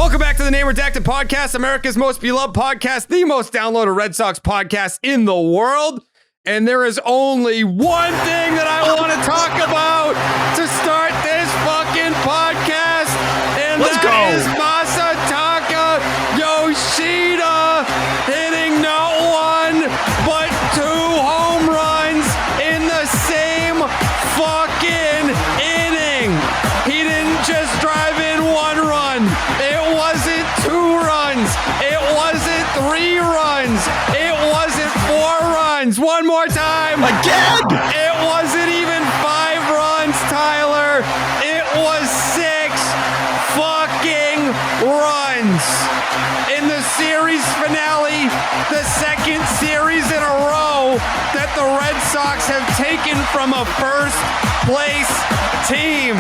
Welcome back to the Name Redacted podcast, America's most beloved podcast, the most downloaded Red Sox podcast in the world. And there is only one thing that I want to talk about to start this fucking podcast. And Let's that go. is Masataka Yoshida hitting not one, but 2 home runs in the same fucking inning. He didn't just drive in 1 run. It wasn't 2 runs. It wasn't 3 runs. It wasn't 4 runs. One more time. Again? It wasn't even 5 runs, Tyler. It was 6 fucking runs. In the series finale, the second series in a row that the Red Sox have taken from a first place team.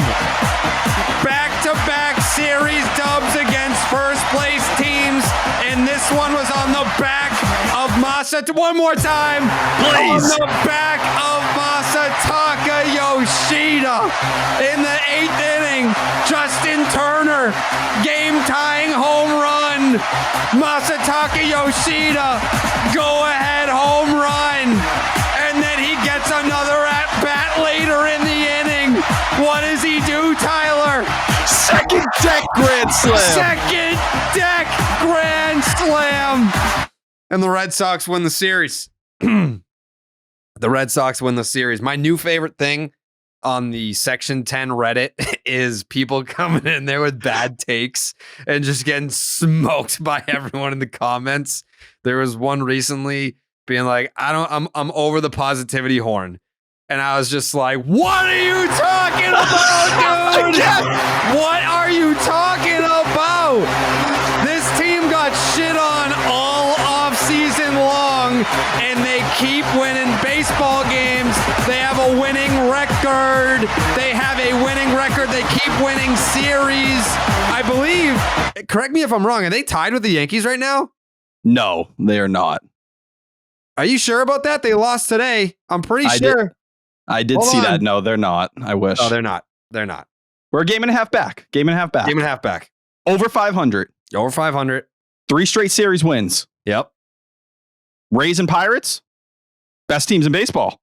Back-to-back series dubs against first place teams, and this one was on the back of Masa. One more time, please. On the back of Masataka Yoshida in the 8th inning. Justin Turner, game-tying home run. Masataka Yoshida, go-ahead home run, and then he gets another at-bat later in the inning. What does he do, Tyler? Second deck grand slam. Second deck grand slam. And the Red Sox win the series. The Red Sox win the series. My new favorite thing on the Section 10 Reddit is people coming in there with bad takes and just getting smoked by everyone in the comments. There was one recently being like, I'm over the positivity horn. And I was just like, what are you talking about, dude? What are you talking about? This team got shit on all off season long, and they keep winning baseball games. They have a winning record. They keep winning series. I believe, correct me if I'm wrong, are they tied with the Yankees right now? No, they are not. Are you sure about that? They lost today. I'm pretty sure. I did Hold see on. that. No, they're not. I wish. Oh, they're not. They're not. We're a game and a half back. Game and a half back. Over 500. Over 500. 3 straight series wins. Yep. Rays and Pirates. Best teams in baseball.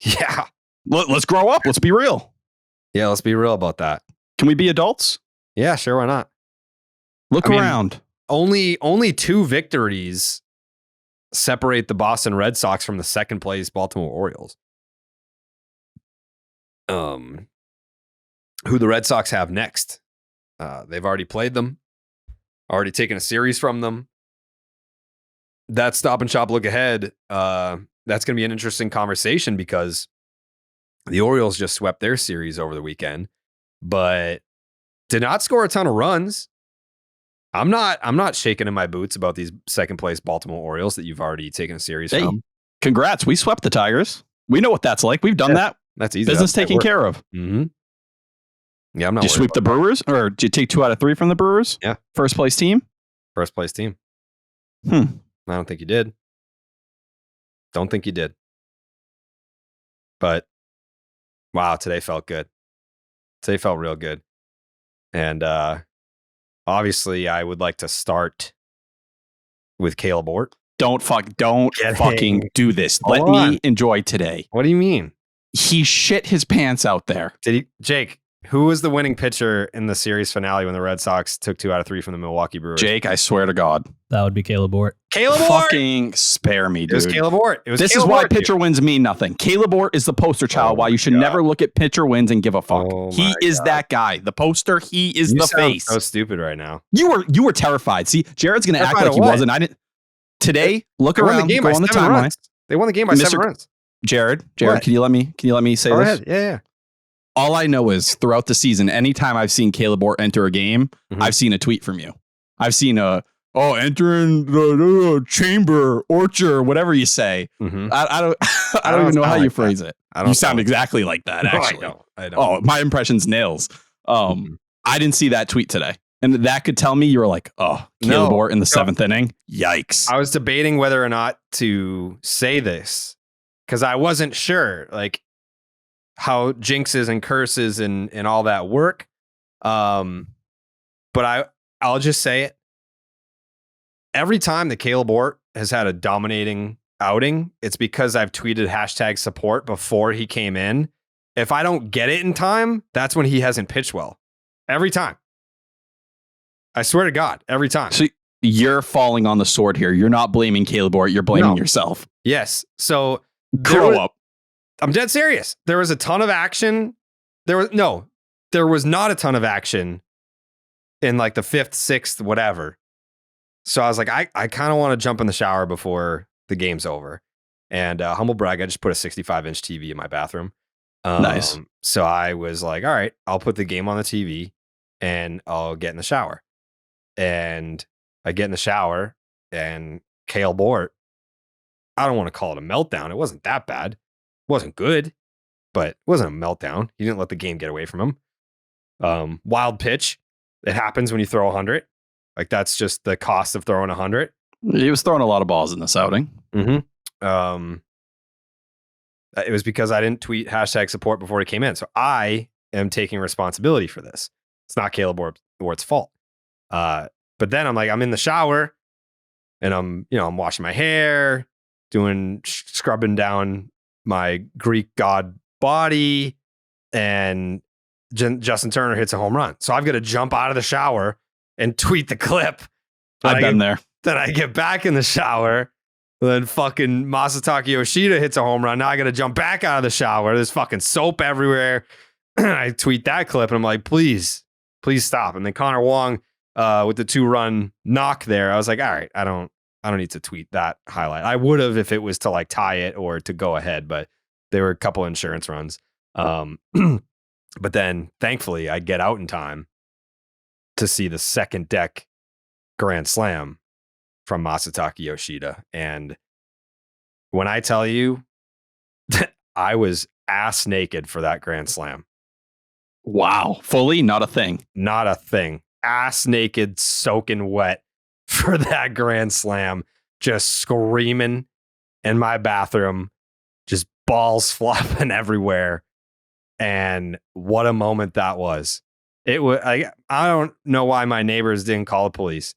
Yeah. Let's grow up. Let's be real. Yeah, let's be real about that. Can we be adults? Yeah, sure, why not? Look around. Only 2 victories separate the Boston Red Sox from the second place Baltimore Orioles. Who the Red Sox have next? They've already played them, already taken a series from them. That Stop and Shop look ahead, that's going to be an interesting conversation because the Orioles just swept their series over the weekend, but did not score a ton of runs. I'm not shaking in my boots about these second place Baltimore Orioles that you've already taken a series from. Congrats. We swept the Tigers. We know what that's like. We've done that. That's easy. Business taken care of. Mm-hmm. Yeah, I'm not. Did you sweep the Brewers, or did you take 2 out of 3 from the Brewers? Yeah. First place team. First place team. I don't think you did. Don't think you did. But wow, today felt good. Today felt real good. And obviously, I would like to start with Caleb Ort. Don't fucking do this. Let me enjoy today. What do you mean? He shit his pants out there. Did he, Jake? Who was the winning pitcher in the series finale when the Red Sox took 2 out of 3 from the Milwaukee Brewers? Jake, I swear to God. That would be Caleb Ort. Caleb Ort! Fucking spare me, dude. It was Caleb Ort. This is why pitcher wins mean nothing. Caleb Ort is the poster child why you should never look at pitcher wins and give a fuck. He is that guy. The poster, he is the face. So stupid right now. You were terrified. See, Jared's going to act like he wasn't. I didn't. Today, look around. Go on the timeline. They won the game by 7 runs. Jared, can you let me say Go this? Ahead. Yeah. All I know is throughout the season, anytime I've seen Caleb Ort enter a game, I've seen a tweet from you. I've seen entering the chamber, orchard, whatever you say. I don't even know how you phrase it. You sound exactly like that, actually. I don't. Oh, my impression's nails. I didn't see that tweet today. And that could tell me you were like, Caleb Ort in the 7th inning. Yikes. I was debating whether or not to say this because I wasn't sure like how jinxes and curses and all that work. But I'll just say it. Every time that Caleb Ort has had a dominating outing, it's because I've tweeted hashtag support before he came in. If I don't get it in time, that's when he hasn't pitched well. Every time. I swear to God, every time. So you're falling on the sword here. You're not blaming Caleb Ort. You're blaming yourself. Yes. So grow up. I'm dead serious. There was a ton of action. There was not a ton of action in like the 5th, 6th, whatever. So I was like, I kind of want to jump in the shower before the game's over. And humble brag, I just put a 65-inch TV in my bathroom. Nice. So I was like, all right, I'll put the game on the TV and I'll get in the shower. And I get in the shower and Caleb Ort, I don't want to call it a meltdown. It wasn't that bad. It wasn't good, but it wasn't a meltdown. He didn't let the game get away from him. Wild pitch. It happens when you throw 100. Like that's just the cost of throwing 100. He was throwing a lot of balls in this outing. Mm-hmm. It was because I didn't tweet hashtag support before he came in. So I am taking responsibility for this. It's not Caleb Ort's fault. But then I'm in the shower and I'm washing my hair, scrubbing down my Greek god body, and Justin Turner hits a home run. So I've got to jump out of the shower and tweet the clip. I've been there. Then I get back in the shower. Then fucking Masataka Yoshida hits a home run. Now I got to jump back out of the shower. There's fucking soap everywhere. I tweet that clip and I'm like, please stop. And then Connor Wong with the 2-run knock there. I was like, all right, I don't need to tweet that highlight. I would have if it was to like tie it or to go ahead, but there were a couple insurance runs. But then thankfully I get out in time to see the second deck grand slam from Masataka Yoshida. And when I tell you that I was ass naked for that grand slam. Wow. Fully? Not a thing. Not a thing. Ass naked, soaking wet for that grand slam. Just screaming in my bathroom. Just balls flopping everywhere. And what a moment that was. It was. I don't know why my neighbors didn't call the police.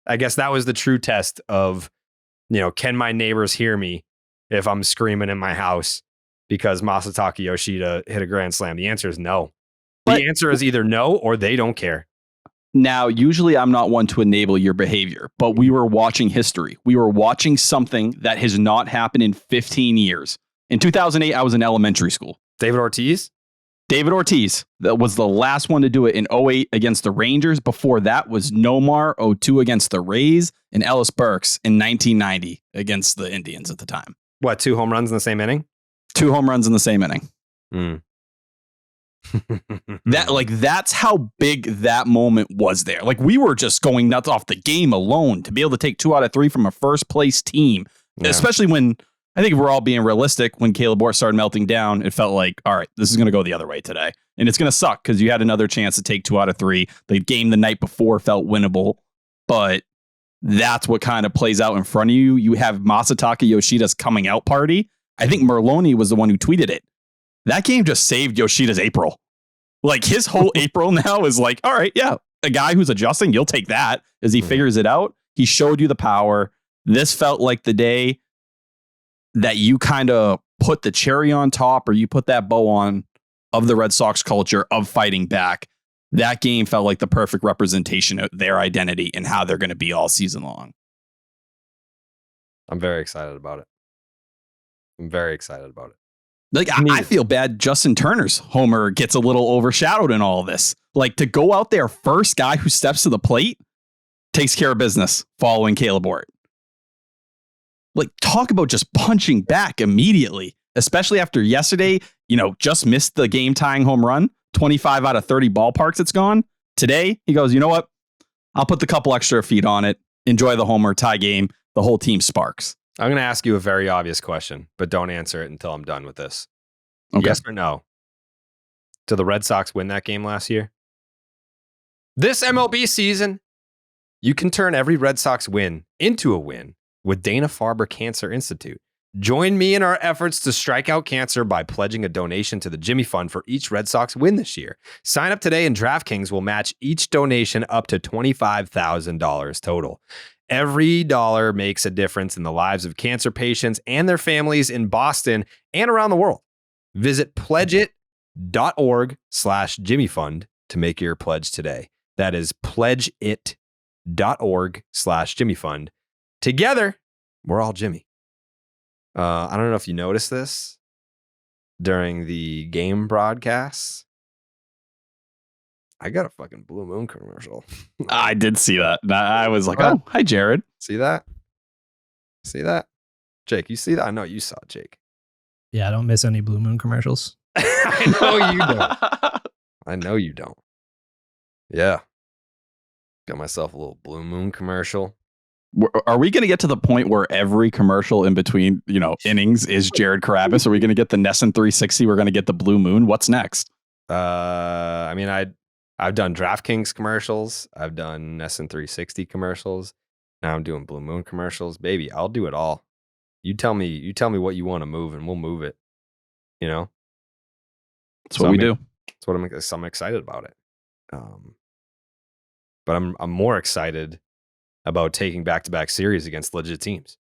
I guess that was the true test of, can my neighbors hear me if I'm screaming in my house because Masataka Yoshida hit a grand slam? The answer is no. The answer is either no or they don't care. Now, usually I'm not one to enable your behavior, but we were watching history. We were watching something that has not happened in 15 years. In 2008, I was in elementary school. David Ortiz? David Ortiz, that was the last one to do it in 08 against the Rangers. Before that was Nomar 02 against the Rays and Ellis Burks in 1990 against the Indians at the time. What, 2 home runs in the same inning? 2 home runs in the same inning. That's how big that moment was there. Like we were just going nuts off the game alone to be able to take 2 out of 3 from a first place team, especially when I think if we're all being realistic, when Caleb Ort started melting down, it felt like, all right, this is going to go the other way today. And it's going to suck because you had another chance to take 2 out of 3. The game the night before felt winnable, but that's what kind of plays out in front of you. You have Masataka Yoshida's coming out party. I think Merloni was the one who tweeted it. That game just saved Yoshida's April. Like his whole April now is like, all right, yeah, a guy who's adjusting, you'll take that as he figures it out. He showed you the power. This felt like the day that you kind of put the cherry on top or you put that bow on of the Red Sox culture of fighting back. That game felt like the perfect representation of their identity and how they're going to be all season long. I'm very excited about it. Like, I feel bad Justin Turner's homer gets a little overshadowed in all of this. Like, to go out there first guy who steps to the plate takes care of business following Caleb Ort. Like, talk about just punching back immediately, especially after yesterday, just missed the game tying home run, 25 out of 30 ballparks it's gone. Today, he goes, you know what? I'll put the couple extra feet on it. Enjoy the homer, tie game. The whole team sparks. I'm going to ask you a very obvious question, but don't answer it until I'm done with this. Okay. Yes or no? Did the Red Sox win that game last year? This MLB season, you can turn every Red Sox win into a win with Dana-Farber Cancer Institute. Join me in our efforts to strike out cancer by pledging a donation to the Jimmy Fund for each Red Sox win this year. Sign up today and DraftKings will match each donation up to $25,000 total. Every dollar makes a difference in the lives of cancer patients and their families in Boston and around the world. Visit pledgeit.org/JimmyFund to make your pledge today. That is pledgeit.org/JimmyFund. Together, we're all Jimmy. I don't know if you noticed this during the game broadcasts. I got a fucking Blue Moon commercial. I did see that. I was like, oh, hi, Jared. See that? See that? Jake, you see that? I know you saw it, Jake. Yeah, I don't miss any Blue Moon commercials. I know you don't. I know you don't. Yeah. Got myself a little Blue Moon commercial. Are we going to get to the point where every commercial in between, innings is Jared Carrabis? Are we going to get the Nessun 360? We're going to get the Blue Moon. What's next? I mean, I've done DraftKings commercials. I've done Nessun 360 commercials. Now I'm doing Blue Moon commercials. Baby, I'll do it all. You tell me what you want to move and we'll move it. That's what we do. That's what I'm excited about it. But I'm more excited about taking back-to-back series against legit teams.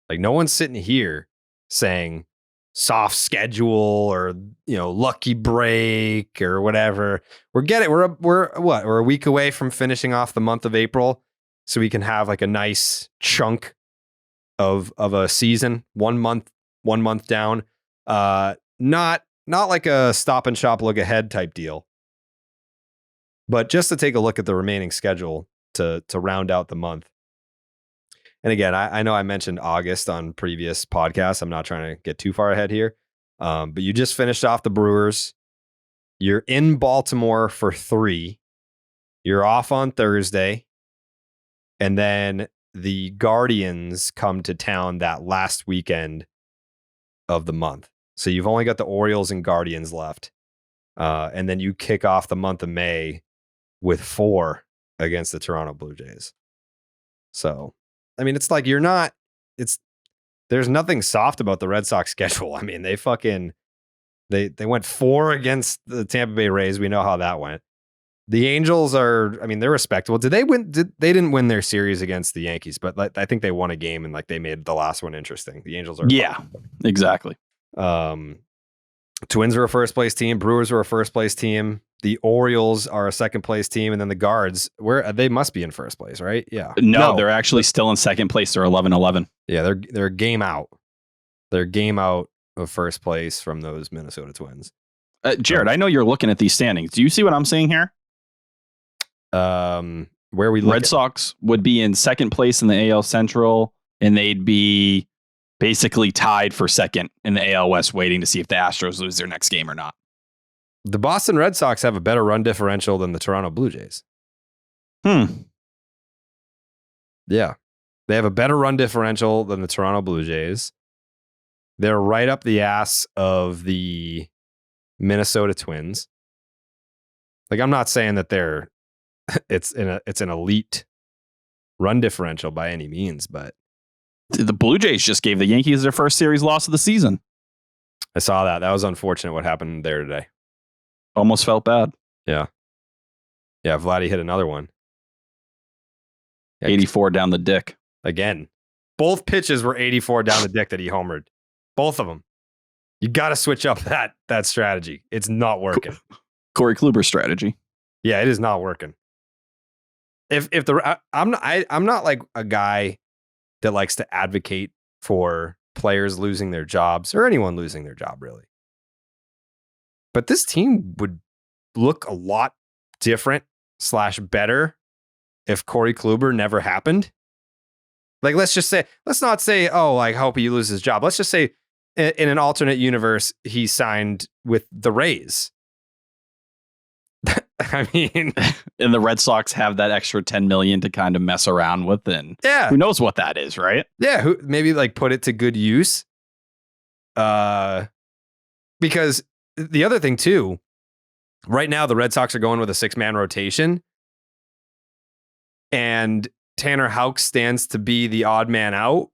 Like, no one's sitting here saying soft schedule or lucky break or whatever. We're a week away from finishing off the month of April, so we can have like a nice chunk of a season, 1 month down. Not like a stop and shop look ahead type deal, but just to take a look at the remaining schedule to round out the month. And again, I know I mentioned August on previous podcasts. I'm not trying to get too far ahead here. But you just finished off the Brewers. You're in Baltimore for 3. You're off on Thursday. And then the Guardians come to town that last weekend of the month. So you've only got the Orioles and Guardians left. And then you kick off the month of May with 4 against the Toronto Blue Jays. So, I mean, it's like there's nothing soft about the Red Sox schedule. I mean, they went 4 against the Tampa Bay Rays. We know how that went. The Angels they're respectable. Did they win? They didn't win their series against the Yankees, but I think they won a game and they made the last one interesting. The Angels are. Yeah, exactly. Twins are a first place team. Brewers are a first place team. The Orioles are a second place team, and then the Guards, they must be in first place, right? Yeah. No, they're actually still in second place. They're 11-11. Yeah, they're game out. They're game out of first place from those Minnesota Twins. Jared, I know you're looking at these standings. Do you see what I'm seeing here? Where we Red Sox would be in second place in the AL Central, and they'd be basically tied for second in the AL West, waiting to see if the Astros lose their next game or not. The Boston Red Sox have a better run differential than the Toronto Blue Jays. Yeah. They have a better run differential than the Toronto Blue Jays. They're right up the ass of the Minnesota Twins. Like, I'm not saying that it's an elite run differential by any means, but the Blue Jays just gave the Yankees their first series loss of the season. I saw that. That was unfortunate what happened there today. Almost felt bad. Yeah. Yeah, Vladdy hit another one. 84 down the dick. Again. Both pitches were 84 down the dick that he homered. Both of them. You got to switch up that strategy. It's not working. Corey Kluber strategy. Yeah, it is not working. I'm not like a guy that likes to advocate for players losing their jobs or anyone losing their job, really. But this team would look a lot different / better if Corey Kluber never happened. Like, let's not say, oh, I hope he loses his job. Let's just say in an alternate universe, he signed with the Rays. I mean, and the Red Sox have that extra $10 million to kind of mess around with, and who knows what that is, right? Yeah, maybe put it to good use. Because the other thing too, right now the Red Sox are going with a 6-man rotation, and Tanner Houck stands to be the odd man out,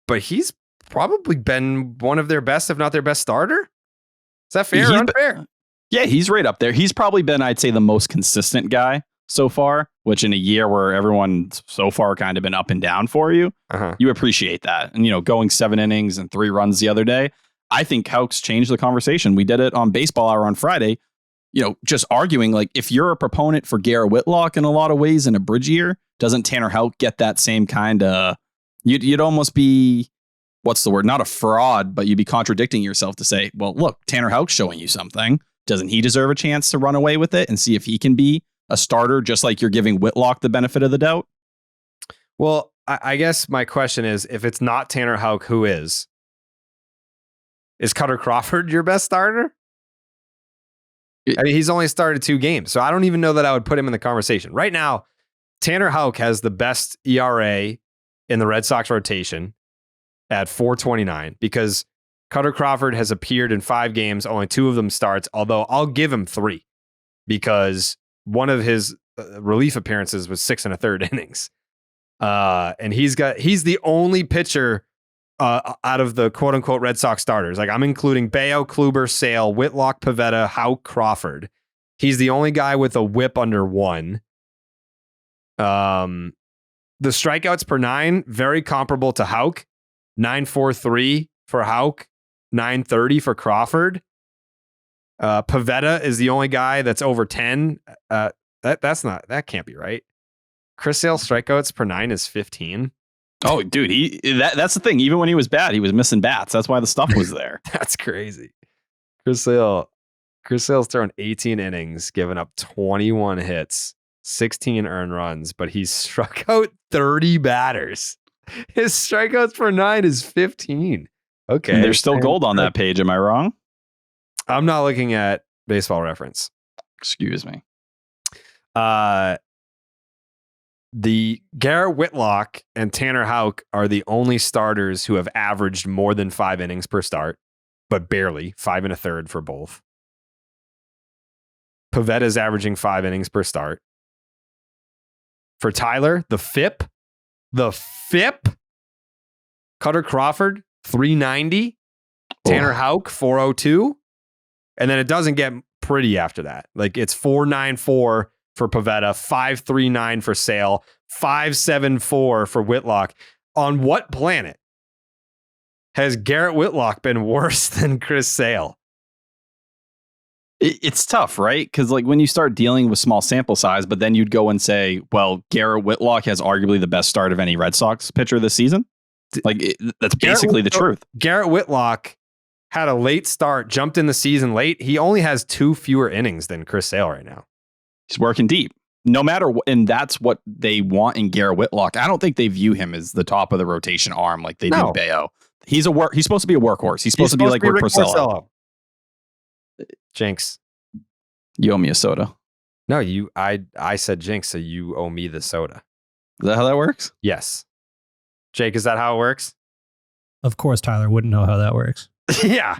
but he's probably been one of their best, if not their best starter. Is that fair or unfair? Yeah, he's right up there. He's probably been, I'd say, the most consistent guy so far, which in a year where everyone's so far kind of been up and down for you, you appreciate that. And, going 7 innings and 3 runs the other day, I think Houck's changed the conversation. We did it on Baseball Hour on Friday, just arguing, like, if you're a proponent for Garrett Whitlock in a lot of ways in a bridge year, doesn't Tanner Houck get that same kind of, you'd almost be, what's the word? Not a fraud, but you'd be contradicting yourself to say, well, look, Tanner Houck's showing you something. Doesn't he deserve a chance to run away with it and see if he can be a starter, just like you're giving Whitlock the benefit of the doubt? Well, I guess my question is, if it's not Tanner Houck, who is? Is Cutter Crawford your best starter? I mean, he's only started 2 games, so I don't even know that I would put him in the conversation. Right now, Tanner Houck has the best ERA in the Red Sox rotation at 4.29 because Cutter Crawford has appeared in 5 games, only 2 of them starts, although I'll give him 3 because one of his relief appearances was 6 1/3 innings. And he's the only pitcher out of the quote unquote Red Sox starters. Like, I'm including Bayo, Kluber, Sale, Whitlock, Pivetta, Houck, Crawford. He's the only guy with a whip under 1. The strikeouts per 9, very comparable to Houck. 9.43 for Houck, 9.30 for Crawford. Pivetta is the only guy that's over 10. That can't be right. Chris Sale's strikeouts per 9 is 15. Oh, dude, that's the thing. Even when he was bad, he was missing bats. That's why the stuff was there. That's crazy. Chris Sale's thrown 18 innings, given up 21 hits, 16 earned runs, but he's struck out 30 batters. His strikeouts per 9 is 15. Okay. And there's still gold on that page. Am I wrong? I'm not looking at Baseball Reference. Excuse me. The Garrett Whitlock and Tanner Houck are the only starters who have averaged more than 5 innings per start, but barely 5 1/3 for both. Pivetta is averaging 5 innings per start. For Tyler, the FIP, Cutter Crawford, 390, Tanner Houck, 402. And then it doesn't get pretty after that. Like, it's 494 for Pivetta, 539 for Sale, 574 for Whitlock. On what planet has Garrett Whitlock been worse than Chris Sale? It's tough, right? Because like when you start dealing with small sample size, but then you'd go and say, well, Garrett Whitlock has arguably the best start of any Red Sox pitcher this season. Like that's basically the truth. Garrett Whitlock had a late start, jumped in the season late. He only has 2 fewer innings than Chris Sale right now. He's working deep. No matter what, and that's what they want in Garrett Whitlock. I don't think they view him as the top of the rotation arm like they do Bayo. He's supposed to be a workhorse. He's supposed to be like Rick Porcello. Jinx. You owe me a soda. No, I said jinx, so you owe me the soda. Is that how that works? Yes. Jake, is that how it works? Of course, Tyler wouldn't know how that works. Yeah.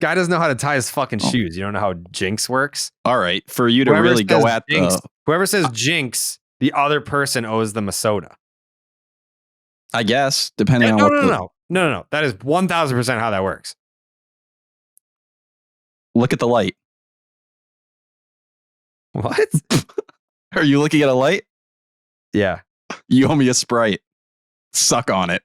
Guy doesn't know how to tie his fucking shoes. You don't know how jinx works? All right. For you to really go at jinx, whoever says jinx, the other person owes them a soda. I guess, depending on No. That is 1,000% how that works. Look at the light. What? Are you looking at a light? Yeah. You owe me a Sprite. Suck on it.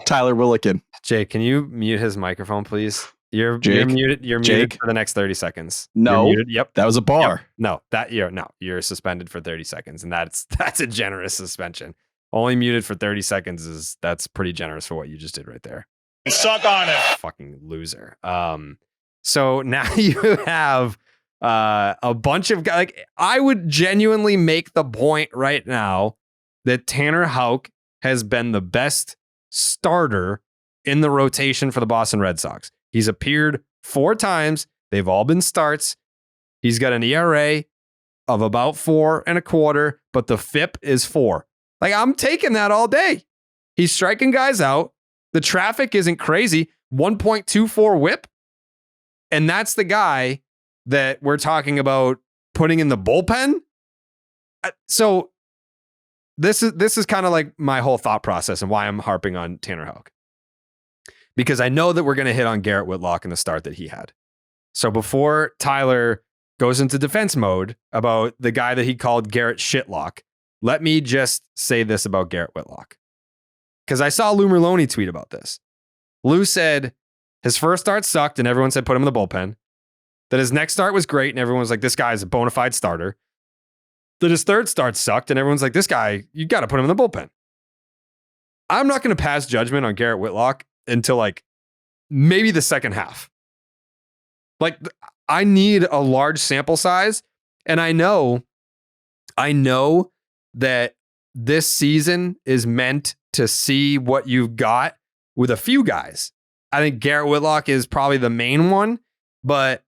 Tyler Willikin. Jake, can you mute his microphone, please? You're muted. You're muted for the next 30 seconds. No. Yep. That was a bar. Yep. No, you're suspended for 30 seconds, and that's a generous suspension. Only muted for 30 seconds that's pretty generous for what you just did right there. Suck on it. Fucking loser. So now you have a bunch of guys. Like, I would genuinely make the point right now that Tanner Houck has been the best starter in the rotation for the Boston Red Sox. He's appeared 4 times. They've all been starts. He's got an ERA of about 4.25, but the FIP is 4. Like, I'm taking that all day. He's striking guys out. The traffic isn't crazy. 1.24 whip. And that's the guy that we're talking about putting in the bullpen. So this is kind of like my whole thought process and why I'm harping on Tanner Houck. because I know that we're going to hit on Garrett Whitlock in the start that he had. So before Tyler goes into defense mode about the guy that he called Garrett Shitlock, let me just say this about Garrett Whitlock. Because I saw Lou Merlone tweet about this. Lou said his first start sucked and everyone said put him in the bullpen. That his next start was great and everyone was like, this guy is a bona fide starter. That his third start sucked and everyone's like, this guy, you got to put him in the bullpen. I'm not going to pass judgment on Garrett Whitlock until like maybe the second half. Like, I need a large sample size, and I know that this season is meant to see what you've got with a few guys. I think Garrett Whitlock is probably the main one, but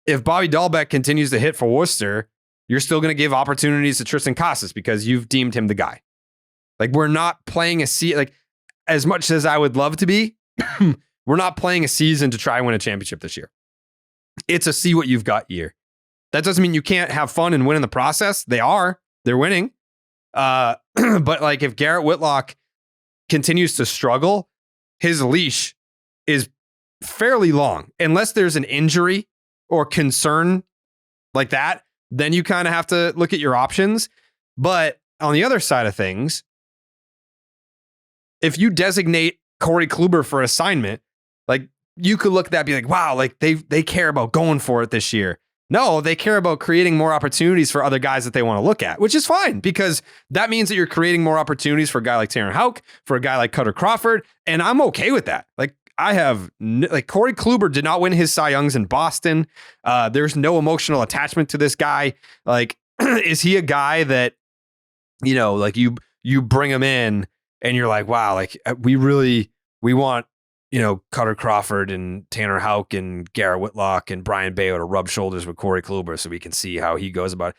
if Bobby Dahlbeck continues to hit for Worcester, you're still going to give opportunities to Tristan Casas because you've deemed him the guy. Like, we're not playing like, as much as I would love to be, we're not playing a season to try and win a championship this year. It's a see what you've got year. That doesn't mean you can't have fun and win in the process. They're winning. But like, if Garrett Whitlock continues to struggle, his leash is fairly long. Unless there's an injury or concern like that, then you kind of have to look at your options. But on the other side of things, if you designate Corey Kluber for assignment, like, you could look at that and be like, wow, like they care about going for it this year. No, they care about creating more opportunities for other guys that they want to look at, which is fine because that means that you're creating more opportunities for a guy like Tanner Houck, for a guy like Cutter Crawford, and I'm okay with that. Like, Corey Kluber did not win his Cy Youngs in Boston. There's no emotional attachment to this guy. Like, is he a guy that, you know, like you bring him in and you're like, wow, like we want, you know, Cutter Crawford and Tanner Houck and Garrett Whitlock and Brian Bayo to rub shoulders with Corey Kluber so we can see how he goes about it.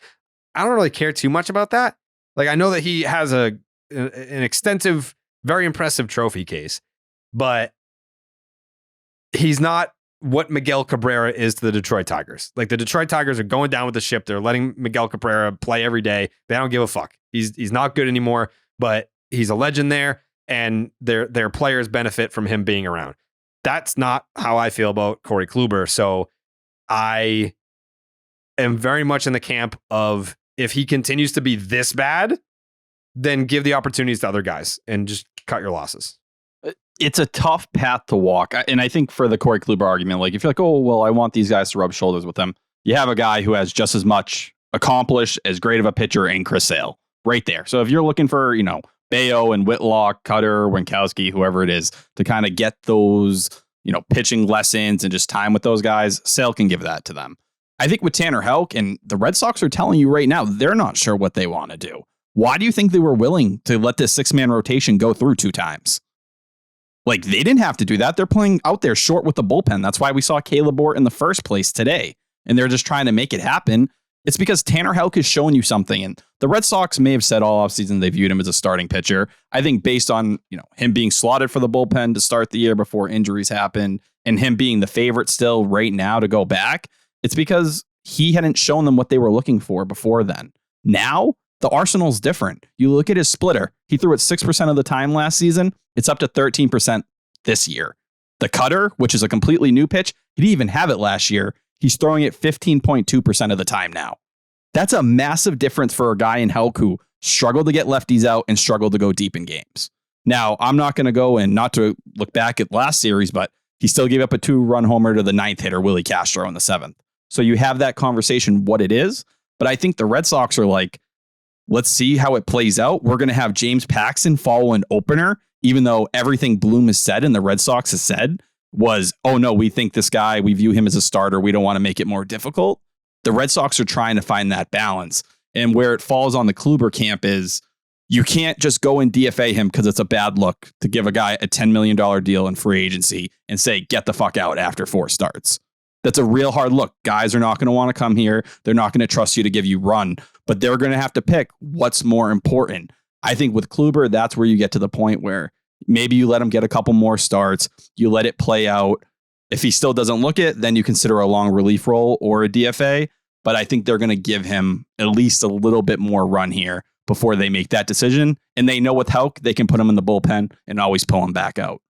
I don't really care too much about that. Like, I know that he has an extensive, very impressive trophy case, but he's not what Miguel Cabrera is to the Detroit Tigers. Like, the Detroit Tigers are going down with the ship. They're letting Miguel Cabrera play every day. They don't give a fuck. He's not good anymore, but he's a legend there. And their players benefit from him being around. That's not how I feel about Corey Kluber. So I am very much in the camp of, if he continues to be this bad, then give the opportunities to other guys and just cut your losses. It's a tough path to walk. And I think for the Corey Kluber argument, like, if you're like, oh, well, I want these guys to rub shoulders with him, you have a guy who has just as much accomplished, as great of a pitcher in Chris Sale right there. So if you're looking for, you know, Bayo and Whitlock, Cutter, Winkowski, whoever it is, to kind of get those, you know, pitching lessons and just time with those guys, Sale can give that to them. I think with Tanner Houck, and the Red Sox are telling you right now, they're not sure what they want to do. Why do you think they were willing to let this 6-man rotation go through 2 times? Like, they didn't have to do that. They're playing out there short with the bullpen. That's why we saw Caleb Bort in the first place today. And they're just trying to make it happen. It's because Tanner Houck is showing you something. And the Red Sox may have said all offseason they viewed him as a starting pitcher. I think based on, you know, him being slotted for the bullpen to start the year before injuries happened, and him being the favorite still right now to go back, it's because he hadn't shown them what they were looking for before then. Now, the arsenal's different. You look at his splitter. He threw it 6% of the time last season. It's up to 13% this year. The cutter, which is a completely new pitch, he didn't even have it last year. He's throwing it 15.2% of the time now. That's a massive difference for a guy in Houck who struggled to get lefties out and struggled to go deep in games. Now, I'm not going to go and not to look back at last series, but he still gave up a 2-run homer to the 9th hitter, Willie Castro, in the 7th. So you have that conversation, what it is. But I think the Red Sox are like, let's see how it plays out. We're going to have James Paxton follow an opener, even though everything Bloom has said and the Red Sox has said was, oh no, we think this guy, we view him as a starter. We don't want to make it more difficult. The Red Sox are trying to find that balance. And where it falls on the Kluber camp is you can't just go and DFA him because it's a bad look to give a guy a $10 million deal in free agency and say, get the fuck out after 4 starts. That's a real hard look. Guys are not going to want to come here. They're not going to trust you to give you run, but they're going to have to pick what's more important. I think with Kluber, that's where you get to the point where maybe you let him get a couple more starts. You let it play out. If he still doesn't look it, then you consider a long relief role or a DFA. But I think they're going to give him at least a little bit more run here before they make that decision. And they know with Houck, they can put him in the bullpen and always pull him back out.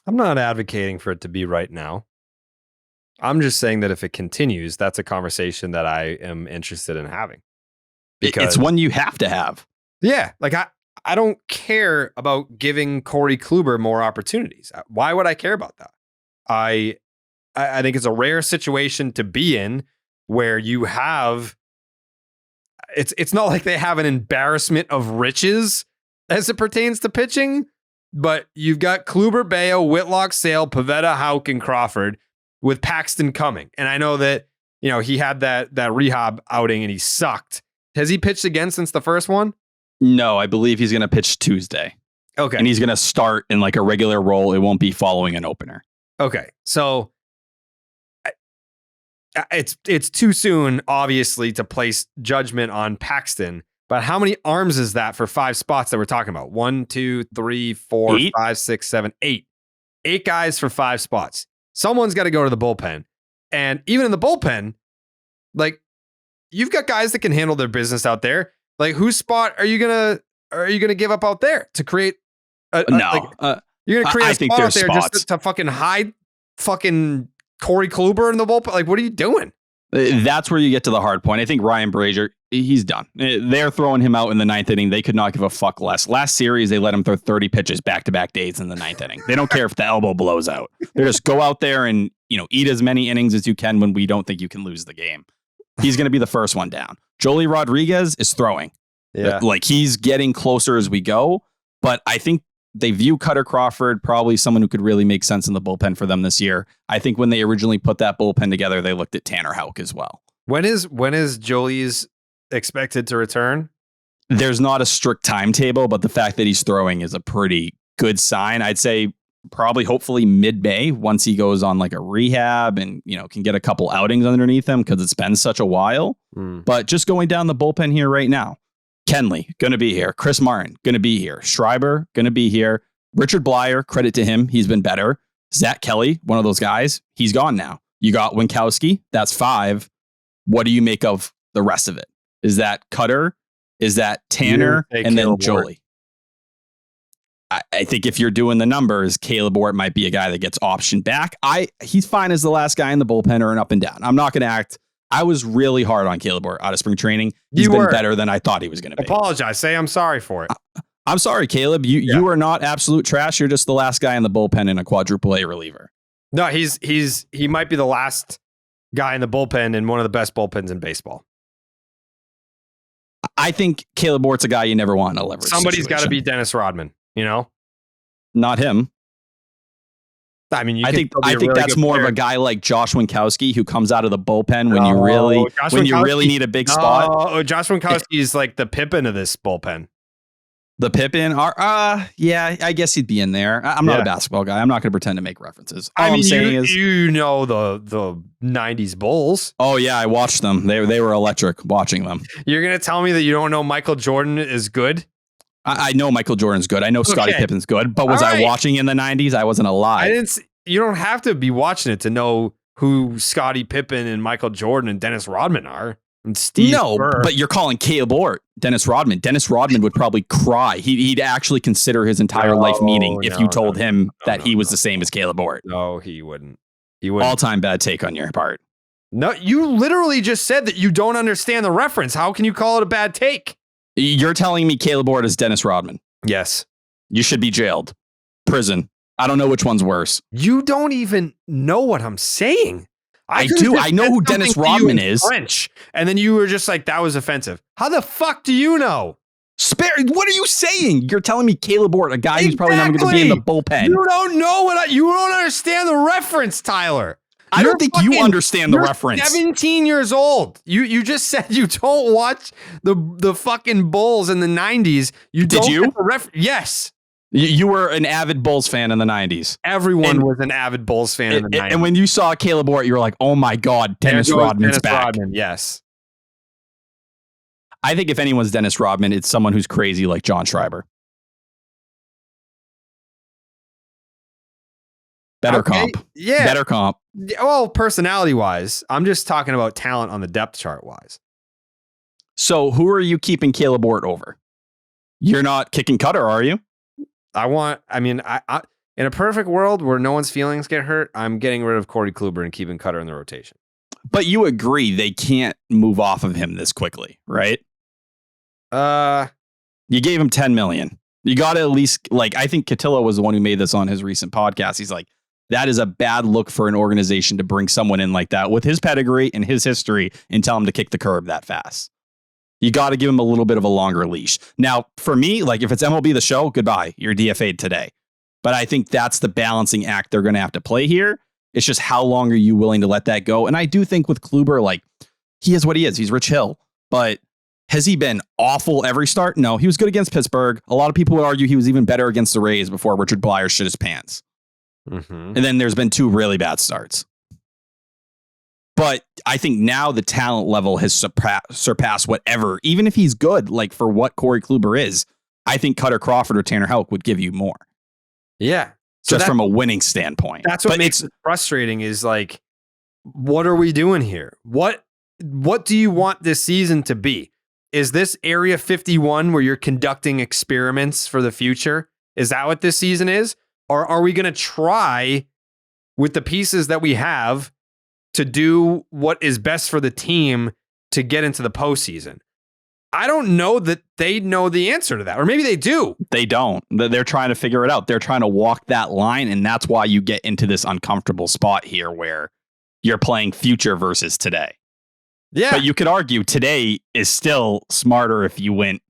I'm not advocating for it to be right now. I'm just saying that if it continues, that's a conversation that I am interested in having. It's one you have to have. Yeah, like I don't care about giving Corey Kluber more opportunities. Why would I care about that? I think it's a rare situation to be in where you have. It's not like they have an embarrassment of riches as it pertains to pitching, but you've got Kluber, Bayo, Whitlock, Sale, Pivetta, Houck, and Crawford with Paxton coming. And I know that, he had that rehab outing and he sucked. Has he pitched again since the first one? No, I believe he's going to pitch Tuesday. Okay. And he's going to start in like a regular role. It won't be following an opener. Okay. So it's too soon, obviously, to place judgment on Paxton. But how many arms is that for 5 spots that we're talking about? 1, 2, 3, 4, 8? 5, 6, 7, 8. 8 guys for 5 spots. Someone's got to go to the bullpen. And even in the bullpen, like, you've got guys that can handle their business out there. Like, whose spot are you gonna give up out there to create? You're gonna create a spot out there just to fucking hide fucking Corey Kluber in the bullpen. Like, what are you doing? That's where you get to the hard point. I think Ryan Brazier, he's done. They're throwing him out in the 9th inning. They could not give a fuck less. Last series, they let him throw 30 pitches back-to-back days in the 9th inning. They don't care if the elbow blows out. They just go out there and eat as many innings as you can when we don't think you can lose the game. He's going to be the first one down. Joely Rodriguez is throwing. Yeah. Like, he's getting closer as we go. But I think they view Cutter Crawford probably someone who could really make sense in the bullpen for them this year. I think when they originally put that bullpen together, they looked at Tanner Houck as well. When is Joely's expected to return? There's not a strict timetable, but the fact that he's throwing is a pretty good sign. I'd say probably hopefully mid-May once he goes on like a rehab and, can get a couple outings underneath him because it's been such a while. But just going down the bullpen here right now, Kenley, going to be here. Chris Martin, going to be here. Schreiber, going to be here. Richard Blyer, credit to him. He's been better. Zach Kelly, one of those guys. He's gone now. You got Winkowski. That's 5. What do you make of the rest of it? Is that Cutter? Is that Tanner? And then Joely? I think if you're doing the numbers, Caleb Ort might be a guy that gets optioned back. He's fine as the last guy in the bullpen or an up and down. I'm not going to act. I was really hard on Caleb Ort out of spring training. He's been better than I thought he was going to be. Apologize. Say I'm sorry for it. I'm sorry, Caleb. You are not absolute trash. You're just the last guy in the bullpen in a quadruple A reliever. No, he might be the last guy in the bullpen in one of the best bullpens in baseball. I think Caleb Ort's a guy you never want in a leverage. Somebody's got to be Dennis Rodman, Not him. I mean, I think that's more of a guy like Josh Winkowski who comes out of the bullpen when you really need a big spot. Oh, Josh Winkowski is like the Pippen of this bullpen. The Pippen yeah, I guess he'd be in there. I'm not a basketball guy. I'm not going to pretend to make references. All I'm saying is the 90s Bulls. Oh yeah, I watched them. They were electric watching them. You're going to tell me that you don't know Michael Jordan is good? I know Michael Jordan's good. I know Scottie Pippen's good, but was I watching in the 90s? I wasn't alive. You don't have to be watching it to know who Scottie Pippen and Michael Jordan and Dennis Rodman are. And Steve Burr. But you're calling Caleb Ort Dennis Rodman. Dennis Rodman would probably cry. He'd actually consider his entire life meaning if you told him that he was the same as Caleb Ort. No, he wouldn't. He wouldn't. All-time bad take on your part. No, you literally just said that you don't understand the reference. How can you call it a bad take? You're telling me Caleb Ort is Dennis Rodman? Yes. You should be jailed. Prison. I don't know which one's worse. You don't even know what I'm saying. I do. I know who Dennis Rodman is. French. And then you were just like, that was offensive. How the fuck do you know? What are you saying? You're telling me Caleb Ort, a guy who's probably not going to be in the bullpen. You don't know you don't understand the reference, Tyler. I don't think you understand the reference. 17 years old. You just said you don't watch the fucking Bulls in the 90s. Did you? Yes. You were an avid Bulls fan in the 90s. Everyone was an avid Bulls fan in the 90s. And when you saw Caleb Ort, you were like, oh my God, Dennis Rodman's back. Rodman, yes. I think if anyone's Dennis Rodman, it's someone who's crazy like John Schreiber. Better comp. Yeah. Better comp. Well, personality-wise, I'm just talking about talent on the depth chart-wise. So who are you keeping Caleb Ort over? You're not kicking Cutter, are you? In a perfect world where no one's feelings get hurt, I'm getting rid of Corey Kluber and keeping Cutter in the rotation. But you agree they can't move off of him this quickly, right? You gave him $10 million. You got to at least, like, I think Cotillo was the one who made this on his recent podcast. He's like, that is a bad look for an organization to bring someone in like that with his pedigree and his history and tell him to kick the curb that fast. You got to give him a little bit of a longer leash. Now, for me, like, if it's MLB The Show, goodbye. You're DFA'd today. But I think that's the balancing act they're going to have to play here. It's just how long are you willing to let that go? And I do think with Kluber, like, he is what he is. He's Rich Hill. But has he been awful every start? No, he was good against Pittsburgh. A lot of people would argue he was even better against the Rays before Richard Bleier shit his pants. Mm-hmm. And then there's been 2 really bad starts. But I think now the talent level has surpassed whatever, even if he's good, like for what Corey Kluber is, I think Cutter Crawford or Tanner Houck would give you more. Yeah. So just from a winning standpoint. That's what makes it frustrating is like, what are we doing here? What do you want this season to be? Is this Area 51 where you're conducting experiments for the future? Is that what this season is? Or are we going to try with the pieces that we have to do what is best for the team to get into the postseason? I don't know that they know the answer to that. Or maybe they do. They don't. They're trying to figure it out. They're trying to walk that line. And that's why you get into this uncomfortable spot here where you're playing future versus today. Yeah. But you could argue today is still smarter if you went,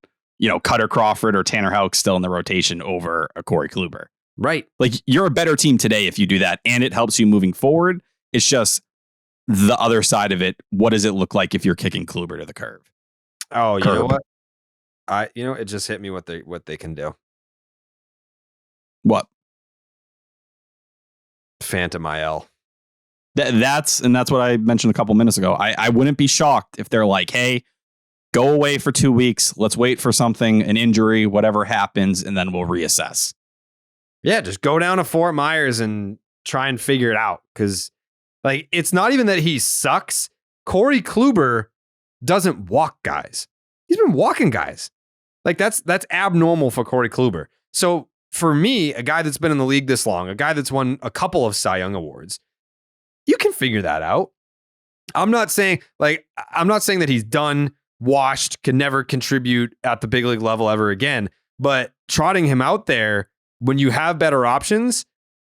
Cutter Crawford or Tanner Houck still in the rotation over a Corey Kluber. Right. Like, you're a better team today if you do that. And it helps you moving forward. It's just the other side of it. What does it look like if you're kicking Kluber to the curve? Oh, you know what? It just hit me what they can do. What? Phantom IL. That's what I mentioned a couple minutes ago. I wouldn't be shocked if they're like, hey, go away for 2 weeks. Let's wait for something, an injury, whatever happens, and then we'll reassess. Yeah, just go down to Fort Myers and try and figure it out. Because, like, it's not even that he sucks. Corey Kluber doesn't walk guys. He's been walking guys. Like, that's abnormal for Corey Kluber. So for me, a guy that's been in the league this long, a guy that's won a couple of Cy Young awards, you can figure that out. I'm not saying that he's done, washed, can never contribute at the big league level ever again. But trotting him out there when you have better options,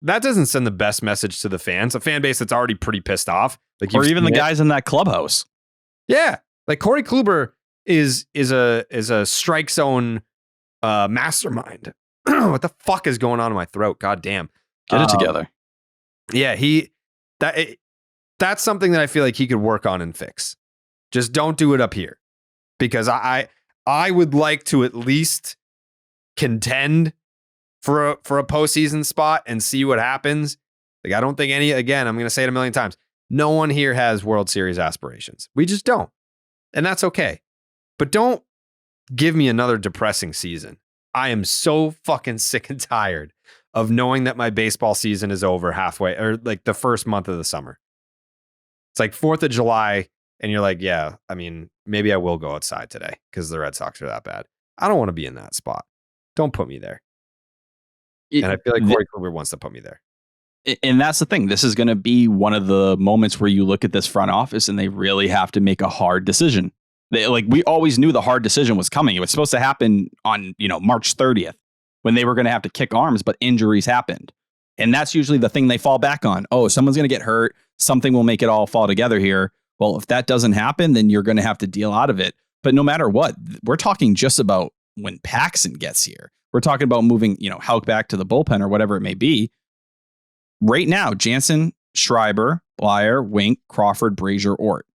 that doesn't send the best message to the fans, a fan base that's already pretty pissed off. Like, or even the guys in that clubhouse. Yeah. Like, Corey Kluber is a strike zone mastermind. What the fuck is going on in my throat? God damn. Get it together. Yeah, that's something that I feel like he could work on and fix. Just don't do it up here. Because I would like to at least contend for a postseason spot and see what happens. Like, I don't think again, I'm going to say it a million times. No one here has World Series aspirations. We just don't. And that's okay. But don't give me another depressing season. I am so fucking sick and tired of knowing that my baseball season is over halfway, or like the first month of the summer. It's like 4th of July, and you're like, yeah, I mean, maybe I will go outside today because the Red Sox are that bad. I don't want to be in that spot. Don't put me there. And I feel like Corey Kluber wants to put me there. And that's the thing. This is going to be one of the moments where you look at this front office and they really have to make a hard decision. We always knew the hard decision was coming. It was supposed to happen on, March 30th when they were going to have to kick arms, but injuries happened. And that's usually the thing they fall back on. Oh, someone's going to get hurt. Something will make it all fall together here. Well, if that doesn't happen, then you're going to have to deal out of it. But no matter what, we're talking just about when Paxton gets here. We're talking about moving, Houck back to the bullpen or whatever it may be. Right now, Jansen, Schreiber, Bleier, Wink, Crawford, Brazier, Ort.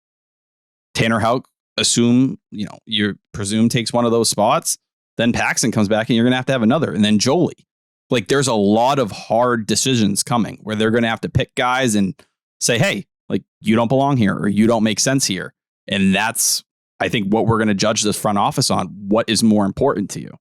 Tanner Houck, you presume takes one of those spots. Then Paxton comes back and you're going to have another. And then Jolie. Like, there's a lot of hard decisions coming where they're going to have to pick guys and say, hey, like, you don't belong here or you don't make sense here. And that's, I think, what we're going to judge this front office on. What is more important to you?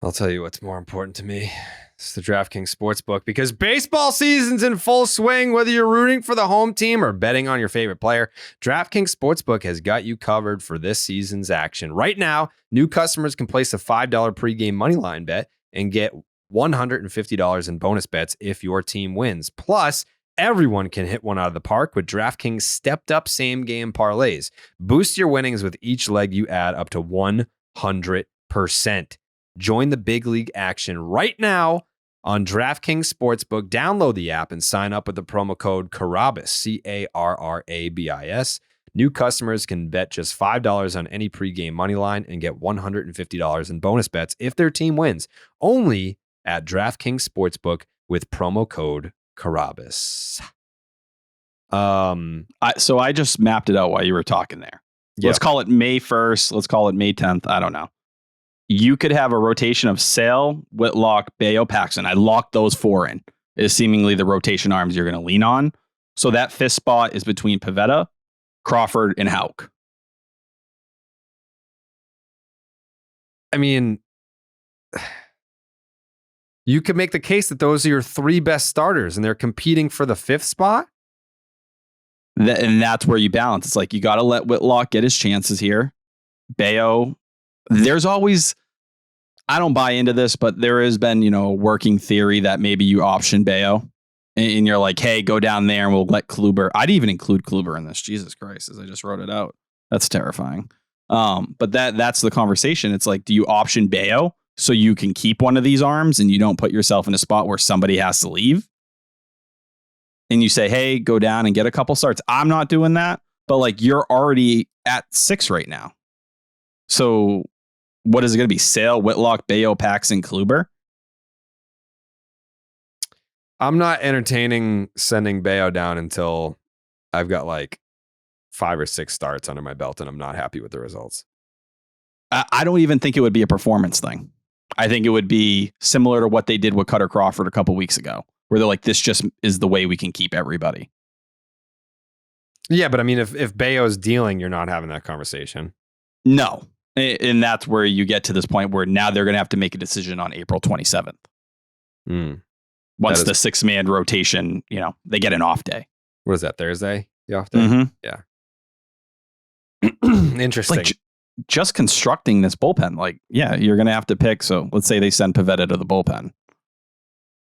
I'll tell you what's more important to me. It's the DraftKings Sportsbook, because baseball season's in full swing. Whether you're rooting for the home team or betting on your favorite player, DraftKings Sportsbook has got you covered for this season's action. Right now, new customers can place a $5 pregame moneyline bet and get $150 in bonus bets if your team wins. Plus, everyone can hit one out of the park with DraftKings stepped up same game parlays. Boost your winnings with each leg you add up to 100%. Join the big league action right now on DraftKings Sportsbook. Download the app and sign up with the promo code Carrabis, Carrabis. New customers can bet just $5 on any pregame money line and get $150 in bonus bets if their team wins. Only at DraftKings Sportsbook with promo code Carrabis. So I just mapped it out while you were talking there. Yeah. Let's call it May 1st. Let's call it May 10th. I don't know. You could have a rotation of Sale, Whitlock, Bayo, Paxton. I locked those 4 in. Is seemingly the rotation arms you're going to lean on. So that 5th spot is between Pivetta, Crawford, and Houck. I mean, you could make the case that those are your 3 best starters and they're competing for the 5th spot. And that's where you balance. It's like you got to let Whitlock get his chances here. Bayo, there's always, I don't buy into this, but there has been, a working theory that maybe you option Bayo and you're like, hey, go down there and we'll let Kluber. I'd even include Kluber in this. Jesus Christ, as I just wrote it out. That's terrifying. But that's the conversation. It's like, do you option Bayo so you can keep one of these arms and you don't put yourself in a spot where somebody has to leave? And you say, hey, go down and get a couple starts. I'm not doing that, but like you're already at 6 right now. So what is it going to be? Sale, Whitlock, Bayo, Paxton, Kluber? I'm not entertaining sending Bayo down until I've got like 5 or 6 starts under my belt and I'm not happy with the results. I don't even think it would be a performance thing. I think it would be similar to what they did with Cutter Crawford a couple weeks ago, where they're like, this just is the way we can keep everybody. Yeah, but I mean, if Bayo's dealing, you're not having that conversation. No. And that's where you get to this point where now they're going to have to make a decision on April 27th. Once the 6-man rotation, they get an off day. What is that, Thursday? The off day? Mm-hmm. Yeah. Interesting. Like just constructing this bullpen, you're going to have to pick. So let's say they send Pivetta to the bullpen.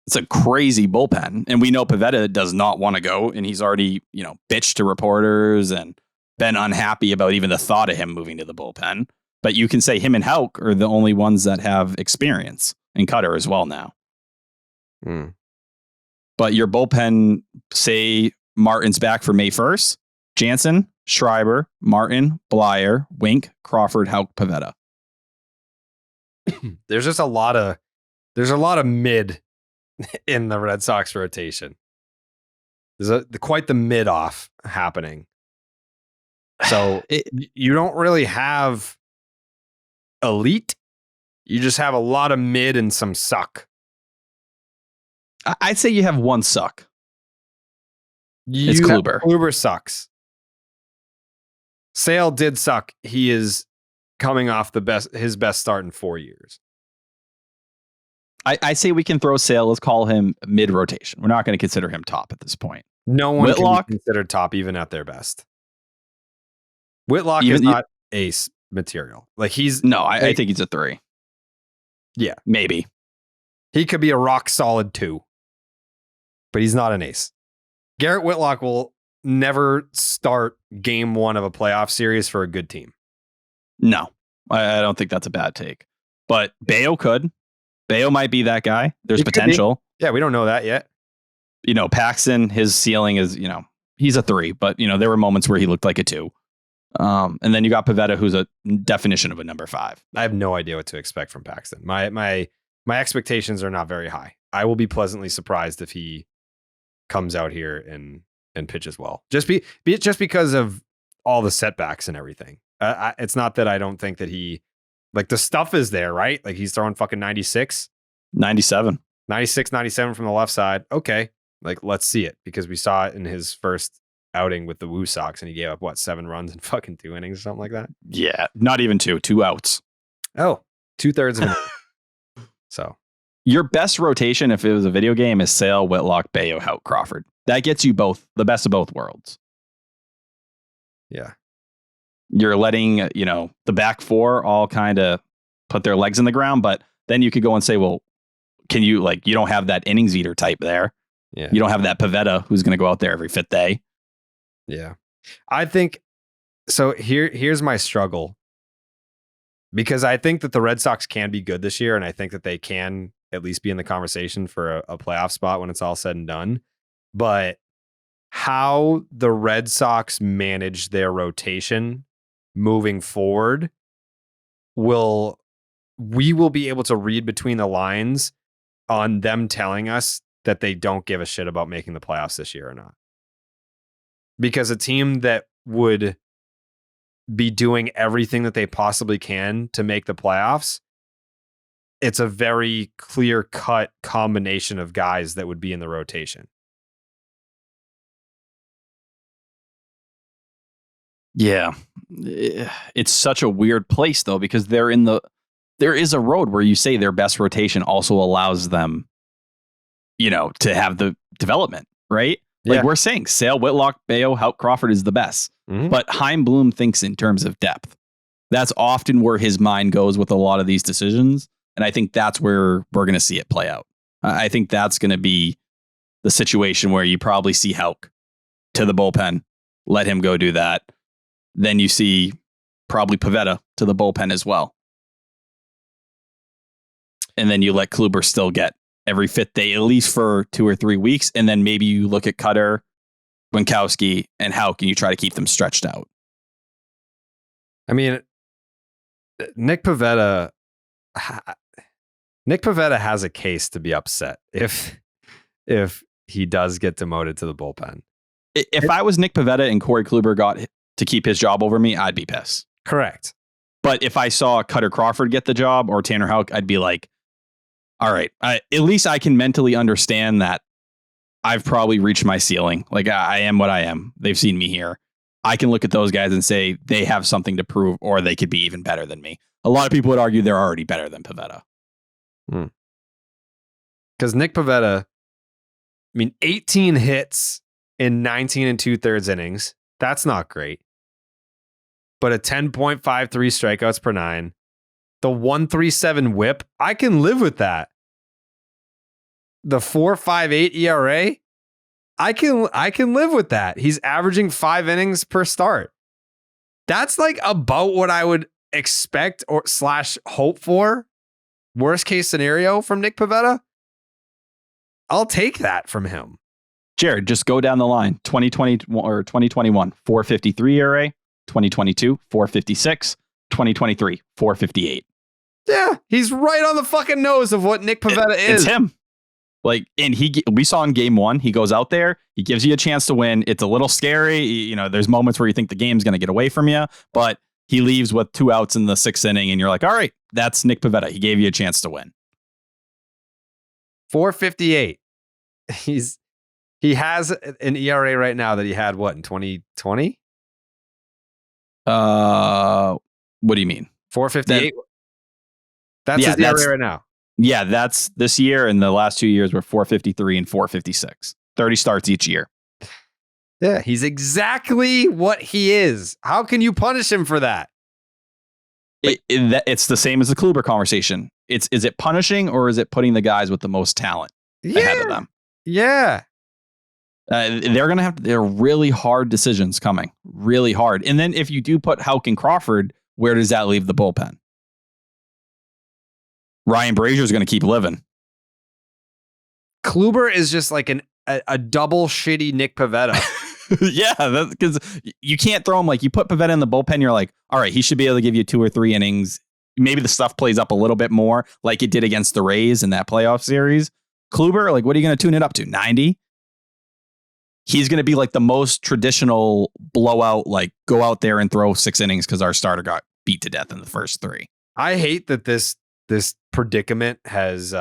It's a crazy bullpen. And we know Pivetta does not want to go. And he's already, bitched to reporters and been unhappy about even the thought of him moving to the bullpen. But you can say him and Houck are the only ones that have experience, and Cutter as well now. But your bullpen, say Martin's back for May 1st, Jansen, Schreiber, Martin, Blyer, Wink, Crawford, Houck, Pivetta. There's just a lot of mid in the Red Sox rotation. There's quite the mid off happening. So you don't really have elite. You just have a lot of mid and some suck. I'd say you have one suck. It's Kluber. Kluber sucks. Sale did suck. He is coming off his best start in 4 years. I say we can throw Sale. Let's call him mid rotation. We're not going to consider him top at this point. No one Whitlock can be considered top even at their best. Whitlock is not ace material. Like I think he's a 3. Yeah, maybe he could be a rock solid 2, but he's not an ace. Garrett Whitlock will never start game 1 of a playoff series for a good team. No, I don't think that's a bad take. But Bayo could. Bayo might be that guy. There's potential. Yeah, we don't know that yet. Paxton, his ceiling is, he's a 3, but there were moments where he looked like a 2. And then you got Pivetta, who's a definition of a number 5. I have no idea what to expect from Paxton. My expectations are not very high. I will be pleasantly surprised if he comes out here and pitches well. Just because of all the setbacks and everything. It's not that I don't think that he, like, the stuff is there, right? Like, he's throwing fucking 96, 97 from the left side. Okay, like, let's see it, because we saw it in his first outing with the Woo Sox, and he gave up 7 runs in fucking 2 innings or something like that. Yeah, not even 2 outs. Oh, 2/3 of an inning. So your best rotation, if it was a video game, is Sale, Whitlock, Bayo, Houck, Crawford. That gets you both the best of both worlds. Yeah, you're letting the back 4 all kind of put their legs in the ground, but then you could go and say, well, can you you don't have that innings eater type there. Yeah. You don't have that Pivetta who's going to go out there every fifth day. Yeah. I think so. Here's my struggle, because I think that the Red Sox can be good this year, and I think that they can at least be in the conversation for a playoff spot when it's all said and done. But how the Red Sox manage their rotation moving forward we will be able to read between the lines on them telling us that they don't give a shit about making the playoffs this year or not. Because a team that would be doing everything that they possibly can to make the playoffs, it's a very clear-cut combination of guys that would be in the rotation. Yeah. It's such a weird place, though, because there is a road where you say their best rotation also allows them, to have the development, right? Like we're saying, Sale, Whitlock, Bayo, Houck, Crawford is the best. Mm-hmm. But Chaim Bloom thinks in terms of depth. That's often where his mind goes with a lot of these decisions. And I think that's where we're going to see it play out. I think that's going to be the situation where you probably see Houck to the bullpen, let him go do that. Then you see probably Pivetta to the bullpen as well. And then you let Kluber still get every fifth day, at least for 2 or 3 weeks. And then maybe you look at Cutter, Winkowski, and Houck, and you try to keep them stretched out. I mean, Nick Pivetta has a case to be upset if he does get demoted to the bullpen. If I was Nick Pivetta and Corey Kluber got to keep his job over me, I'd be pissed. Correct. But if I saw Cutter Crawford get the job or Tanner Houck, I'd be like, all right, at least I can mentally understand that I've probably reached my ceiling. Like, I am what I am. They've seen me here. I can look at those guys and say they have something to prove, or they could be even better than me. A lot of people would argue they're already better than Pivetta. Because Nick Pivetta, 18 hits in 19 2/3 innings. That's not great. But a 10.53 strikeouts per 9, the 1.37 whip, I can live with that. The 4.58 ERA, I can live with that. He's averaging 5 innings per start. That's about what I would expect or / hope for. Worst case scenario from Nick Pivetta. I'll take that from him. Jared, just go down the line. 2020 or 2021, 4.53 ERA. 2022, 4.56. 2023, 4.58. Yeah, he's right on the fucking nose of what Nick Pivetta is. It's him. And we saw in game 1, he goes out there, he gives you a chance to win. It's a little scary. There's moments where you think the game's going to get away from you, but he leaves with 2 outs in the 6th inning, and you're like, all right, that's Nick Pivetta. He gave you a chance to win. 4.58. He has an ERA right now that he had in 2020? What do you mean? 4.58. That's his ERA right now. Yeah, that's this year, and the last 2 years were 4.53 and 4.56. 30 starts each year. Yeah, he's exactly what he is. How can you punish him for that? It's the same as the Kluber conversation. Is it punishing, or is it putting the guys with the most talent ahead of them? Yeah. They're going to have they're really hard decisions coming. Really hard. And then if you do put Houck and Crawford, where does that leave the bullpen? Ryan Brazier's going to keep living. Kluber is just like a double shitty Nick Pivetta. Yeah, because you can't throw him you put Pivetta in the bullpen. You're like, all right, he should be able to give you 2 or 3 innings. Maybe the stuff plays up a little bit more like it did against the Rays in that playoff series. Kluber, what are you going to tune it up to? 90? He's going to be the most traditional blowout, go out there and throw 6 innings because our starter got beat to death in the first 3. I hate that this predicament has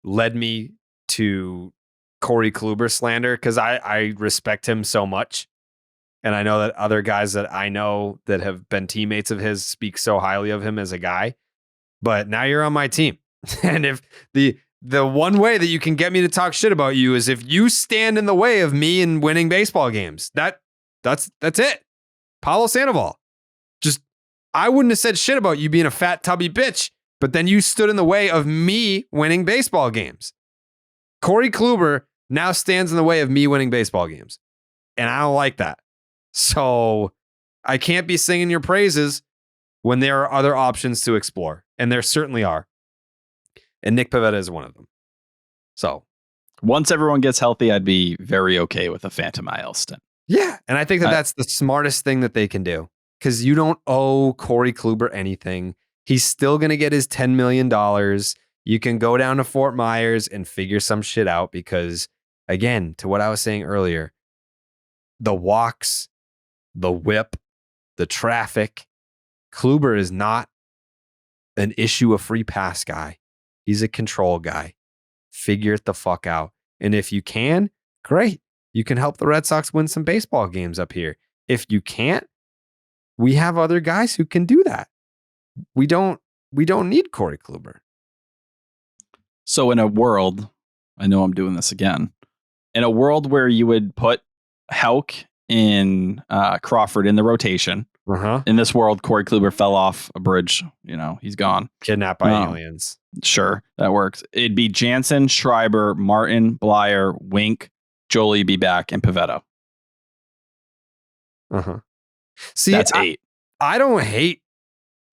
led me to Corey Kluber slander, because I respect him so much. And I know that other guys that I know that have been teammates of his speak so highly of him as a guy. But now you're on my team. And if the one way that you can get me to talk shit about you is if you stand in the way of me and winning baseball games. That's it. Paulo Sandoval. I wouldn't have said shit about you being a fat tubby bitch but then you stood in the way of me winning baseball games. Corey Kluber now stands in the way of me winning baseball games. And I don't like that. So I can't be singing your praises when there are other options to explore. And there certainly are. And Nick Pivetta is one of them. So once everyone gets healthy, I'd be very okay with a Phantom IL stint. yeah. And I think that's the smartest thing that they can do, because you don't owe Corey Kluber anything. He's still going to get his $10 million. You can go down to Fort Myers and figure some shit out because, again, to what I was saying earlier, the walks, the whip, the traffic, Kluber is not an issue a free pass guy. He's a control guy. Figure it the fuck out. And if you can, great. You can help the Red Sox win some baseball games up here. If you can't, we have other guys who can do that. We don't need Corey Kluber. So in a world, I know I'm doing this again, in a world where you would put Houck and Crawford in the rotation, in this world, Corey Kluber fell off a bridge. He's gone. Kidnapped by aliens. Sure, that works. It'd be Jansen, Schreiber, Martin, Blyer, Wink, Jolie be back, and Pivetta. See, that's 8. I don't hate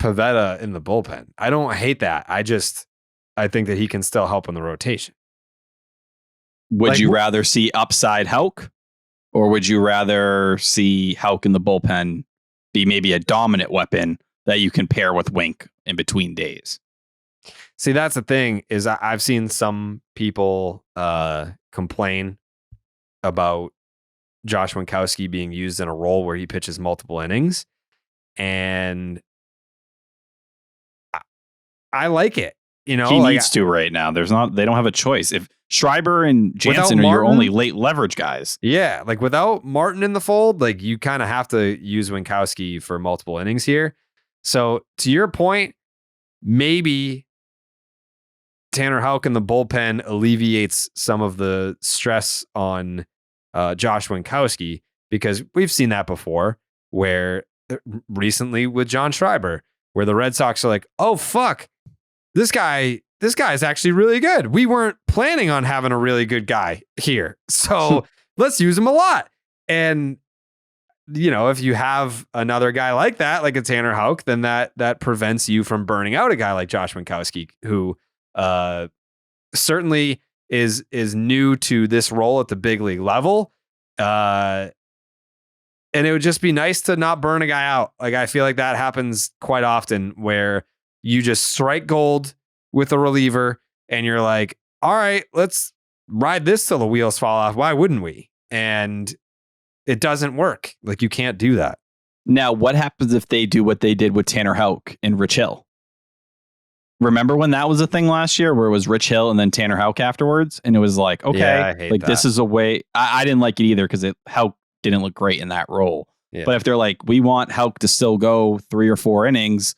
Pivetta in the bullpen. I don't hate that. I think that he can still help in the rotation. Would you rather see upside Houck, or would you rather see Houck in the bullpen be maybe a dominant weapon that you can pair with Wink in between days? See, that's the thing, is I've seen some people complain about Josh Winkowski being used in a role where he pitches multiple innings. And I like it. He needs to right now. They don't have a choice. If Schreiber and Jansen are your only late leverage guys. Yeah. Like without Martin in the fold, like you kind of have to use Winkowski for multiple innings here. So to your point, maybe Tanner Houck in the bullpen alleviates some of the stress on Josh Winkowski, because we've seen that before, where recently with John Schreiber, where the Red Sox are like, oh, fuck, this guy's actually really good. We weren't planning on having a really good guy here, so let's use him a lot. And if you have another guy like that, like a Tanner Houck, then that prevents you from burning out a guy like Josh Winkowski, who certainly is new to this role at the big league level. And it would just be nice to not burn a guy out. Like, I feel like that happens quite often where you just strike gold with a reliever and you're like, all right, let's ride this till the wheels fall off. Why wouldn't we? And it doesn't work. Like, you can't do that. Now, what happens if they do what they did with Tanner Houck and Rich Hill? Remember when that was a thing last year, where it was Rich Hill and then Tanner Houck afterwards? And it was like, okay, yeah, I hate that. This is a way. I didn't like it either, because Houck didn't look great in that role. Yeah. But if they're like, we want Houck to still go 3 or 4 innings,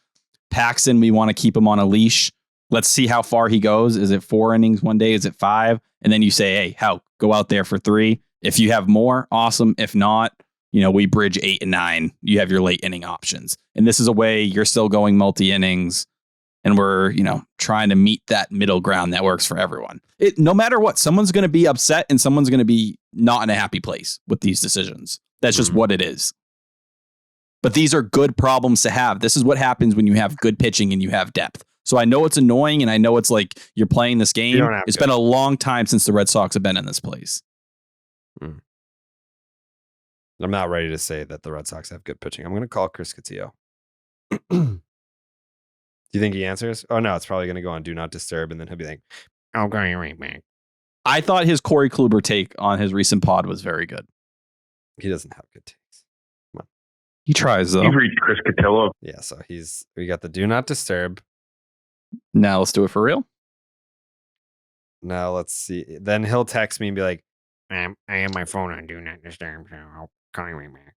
Paxton, we want to keep him on a leash. Let's see how far he goes. Is it 4 innings one day? Is it 5? And then you say, hey, Houck, go out there for 3. If you have more, awesome. If not, we bridge 8 and 9. You have your late inning options. And this is a way you're still going multi-innings. And we're, trying to meet that middle ground that works for everyone. No matter what, someone's going to be upset and someone's going to be not in a happy place with these decisions. That's just what it is. But these are good problems to have. This is what happens when you have good pitching and you have depth. So I know it's annoying, and I know it's like you're playing this game. It's been a long time since the Red Sox have been in this place. I'm not ready to say that the Red Sox have good pitching. I'm going to call Chris Cotillo. Do you think he answers? Oh, no, it's probably going to go on Do Not Disturb, and then he'll be like, "Oh, going right back." I thought his Corey Kluber take on his recent pod was very good. He doesn't have good takes. Come on. He tries, though. You've reached Chris Cotillo. Yeah, so we got the Do Not Disturb. Now let's do it for real. Now let's see. Then he'll text me and be like, I have my phone on Do Not Disturb, so I'll call you right back.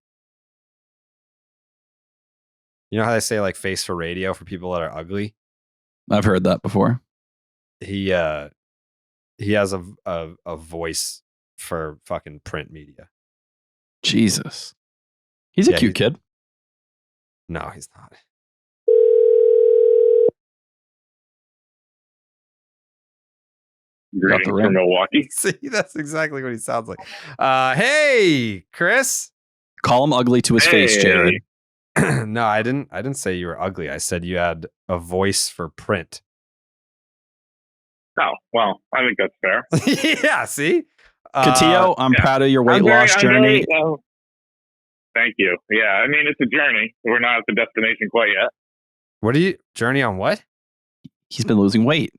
You know how they say like face for radio for people that are ugly? I've heard that before. He has a voice for fucking print media. Jesus. He's a cute kid. No, he's not. Greetings the from ring. Milwaukee. See, that's exactly what he sounds like. Hey, Chris. Call him ugly to his face, Hey. Jared. No, I didn't say you were ugly. I said you had a voice for print. Oh, well, I think that's fair. Yeah, see? Cotillo, I'm yeah. proud of your weight I'm loss journey. Thank you. Yeah, I mean, it's a journey. We're not at the destination quite yet. What are you journey on what? He's been losing weight.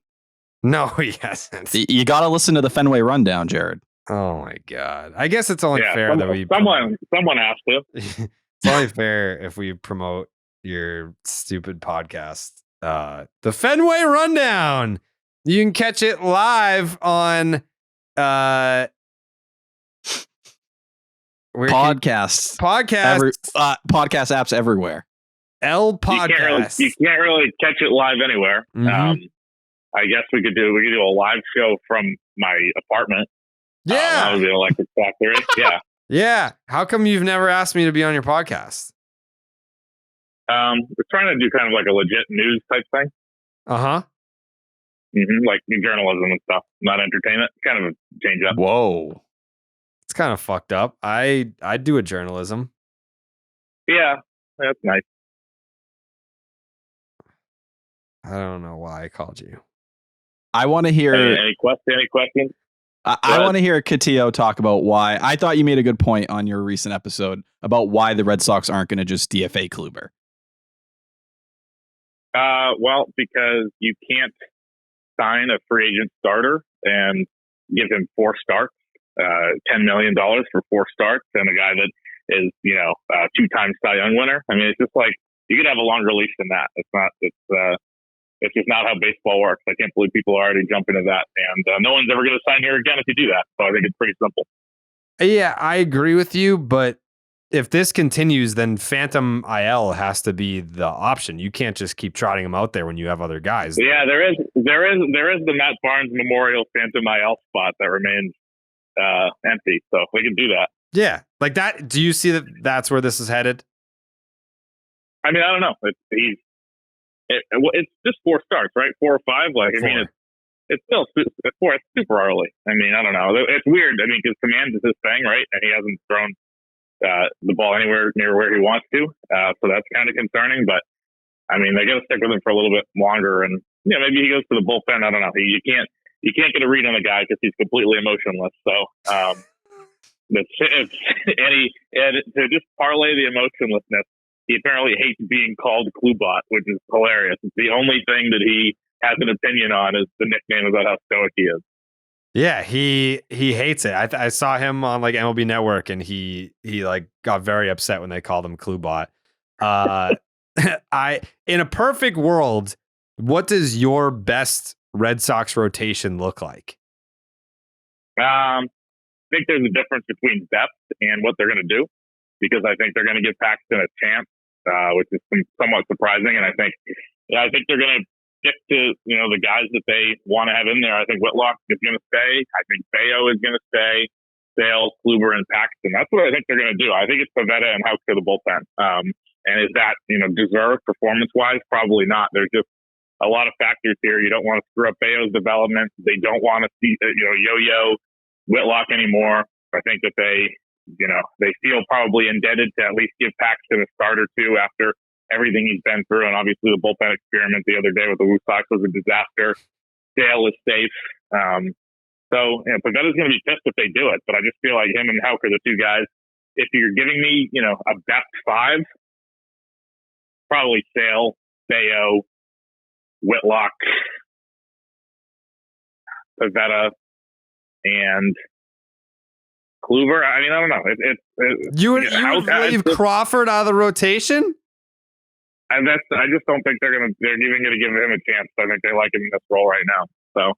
No, he hasn't. You got to listen to the Fenway rundown, Jared. Oh my god. I guess it's only Yeah, fair that we someone has to. It's only fair if we promote your stupid podcast. The Fenway Rundown. You can catch it live on Podcasts. podcast Podcast apps everywhere. L podcast. You can't really catch it live anywhere. Mhm. I guess we could do a live show from my apartment. That Yeah. would be electric factory. Yeah. Yeah. How come you've never asked me to be on your podcast? We're trying to do kind of like a legit news type thing. Uh-huh. Like journalism and stuff, not entertainment. Kind of a change up. Whoa. It's kind of fucked up. I do a journalism. Yeah, that's nice. I don't know why I called you. I want to hear. Any questions? I want to hear Cotillo talk about why. I thought you made a good point on your recent episode about why the Red Sox aren't going to just DFA Kluber. Well, because you can't sign a free agent starter and give him 4 starts, $10 million for 4 starts, and a guy that is, 2-time Cy Young winner. I mean, it's just like you could have a longer leash than that. It's just not how baseball works. I can't believe people are already jumping to that, and no one's ever going to sign here again if you do that. So I think it's pretty simple. Yeah, I agree with you, but if this continues, then Phantom IL has to be the option. You can't just keep trotting him out there when you have other guys. Yeah, there is the Matt Barnes Memorial Phantom IL spot that remains empty, so we can do that. Yeah, like that. Do you see that that's where this is headed? I mean, I don't know. It's just 4 starts, right? 4 or 5. Like, 4. I mean, it's still 4. It's super early. I mean, I don't know. It's weird. I mean, because command is his thing, right? And he hasn't thrown the ball anywhere near where he wants to. So that's kind of concerning. But I mean, they got to stick with him for a little bit longer. And maybe he goes to the bullpen. I don't know. You can't get a read on the guy because he's completely emotionless. So to just parlay the emotionlessness. He apparently hates being called Klubot, which is hilarious. It's the only thing that he has an opinion on is the nickname about how stoic he is. Yeah, he hates it. I saw him on like MLB Network, and he like got very upset when they called him Klubot. In a perfect world, what does your best Red Sox rotation look like? I think there's a difference between depth and what they're going to do, because I think they're going to give Paxton a chance, which is somewhat surprising. And I think they're going to stick to, the guys that they want to have in there. I think Whitlock is going to stay. I think Bayo is going to stay. Sales, Kluber, and Paxton. That's what I think they're going to do. I think it's Pivetta and Houck to the bullpen. And is that, deserved performance-wise? Probably not. There's just a lot of factors here. You don't want to screw up Bayo's development. They don't want to see, yo-yo Whitlock anymore. I think that they feel probably indebted to at least give Paxton a start or two after everything he's been through. And obviously the bullpen experiment the other day with the Red Sox was a disaster. Sale is safe. So Pavetta's going to be pissed if they do it, but I just feel like him and Houck are the two guys. If you're giving me, a best 5, probably Sale, Bayo, Whitlock, Pivetta, and Kluber. I mean, I don't know. You would leave Crawford out of the rotation? And I just don't think they're even going to give him a chance. I think they like him in this role right now. So,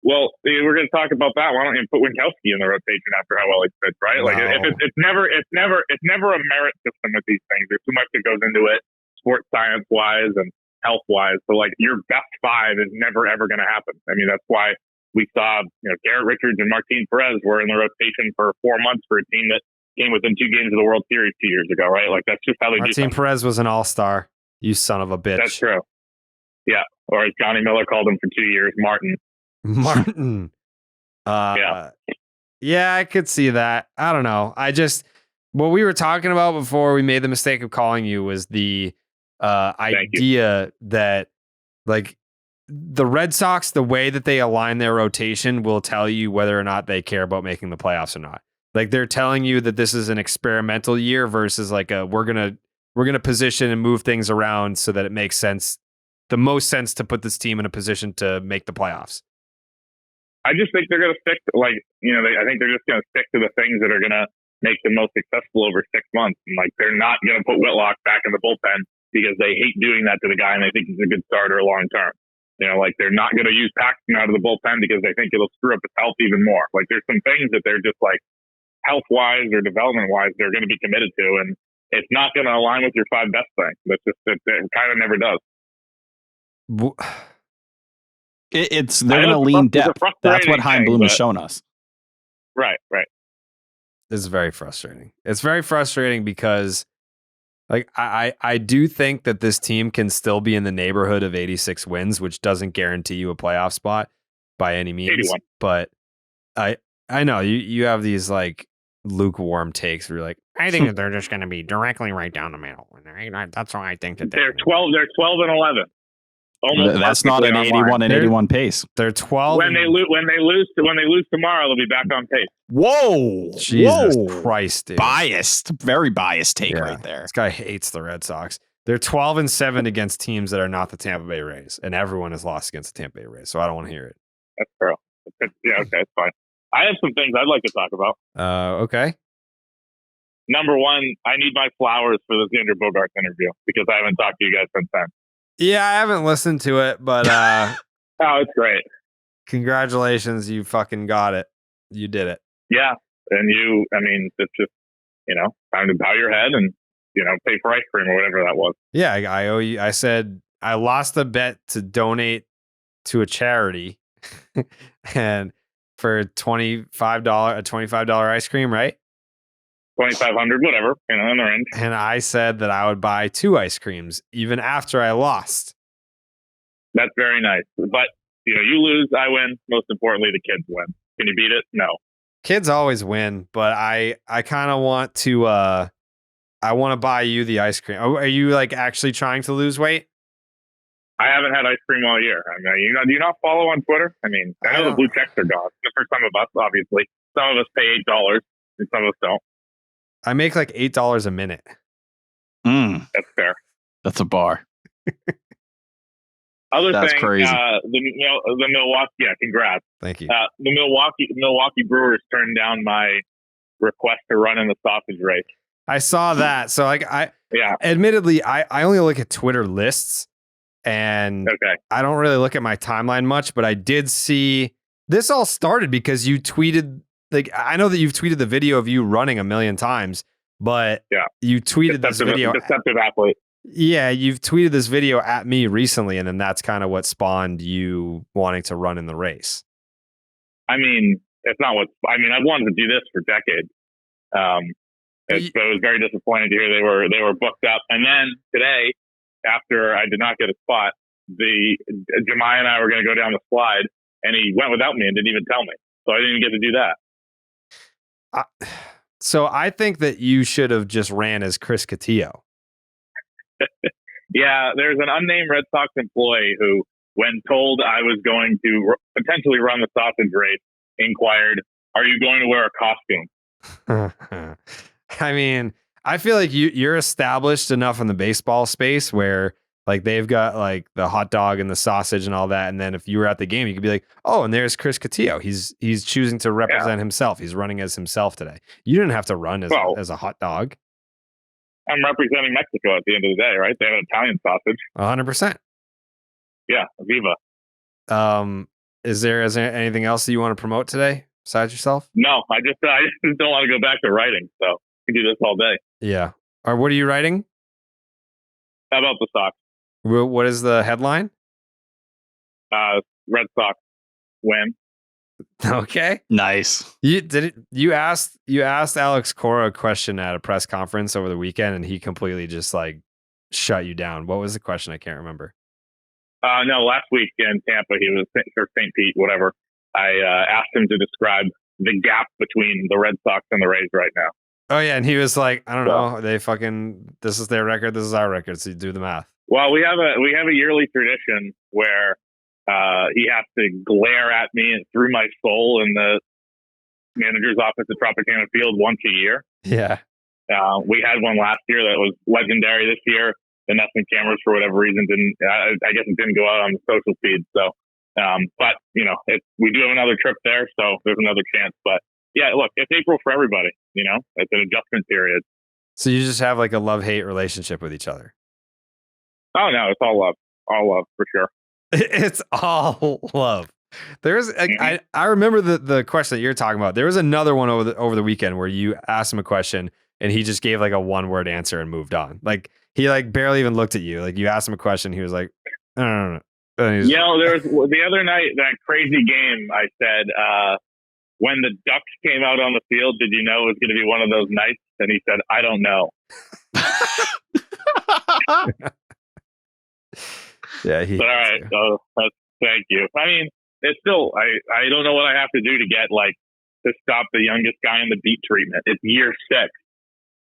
well, we're going to talk about that. Why don't you put Winkowski in the rotation after how well he fits, right? No. Like, it's never a merit system with these things. There's too much that goes into it, sports science wise and health wise. So, like, your best 5 is never ever going to happen. I mean, that's why we saw, Garrett Richards and Martin Perez were in the rotation for 4 months for a team that came within 2 games of the World Series 2 years ago, right? Like, that's just how they do Martin things. Perez was an all-star. You son of a bitch. That's true. Yeah. Or as Johnny Miller called him for 2 years, Martin. Martin. Yeah, I could see that. I don't know. What we were talking about before we made the mistake of calling you was the idea that like the Red Sox, the way that they align their rotation will tell you whether or not they care about making the playoffs or not. Like they're telling you that this is an experimental year versus like we're gonna position and move things around so that it makes sense, the most sense to put this team in a position to make the playoffs. I just think they're going to stick to, I think they're just going to stick to the things that are going to make them most successful over 6 months. And like, they're not going to put Whitlock back in the bullpen because they hate doing that to the guy and they think he's a good starter long term. Like they're not going to use Paxton out of the bullpen because they think it'll screw up his health even more. Like there's some things that they're just like health wise or development wise, they're going to be committed to. And it's not going to align with your 5 best thing. It kind of never does. They're going to lean depth. That's what Hein Bloom has shown us. Right. This is very frustrating. It's very frustrating because like I do think that this team can still be in the neighborhood of 86 wins, which doesn't guarantee you a playoff spot by any means. 81. But I know you have these like lukewarm takes where you're like, I think that they're just going to be directly right down the middle. That's why I think that they're 12 and 11. That's not an 81 and 81 pace. They're 12. When they lose tomorrow, they'll be back on pace. Whoa, Jesus Christ, dude. Biased, very biased take right there. This guy hates the Red Sox. They're 12-7 against teams that are not the Tampa Bay Rays, and everyone has lost against the Tampa Bay Rays. So I don't want to hear it. That's true. Yeah, okay, it's fine. I have some things I'd like to talk about. Okay. Number one, I need my flowers for the Xander Bogaerts interview because I haven't talked to you guys since then. Yeah, I haven't listened to it, but oh, it's great. Congratulations, you fucking got it. You did it. Yeah, and it's just, time to bow your head and, pay for ice cream or whatever that was. Yeah, I owe you. I said I lost a bet to donate to a charity and for $25, a $25 ice cream, right? 2,500, whatever, in the range. And I said that I would buy 2 ice creams even after I lost. That's very nice. But, you lose, I win. Most importantly, the kids win. Can you beat it? No. Kids always win, but I kind of want to, I want to buy you the ice cream. Are you like actually trying to lose weight? I haven't had ice cream all year. Do you not follow on Twitter? I know the blue checks are gone. For some of us, obviously. Some of us pay $8 and some of us don't. I make like $8 a minute. That's fair. That's a bar. That's thing, crazy. The Milwaukee. Yeah, congrats. Thank you. The Milwaukee Brewers turned down my request to run in the sausage race. I saw that. So admittedly, I only look at Twitter lists, and I don't really look at my timeline much. But I did see this all started because you tweeted. Like, I know that you've tweeted the video of you running 1 million times, but you tweeted this video. Deceptive athlete. Yeah, you've tweeted this video at me recently, and then that's kind of what spawned you wanting to run in the race. It's not what. I've wanted to do this for decades. It was very disappointing to hear they were booked up. And then today, after I did not get a spot, Jemai and I were going to go down the slide, and he went without me and didn't even tell me, so I didn't get to do that. So I think that you should have just ran as Chris Cotillo. Yeah, there's an unnamed Red Sox employee who, when told I was going to potentially run the sausage race, inquired, "Are you going to wear a costume?" I feel like you're established enough in the baseball space where like they've got like the hot dog and the sausage and all that. And then if you were at the game, you could be like, oh, and there's Chris Cotillo. He's choosing to represent himself. He's running as himself today. You didn't have to run as a hot dog. I'm representing Mexico at the end of the day, right? They have an Italian sausage. 100%. Yeah, Viva. Is there anything else that you want to promote today besides yourself? No, I just don't want to go back to writing. So I can do this all day. Yeah. Or what are you writing? How about the Sox? What is the headline? Red Sox win. Okay. Nice. You asked Alex Cora a question at a press conference over the weekend, and he completely just like shut you down. What was the question? I can't remember. No, last week in Tampa, he was for St. Pete, whatever. asked him to describe the gap between the Red Sox and the Rays right now. Oh yeah, and he was like, I don't know, this is their record, this is our record, so you do the math. Well, we have a yearly tradition where he has to glare at me and through my soul in the manager's office at Tropicana Field once a year. Yeah. We had one last year that was legendary. This year, the Nesson cameras, for whatever reason, I guess it didn't go out on the social feed. So, but we do have another trip there, so there's another chance. But yeah, look, it's April for everybody. It's an adjustment period. So you just have like a love-hate relationship with each other. Oh no, it's all love for sure. It's all love. There's I remember the question that you're talking about. There was another one over the weekend where you asked him a question and he just gave like a one-word answer and moved on. Like he like barely even looked at you. Like you asked him a question, he was like, I don't know. There was the other night, that crazy game. I said, when the Ducks came out on the field, did you know it was going to be one of those nights? And he said, I don't know. Yeah. But all right. So thank you. I mean, it's still, I don't know what I have to do to get to stop the youngest guy in the beat treatment. It's year 6,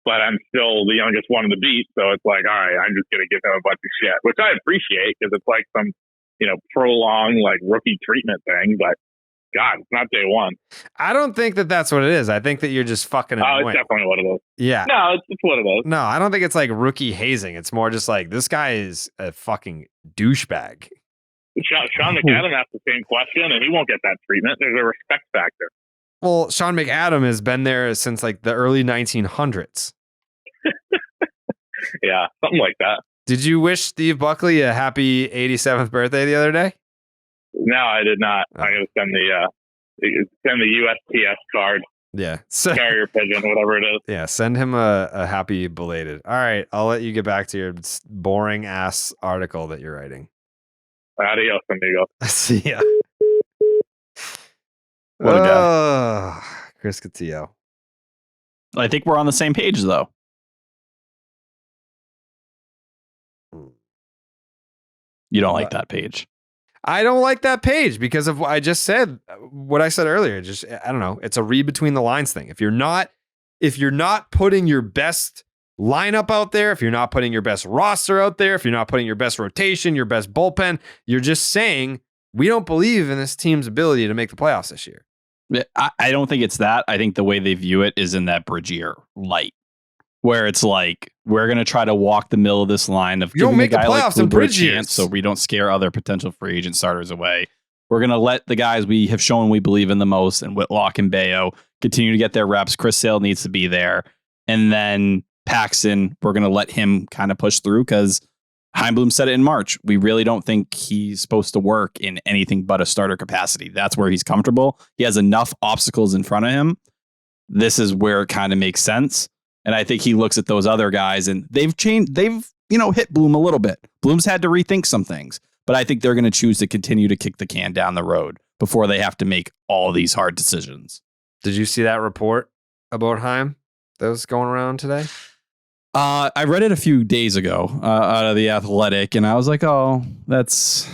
but I'm still the youngest one in the beat. So it's like, all right, I'm just going to give him a bunch of shit, which I appreciate because it's like some, prolonged rookie treatment thing. But God, it's not day one. I don't think that that's what it is. I think that you're just fucking annoying. Oh, it's definitely what it is. Yeah. No, it's what it is. No, I don't think it's like rookie hazing. It's more just like, this guy is a fucking douchebag. Sean McAdam asked the same question, and he won't get that treatment. There's a respect factor. Well, Sean McAdam has been there since like the early 1900s. Yeah, something like that. Did you wish Steve Buckley a happy 87th birthday the other day? No, I did not. Oh. I'm going to send the USPS card. Yeah. Carrier pigeon, whatever it is. Yeah, send him a happy belated. All right, I'll let you get back to your boring ass article that you're writing. Adios, amigo. See ya. What a guy. Chris Cotillo. I think we're on the same page, though. You don't like that page. I don't like that page because of what I just said. What I said earlier, just I don't know. It's a read between the lines thing. If you're not putting your best lineup out there, if you're not putting your best roster out there, if you're not putting your best rotation, your best bullpen, you're just saying we don't believe in this team's ability to make the playoffs this year. I don't think it's that. I think the way they view it is in that Bridgier light, where it's like, we're going to try to walk the middle of this line of giving a guy like Kluber a chance so we don't scare other potential free agent starters away. We're going to let the guys we have shown we believe in the most, and Whitlock and Bayo, continue to get their reps. Chris Sale needs to be there. And then Paxton, we're going to let him kind of push through because Heimblum said it in March. We really don't think he's supposed to work in anything but a starter capacity. That's where he's comfortable. He has enough obstacles in front of him. This is where it kind of makes sense. And I think he looks at those other guys and they've hit Bloom a little bit. Bloom's had to rethink some things, but I think they're going to choose to continue to kick the can down the road before they have to make all these hard decisions. Did you see that report about Heim that was going around today? I read it a few days ago out of The Athletic, and I was like, oh, that's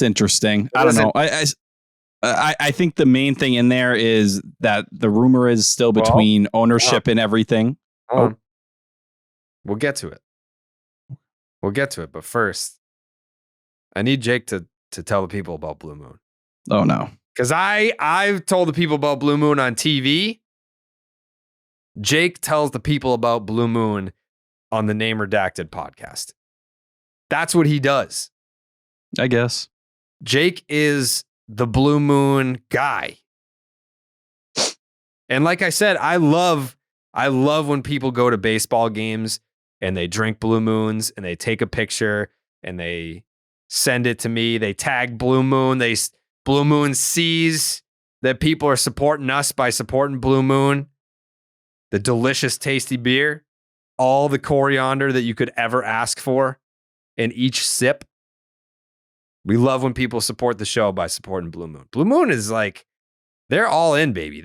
interesting. I don't know. I think the main thing in there is that the rumor is still between ownership and everything. We'll get to it. But first, I need Jake to tell the people about Blue Moon. Oh, no. Because I've told the people about Blue Moon on TV. Jake tells the people about Blue Moon on the Name Redacted podcast. That's what he does. I guess. Jake is the Blue Moon guy. And like I said, I love when people go to baseball games and they drink Blue Moons and they take a picture and they send it to me. They tag Blue Moon. Blue Moon sees that people are supporting us by supporting Blue Moon. The delicious, tasty beer. All the coriander that you could ever ask for in each sip. We love when people support the show by supporting Blue Moon. Blue Moon is like, they're all in, baby.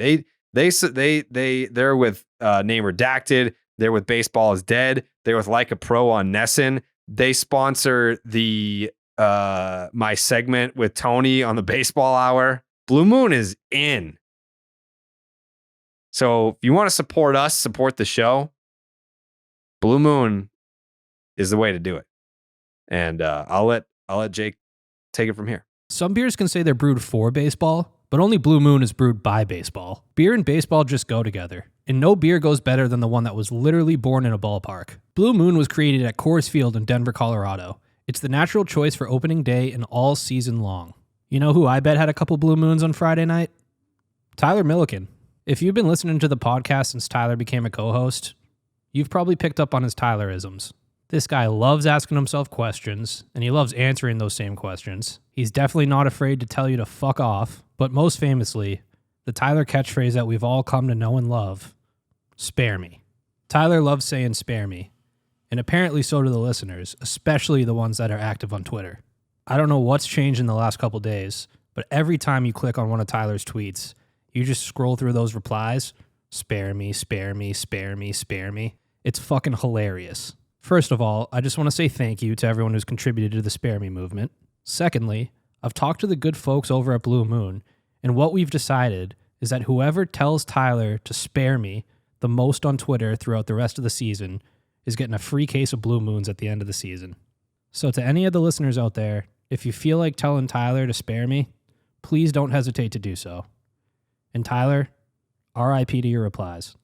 They're with Name Redacted. They're with Baseball is Dead. They're with Like a Pro on Nesson. They sponsor the my segment with Tony on the Baseball Hour. Blue Moon is in. So if you want to support us, support the show, Blue Moon is the way to do it. And I'll let Jake take it from here. Some beers can say they're brewed for baseball, but only Blue Moon is brewed by baseball. Beer and baseball just go together, and no beer goes better than the one that was literally born in a ballpark. Blue Moon was created at Coors Field in Denver, Colorado. It's the natural choice for opening day and all season long. You know who I bet had a couple Blue Moons on Friday night? Tyler Milliken. If you've been listening to the podcast since Tyler became a co-host, you've probably picked up on his Tylerisms. This guy loves asking himself questions, and he loves answering those same questions. He's definitely not afraid to tell you to fuck off, but most famously, the Tyler catchphrase that we've all come to know and love, spare me. Tyler loves saying spare me, and apparently so do the listeners, especially the ones that are active on Twitter. I don't know what's changed in the last couple days, but every time you click on one of Tyler's tweets, you just scroll through those replies, spare me, spare me, spare me, spare me. It's fucking hilarious. First of all, I just want to say thank you to everyone who's contributed to the Spare Me movement. Secondly, I've talked to the good folks over at Blue Moon, and what we've decided is that whoever tells Tyler to spare me the most on Twitter throughout the rest of the season is getting a free case of Blue Moons at the end of the season. So to any of the listeners out there, if you feel like telling Tyler to spare me, please don't hesitate to do so. And Tyler, RIP to your replies.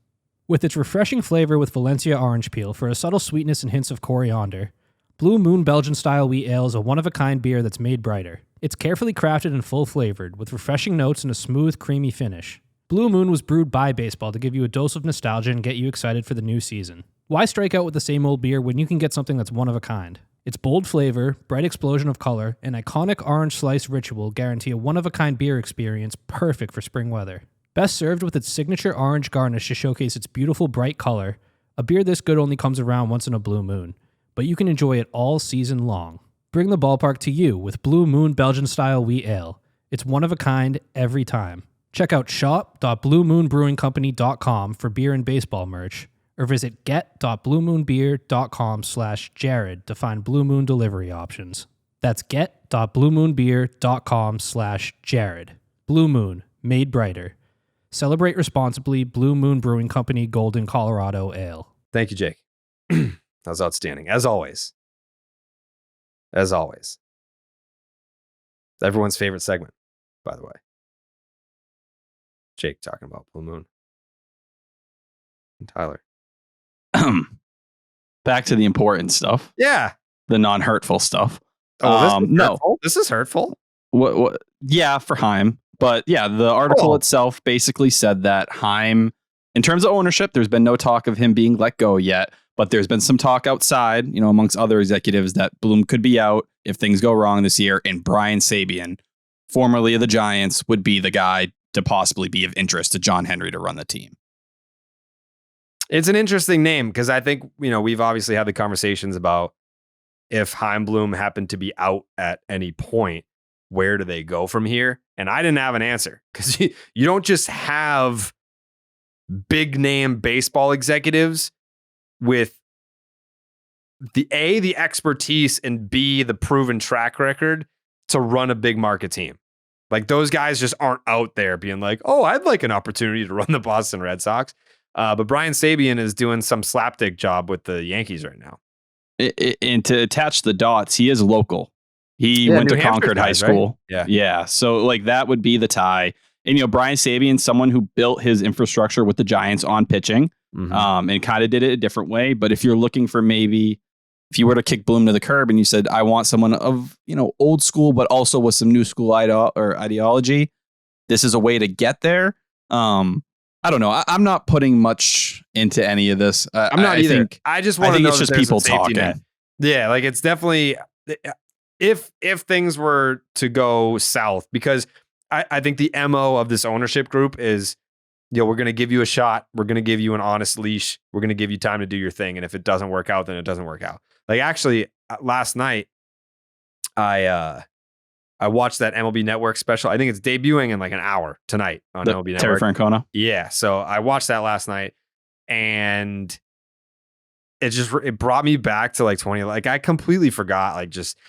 With its refreshing flavor with Valencia orange peel for a subtle sweetness and hints of coriander, Blue Moon Belgian-style wheat ale is a one-of-a-kind beer that's made brighter. It's carefully crafted and full-flavored, with refreshing notes and a smooth, creamy finish. Blue Moon was brewed by baseball to give you a dose of nostalgia and get you excited for the new season. Why strike out with the same old beer when you can get something that's one-of-a-kind? Its bold flavor, bright explosion of color, and iconic orange slice ritual guarantee a one-of-a-kind beer experience perfect for spring weather. Best served with its signature orange garnish to showcase its beautiful bright color, a beer this good only comes around once in a blue moon, but you can enjoy it all season long. Bring the ballpark to you with Blue Moon Belgian-style wheat ale. It's one of a kind every time. Check out shop.bluemoonbrewingcompany.com for beer and baseball merch, or visit get.bluemoonbeer.com/Jared to find Blue Moon delivery options. That's get.bluemoonbeer.com/Jared. Blue Moon, made brighter. Celebrate responsibly. Blue Moon Brewing Company, Golden, Colorado Ale. Thank you, Jake. That was outstanding. As always. As always. Everyone's favorite segment, by the way. Jake talking about Blue Moon. And Tyler. Back to the important stuff. Yeah. The non-hurtful stuff. Oh, no. This is hurtful. What? Yeah, for Heim. But yeah, the article itself basically said that Heim, in terms of ownership, there's been no talk of him being let go yet. But there's been some talk outside, amongst other executives, that Bloom could be out if things go wrong this year. And Brian Sabian, formerly of the Giants, would be the guy to possibly be of interest to John Henry to run the team. It's an interesting name because I think, we've obviously had the conversations about if Heim Bloom happened to be out at any point, where do they go from here? And I didn't have an answer because you don't just have big name baseball executives with the expertise and B, the proven track record to run a big market team. Like those guys just aren't out there being like, oh, I'd like an opportunity to run the Boston Red Sox. But Brian Sabian is doing some slapdick job with the Yankees right now. And to attach the dots, he is local. He went to Concord High School. Right? Yeah. So that would be the tie. And, Brian Sabian, someone who built his infrastructure with the Giants on pitching, and kind of did it a different way. But if you're looking for maybe, if you were to kick Bloom to the curb and you said, I want someone of, old school, but also with some new school ideology, this is a way to get there. I don't know. I'm not putting much into any of this. I'm not either. I just want to know it's just people talking. Yeah. Like it's definitely, if things were to go south, because I think the MO of this ownership group is, we're going to give you a shot. We're going to give you an honest leash. We're going to give you time to do your thing. And if it doesn't work out, then it doesn't work out. Like actually last night, I watched that MLB Network special. I think it's debuting in like an hour tonight on MLB Network. Terry Francona. Yeah. So I watched that last night and it brought me back to like 20. Like I completely forgot.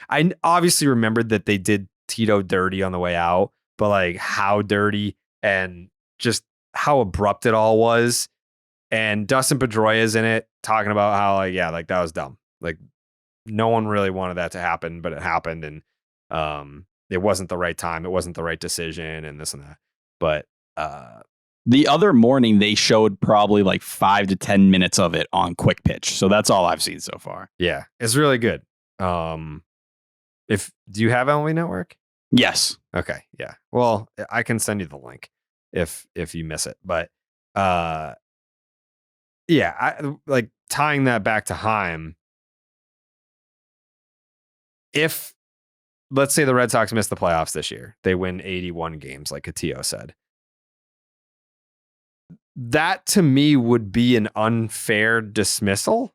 I obviously remembered that they did Tito dirty on the way out, but like how dirty and just how abrupt it all was. And Dustin Pedroia's in it talking about how like, yeah, like that was dumb. Like no one really wanted that to happen, but it happened. And it wasn't the right time. It wasn't the right decision and this and that. But the other morning they showed probably like 5 to 10 minutes of it on Quick Pitch. So that's all I've seen so far. yeah, it's really good. Do you have MLB Network? Yes. Okay. Yeah. Well, I can send you the link if you miss it. But yeah, I like tying that back to Heim. If let's say the Red Sox miss the playoffs this year, they win 81 games, like Cotillo said. That to me would be an unfair dismissal.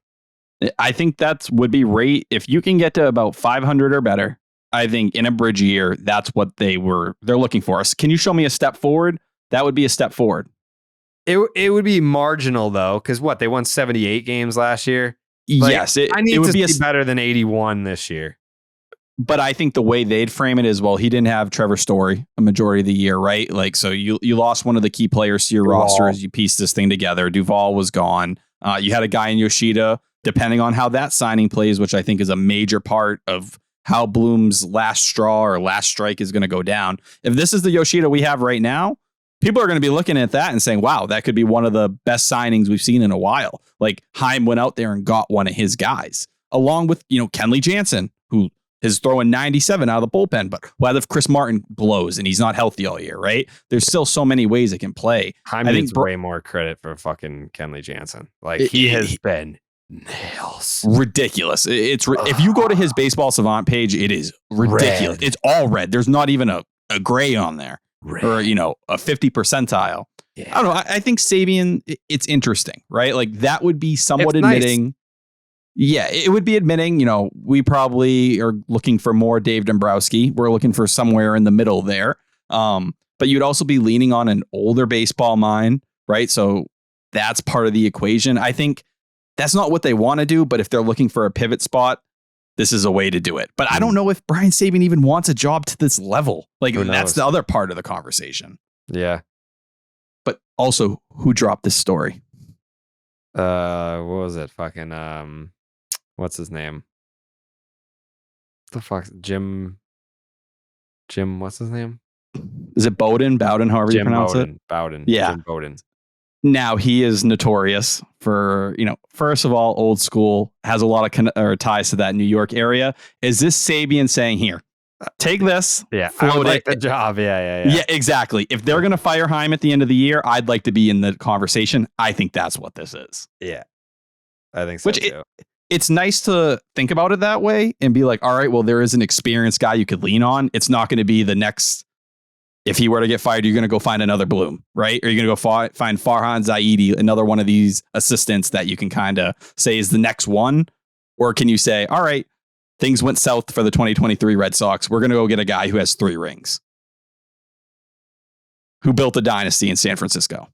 I think that would be rate if you can get to about 500 or better. I think in a bridge year, that's what they're looking for. Can you show me a step forward? That would be a step forward. It would be marginal though, because what they won 78 games last year. Like, yes, I need it would to be see better than 81 this year. But I think the way they'd frame it is, well, he didn't have Trevor Story a majority of the year, right? Like, so you lost one of the key players to your roster as you pieced this thing together. Duvall was gone. You had a guy in Yoshida, depending on how that signing plays, which I think is a major part of how Bloom's last straw or last strike is going to go down. If this is the Yoshida we have right now, people are going to be looking at that and saying, wow, that could be one of the best signings we've seen in a while. Like Heim went out there and got one of his guys, along with, Kenley Jansen, who is throwing 97 out of the bullpen. But what if Chris Martin blows and he's not healthy all year, right? There's still so many ways it can play. Heim needs way more credit for fucking Kenley Jansen. Like he has been nails. Ridiculous. If you go to his Baseball Savant page, it is ridiculous. Red. It's all red. There's not even a gray on there. Red. Or, a 50 percentile. Yeah. I don't know. I think Sabian, it's interesting, right? Like that would be somewhat It's admitting. nice. Yeah, it would be admitting, we probably are looking for more Dave Dombrowski. We're looking for somewhere in the middle there. But you'd also be leaning on an older baseball mind, right? So that's part of the equation. I think that's not what they want to do, but if they're looking for a pivot spot, this is a way to do it. But I don't know if Brian Sabian even wants a job to this level. Like that's the other part of the conversation. Yeah. But also, who dropped this story? What was it? Fucking what's his name? The fuck, Jim. What's his name? Is it Bowden, however you pronounce it? Bowden. Yeah. Jim Bowden. Now, he is notorious for, first of all, old school, has a lot of ties to that New York area. Is this Sabian saying, here, take this? Yeah, I would float like it. the job. Yeah. Yeah, exactly. If they're going to fire Heim at the end of the year, I'd like to be in the conversation. I think that's what this is. Yeah, I think so too. It's nice to think about it that way and be like, all right, well, there is an experienced guy you could lean on. It's not going to be the next. If he were to get fired, you're going to go find another Bloom, right? Or you're going to go find Farhan Zaidi, another one of these assistants that you can kind of say is the next one. Or can you say, all right, things went south for the 2023 Red Sox. We're going to go get a guy who has 3 rings, who built a dynasty in San Francisco.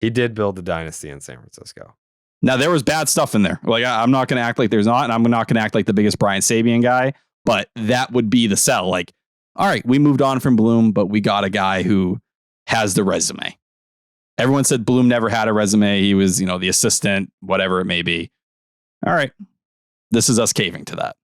He did build a dynasty in San Francisco. Now, there was bad stuff in there. Like, I'm not going to act like there's not, and I'm not going to act like the biggest Brian Sabian guy, but that would be the sell. Like, all right, we moved on from Bloom, but we got a guy who has the resume. Everyone said Bloom never had a resume. He was, the assistant, whatever it may be. All right, this is us caving to that.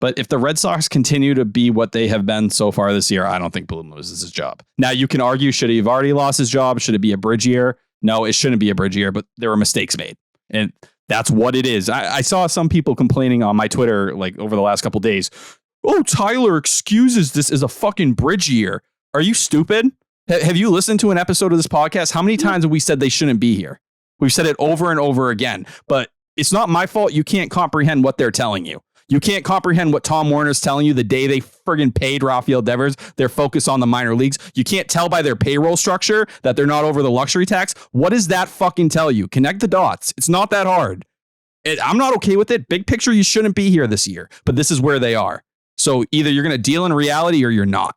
But if the Red Sox continue to be what they have been so far this year, I don't think Bloom loses his job. Now, you can argue, should he have already lost his job? Should it be a bridge year? No, it shouldn't be a bridge year, but there were mistakes made. And that's what it is. I saw some people complaining on my Twitter, like over the last couple of days. Oh, Tyler excuses this as a fucking bridge year. Are you stupid? Have you listened to an episode of this podcast? How many times have we said they shouldn't be here? We've said it over and over again, but it's not my fault. You can't comprehend what they're telling you. You can't comprehend what Tom Warner's telling you the day they friggin' paid Rafael Devers. They're focused on the minor leagues. You can't tell by their payroll structure that they're not over the luxury tax. What does that fucking tell you? Connect the dots. It's not that hard. I'm not okay with it. Big picture, you shouldn't be here this year, but this is where they are. So either you're going to deal in reality or you're not.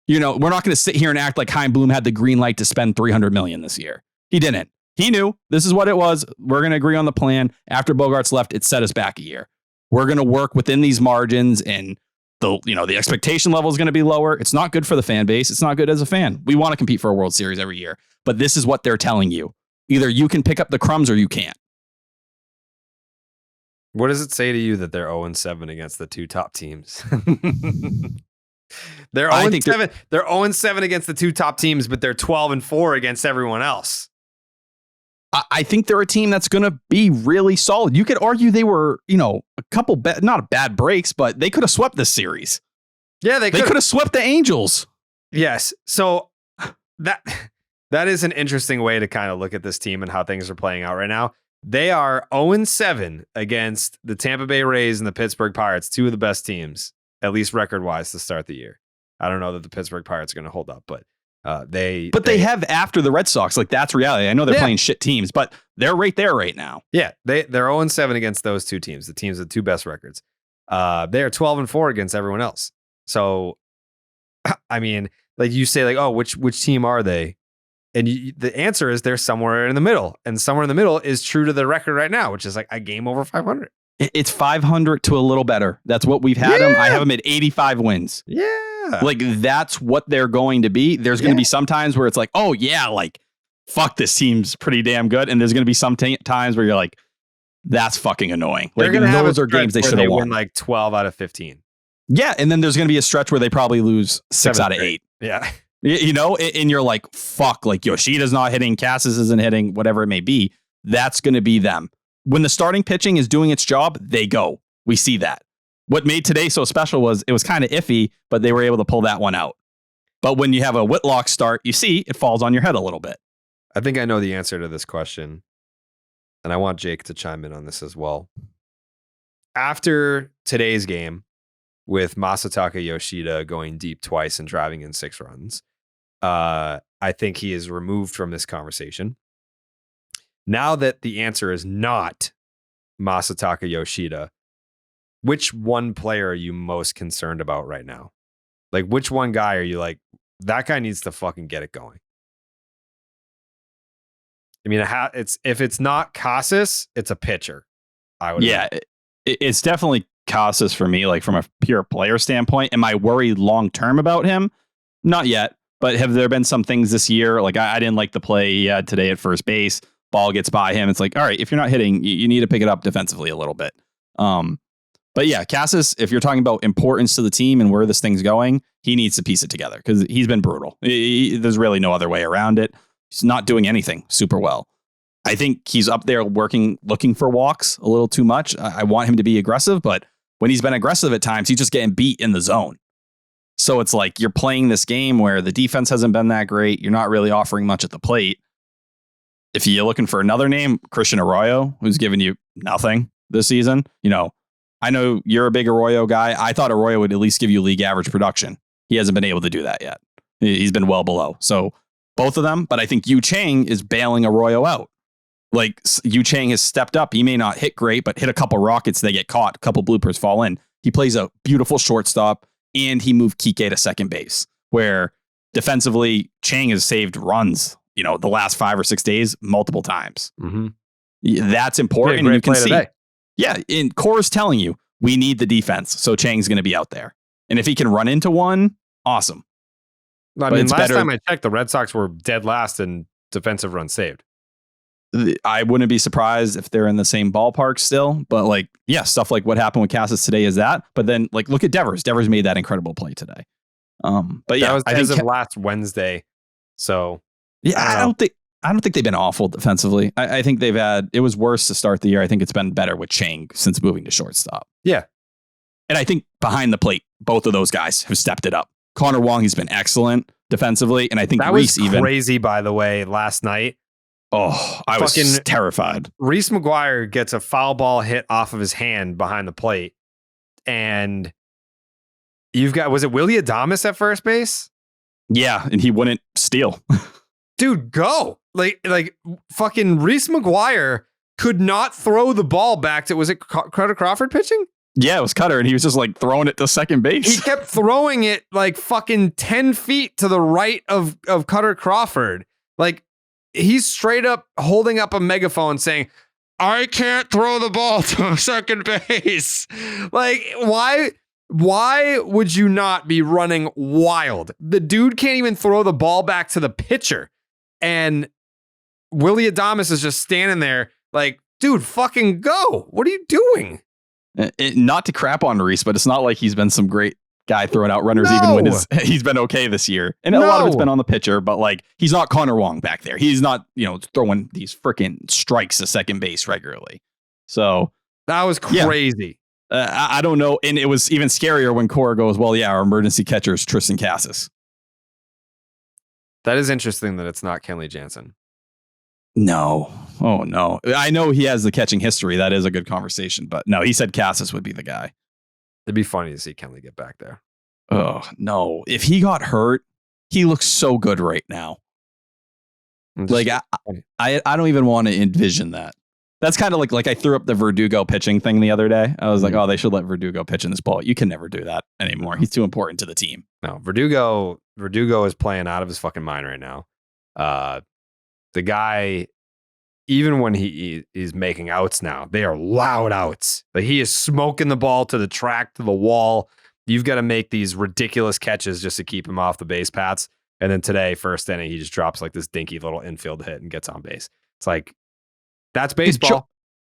We're not going to sit here and act like Chaim Bloom had the green light to spend $300 million this year. He didn't. He knew this is what it was. We're going to agree on the plan. After Bogarts left, it set us back a year. we're going to work within these margins, and the expectation level is going to be lower. It's not good for the fan base. It's not good as a fan. We want to compete for a World Series every year, but this is what they're telling you. Either you can pick up the crumbs or you can't. What does it say to you that they're 0-7 against the two top teams? They're 0-7. They're 0-7 against the two top teams, but they're 12-4 against everyone else. I think they're a team that's going to be really solid. You could argue they were, a couple not bad breaks, but they could have swept this series. Yeah, they could have swept the Angels. Yes. So that is an interesting way to kind of look at this team and how things are playing out right now. They are 0-7 against the Tampa Bay Rays and the Pittsburgh Pirates, two of the best teams, at least record-wise, to start the year. I don't know that the Pittsburgh Pirates are going to hold up, but they have after the Red Sox. Like, that's reality. I know they're playing shit teams, but they're right there right now. Yeah, they're 0-7 against those two teams, the teams with two best records. They are 12-4 against everyone else. So, I mean, like you say, like, oh, which team are they? And the answer is they're somewhere in the middle. And somewhere in the middle is true to the record right now, which is like a game over 500. It's 500 to a little better. That's what we've had them. I have them at 85 wins. Yeah. Like, that's what they're going to be. There's going to be some times where it's like, oh, yeah, like, fuck, this team's pretty damn good. And there's going to be some times where you're like, that's fucking annoying. Like, those are games they should have won. Win like 12 out of 15. Yeah. And then there's going to be a stretch where they probably lose 6 out of 8. Yeah. And you're like, fuck, like Yoshida's not hitting, Cassis isn't hitting, whatever it may be. That's going to be them. When the starting pitching is doing its job, they go. We see that. What made today so special was it was kind of iffy, but they were able to pull that one out. But when you have a Whitlock start, you see it falls on your head a little bit. I think I know the answer to this question, and I want Jake to chime in on this as well. After today's game, with Masataka Yoshida going deep twice and driving in 6 runs, I think he is removed from this conversation. Now that the answer is not Masataka Yoshida, which one player are you most concerned about right now? Like, which one guy are you like, that guy needs to fucking get it going? I mean, if it's not Casas, it's a pitcher. I would. Yeah, it's definitely Casas for me, like from a pure player standpoint. Am I worried long term about him? Not yet. But have there been some things this year? Like, I didn't like the play he had today at first base. Ball gets by him. It's like, all right, if you're not hitting, you need to pick it up defensively a little bit. But yeah, Casas, if you're talking about importance to the team and where this thing's going, he needs to piece it together because he's been brutal. There's really no other way around it. He's not doing anything super well. I think he's up there looking for walks a little too much. I want him to be aggressive, but when he's been aggressive at times, he's just getting beat in the zone. So it's like you're playing this game where the defense hasn't been that great. You're not really offering much at the plate. If you're looking for another name, Christian Arroyo, who's given you nothing this season. I know you're a big Arroyo guy. I thought Arroyo would at least give you league average production. He hasn't been able to do that yet. He's been well below. So both of them, but I think Yu Chang is bailing Arroyo out. Like, Yu Chang has stepped up. He may not hit great, but hit a couple rockets, they get caught. A couple bloopers fall in. He plays a beautiful shortstop, and he moved Kike to second base, where defensively, Chang has saved runs, the last 5 or 6 days, multiple times. Mm-hmm. That's important. And you can see. Today. Yeah. And Core is telling you, we need the defense. So Chang's going to be out there. And if he can run into one, awesome. I mean, last time I checked, the Red Sox were dead last in defensive runs saved. I wouldn't be surprised if they're in the same ballpark still, but stuff like what happened with Casas today is that. But then look at Devers. Devers made that incredible play today. But yeah, that was as of last Wednesday. So yeah, I don't think they've been awful defensively. I think it was worse to start the year. I think it's been better with Chang since moving to shortstop. Yeah. And I think behind the plate, both of those guys have stepped it up. Connor Wong, he's been excellent defensively. And I think that Reese was crazy, by the way, last night. Oh, I was terrified. Reese McGuire gets a foul ball hit off of his hand behind the plate. And you've got, was it Willie Adames at first base? Yeah, and he wouldn't steal. Dude, go. Like fucking Reese McGuire could not throw the ball back to, was it Cutter Crawford pitching? Yeah, it was Cutter, and he was just throwing it to second base. He kept throwing it fucking 10 feet to the right of Cutter Crawford. He's straight up holding up a megaphone saying, I can't throw the ball to second base. Like, why would you not be running wild? The dude can't even throw the ball back to the pitcher. And Willie Adames is just standing there like, dude, fucking go. What are you doing? Not to crap on Reese, but it's not like he's been some great guy throwing out runners even when he's been okay this year. And a lot of it's been on the pitcher, but like he's not Connor Wong back there. He's not, throwing these freaking strikes to second base regularly. So that was crazy. Yeah. I don't know. And it was even scarier when Cora goes, well, yeah, our emergency catcher is Tristan Casas. That is interesting that it's not Kenley Jansen. No. Oh, no. I know he has the catching history. That is a good conversation. But no, he said Casas would be the guy. It'd be funny to see Kenley get back there. Oh, no. If he got hurt, he looks so good right now. Like, I don't even want to envision that. That's kind of like I threw up the Verdugo pitching thing the other day. I was like, oh, they should let Verdugo pitch in this ball. You can never do that anymore. He's too important to the team. No, Verdugo is playing out of his fucking mind right now. The guy, even when he is making outs now, they are loud outs. Like he is smoking the ball to the track, to the wall. You've got to make these ridiculous catches just to keep him off the base paths. And then today, first inning, he just drops like this dinky little infield hit and gets on base. It's like, that's baseball.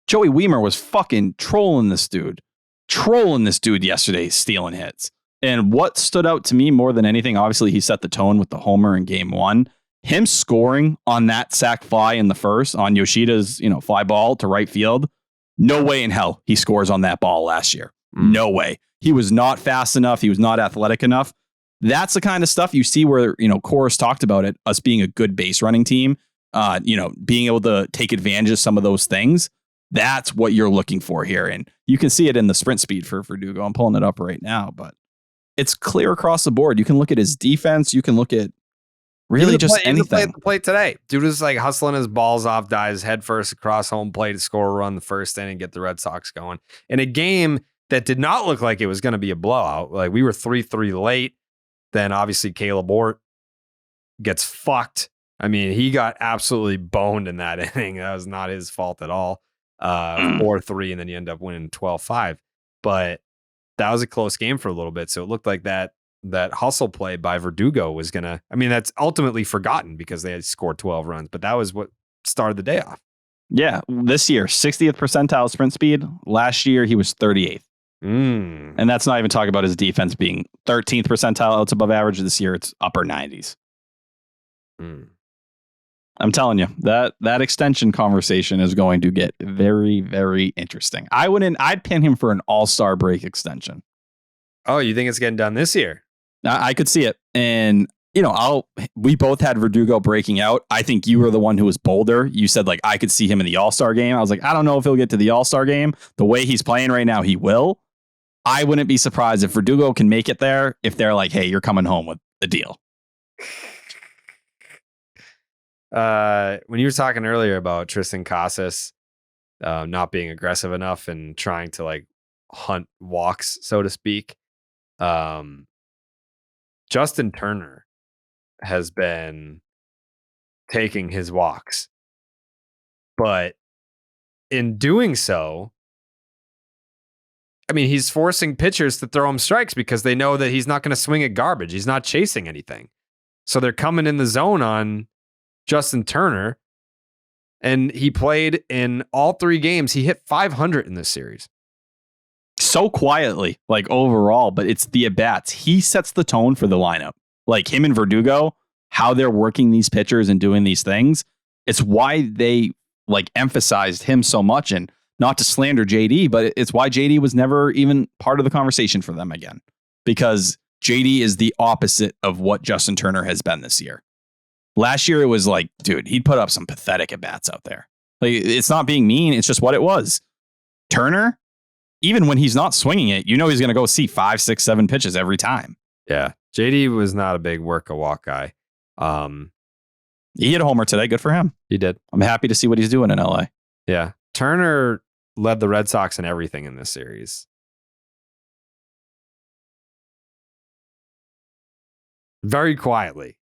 Joey Weimer was fucking trolling this dude yesterday, stealing hits. And what stood out to me more than anything, obviously he set the tone with the homer in game one. Him scoring on that sac fly in the first on Yoshida's, fly ball to right field. No way in hell he scores on that ball last year. No way. He was not fast enough. He was not athletic enough. That's the kind of stuff you see where, Cora's talked about it, us being a good base running team, being able to take advantage of some of those things. That's what you're looking for here. And you can see it in the sprint speed for Verdugo. I'm pulling it up right now, but it's clear across the board. You can look at his defense. You can look at really just anything. At the plate today. Dude was like hustling his balls off, dives head first across home plate to score a run the first inning and get the Red Sox going. In a game that did not look like it was going to be a blowout. Like we were 3-3 late. Then obviously Caleb Ort gets fucked. I mean, he got absolutely boned in that inning. That was not his fault at all. 4-3, and then you end up winning 12-5. But that was a close game for a little bit. So it looked like that hustle play by Verdugo was going to, that's ultimately forgotten because they had scored 12 runs, but that was what started the day off. Yeah. This year, 60th percentile sprint speed. Last year, he was 38th. And that's not even talking about his defense being 13th percentile outs above average. This year, it's upper 90s. I'm telling you, that extension conversation is going to get very, very interesting. I'd pin him for an all-star break extension. Oh, you think it's getting done this year? I could see it. And, we both had Verdugo breaking out. I think you were the one who was bolder. You said, like, I could see him in the all-star game. I was like, I don't know if he'll get to the all-star game. The way he's playing right now, he will. I wouldn't be surprised if Verdugo can make it there if they're like, hey, you're coming home with a deal. When you were talking earlier about Tristan Casas not being aggressive enough and trying to like hunt walks, so to speak, Justin Turner has been taking his walks, but in doing so, he's forcing pitchers to throw him strikes because they know that he's not going to swing at garbage. He's not chasing anything. So they're coming in the zone on Justin Turner, and he played in all 3 games. He hit 500 in this series. So quietly, like overall, but it's the at-bats. He sets the tone for the lineup. Like him and Verdugo, how they're working these pitchers and doing these things. It's why they like emphasized him so much, and not to slander JD, but it's why JD was never even part of the conversation for them again, because JD is the opposite of what Justin Turner has been this year. Last year, it was like, dude, he'd put up some pathetic at-bats out there. Like, it's not being mean. It's just what it was. Turner, even when he's not swinging it, he's going to go see 5, 6, 7 pitches every time. Yeah. JD was not a big work-a-walk guy. He hit a homer today. Good for him. He did. I'm happy to see what he's doing in LA. Yeah. Turner led the Red Sox in everything in this series. Very quietly.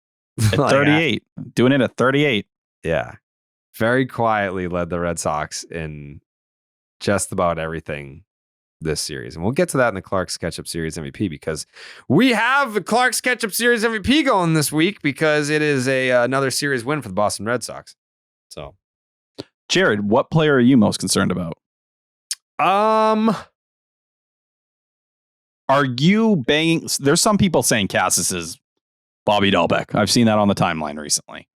At 38. Doing it at 38. Yeah. very quietly led the Red Sox in just about everything this series. And we'll get to that in the Klark's Ketchup Series MVP because we have the Klark's Ketchup Series MVP going this week because it is another series win for the Boston Red Sox. So, Jared, what player are you most concerned about? Are you banging? There's some people saying Cassis is Bobby Dahlbeck. I've seen that on the timeline recently.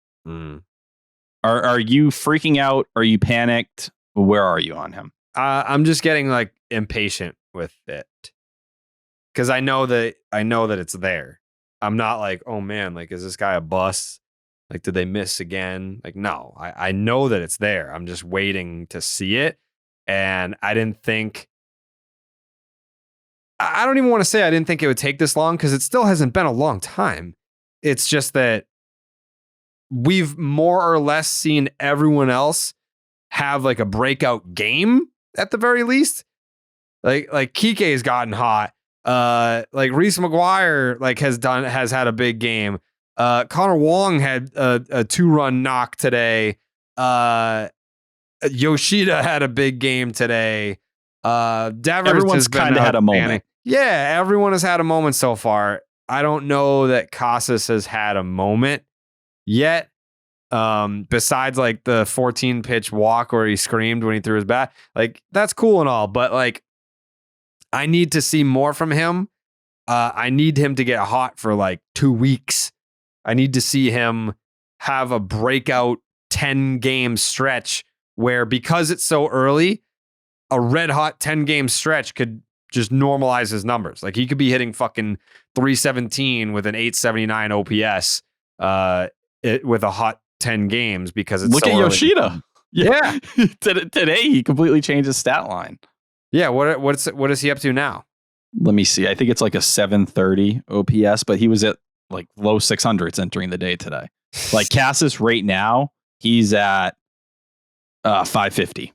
Are you freaking out? Are you panicked? Where are you on him? I'm just getting like impatient with it because I know that it's there. I'm not like, oh man, like is this guy a bust? Like did they miss again? Like no, I know that it's there. I'm just waiting to see it, and I don't even want to say I didn't think it would take this long because it still hasn't been a long time. It's just that we've more or less seen everyone else have like a breakout game at the very least. Like Kike's gotten hot. Like Reese McGuire has had a big game. Connor Wong had a 2-run knock today. Yoshida had a big game today. Devers Everyone's kind of had a moment. Yeah, everyone has had a moment so far. I don't know that Casas has had a moment yet. Besides like the 14 pitch walk where he screamed when he threw his bat, like that's cool and all, but like I need to see more from him. I need him to get hot for like 2 weeks. I need to see him have a breakout 10-game stretch where, because it's so early, a red hot 10-game stretch could just normalize his numbers. Like he could be hitting fucking 317 with an 879 OPS with a hot 10 games because it's look so at early. Yoshida. Yeah. Today he completely changed his stat line. Yeah, what is he up to now? Let me see. I think it's like a 730 OPS, but he was at like low 600s entering the day today. Like Cassis right now, he's at 550.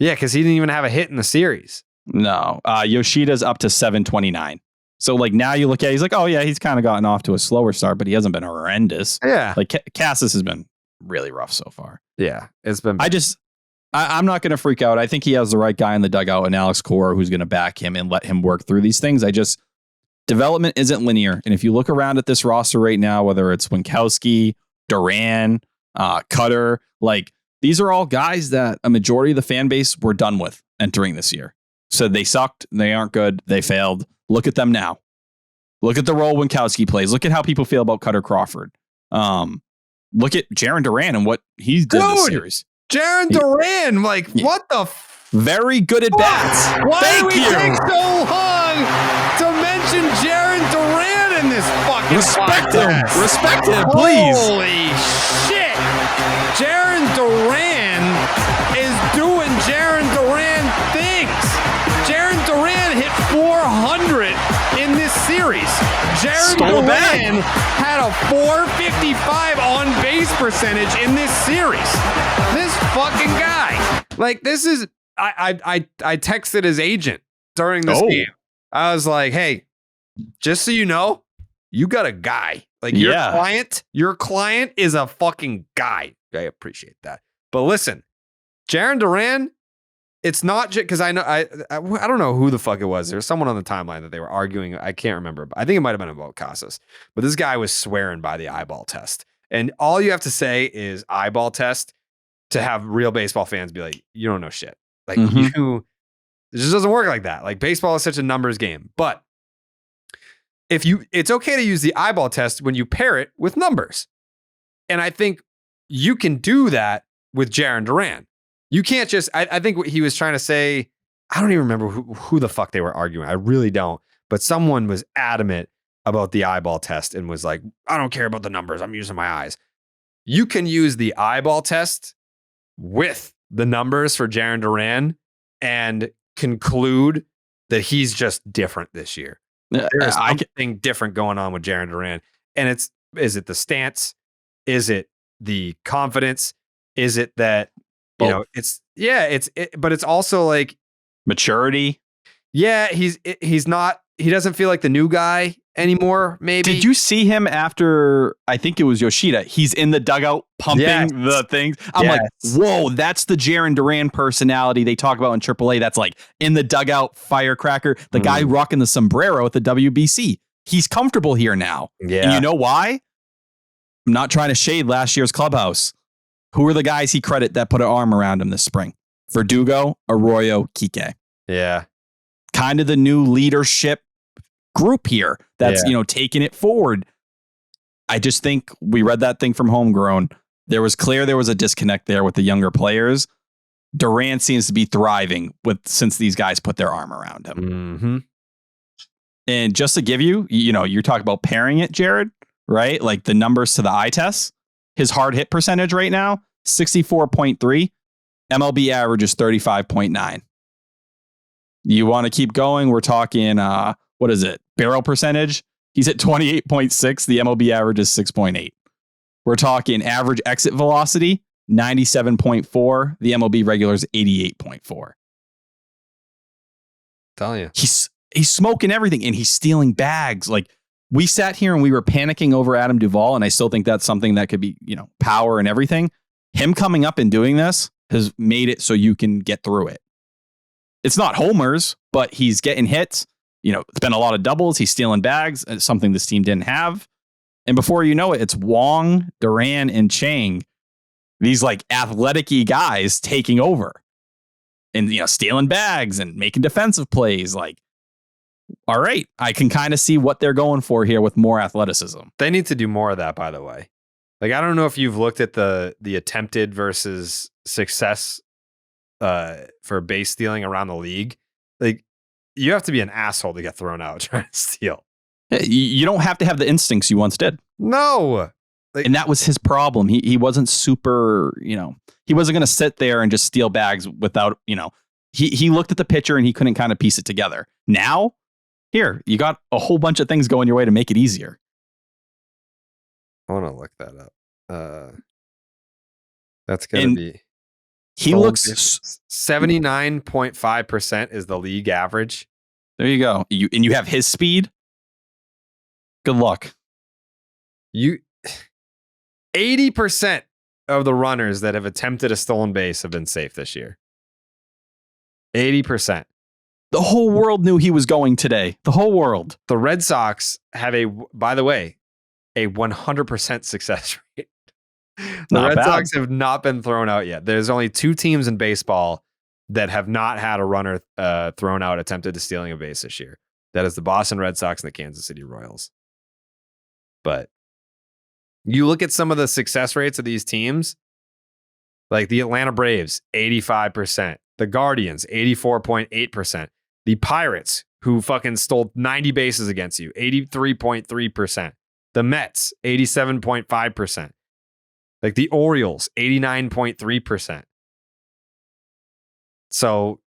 Yeah, because he didn't even have a hit in the series. No, Yoshida's up to 729. So like now you look at it, he's like, oh yeah, he's kind of gotten off to a slower start, but he hasn't been horrendous. Yeah. Like Cassis has been really rough so far. Yeah, it's been. I'm not going to freak out. I think he has the right guy in the dugout and Alex Cora who's going to back him and let him work through these things. Development isn't linear. And if you look around at this roster right now, whether it's Winkowski, Duran, Cutter, like these are all guys that a majority of the fan base were done with entering this year. So they sucked. They aren't good. They failed. Look at them now. Look at the role Winkowski plays. Look at how people feel about Cutter Crawford. Look at Jarren Duran and what he did this series. Jarren Duran, like, what the very good at bats. Why do we take so long to mention Jarren Duran in this fucking podcast? Respect him, please. Holy shit. Jarren Duran is doing Jarren Duran things. Jarren Duran hit 400 in this series. Jarren Duran had a 455 on base percentage in this series. This fucking guy. Like, this is... I texted his agent during this game. I was like, hey, just so you know, you got a guy. Like, your client is a fucking guy. I appreciate that. But listen, Jarren Duran, it's not just because I know I don't know who the fuck it was. There's someone on the timeline that they were arguing. I can't remember. But I think it might have been about Casas. But this guy was swearing by the eyeball test. And all you have to say is eyeball test to have real baseball fans be like, you don't know shit. Like it just doesn't work like that. Like baseball is such a numbers game. But it's okay to use the eyeball test when you pair it with numbers. And I think you can do that with Jarren Duran. You can't just, I think what he was trying to say, I don't even remember who the fuck they were arguing. I really don't. But someone was adamant about the eyeball test and was like, I don't care about the numbers. I'm using my eyes. You can use the eyeball test with the numbers for Jarren Duran and conclude that he's just different this year. There's something different going on with Jarren Duran. And is it the stance? Is it the confidence? Is it that, you know, but it's also like maturity. Yeah, he doesn't feel like the new guy. anymore, maybe. Did you see him after, I think it was Yoshida? He's in the dugout pumping the things. I'm like, whoa, that's the Jarren Duran personality they talk about in AAA. That's like in the dugout firecracker. The guy rocking the sombrero at the WBC. He's comfortable here now. Yeah. And you know why? I'm not trying to shade last year's clubhouse. Who are the guys he credit that put an arm around him this spring? Verdugo, Arroyo, Kike. Yeah. Kind of the new leadership group here that's, taking it forward. I just think we read that thing from Homegrown. There was a disconnect there with the younger players. Duran seems to be thriving since these guys put their arm around him. Mm-hmm. And just to give you, you're talking about pairing it, Jared, right? Like the numbers to the eye test. His hard hit percentage right now, 64.3. MLB average is 35.9. You want to keep going? We're talking, what is it? Barrel percentage? He's at 28.6. The MLB average is 6.8. We're talking average exit velocity, 97.4. The MLB regular is 88.4. Telling you. He's smoking everything and he's stealing bags. Like we sat here and we were panicking over Adam Duvall, and I still think that's something that could be, power and everything. Him coming up and doing this has made it so you can get through it. It's not homers, but he's getting hits. It's been a lot of doubles. He's stealing bags. It's something this team didn't have. And before you know it, it's Wong, Duran, and Chang. These like athletic-y guys taking over and, stealing bags and making defensive plays. Like, all right, I can kind of see what they're going for here with more athleticism. They need to do more of that, by the way. Like, I don't know if you've looked at the attempted versus success for base stealing around the league. Like, you have to be an asshole to get thrown out trying to steal. You don't have to have the instincts you once did. No. And that was his problem. He wasn't super, he wasn't going to sit there and just steal bags without, he looked at the pitcher and he couldn't kind of piece it together. Now, here, you got a whole bunch of things going your way to make it easier. I want to look that up. That's going to be. He looks 79.5% is the league average. There you go. You have his speed. Good luck. 80% of the runners that have attempted a stolen base have been safe this year. 80%. The whole world knew he was going today. The whole world. The Red Sox have by the way, a 100% success rate. The Red Sox have not been thrown out yet. There's only 2 teams in baseball that have not had a runner thrown out attempted to stealing a base this year. That is the Boston Red Sox and the Kansas City Royals. But you look at some of the success rates of these teams, like the Atlanta Braves, 85%. The Guardians, 84.8%. The Pirates, who fucking stole 90 bases against you, 83.3%. The Mets, 87.5%. Like the Orioles, 89.3%. So,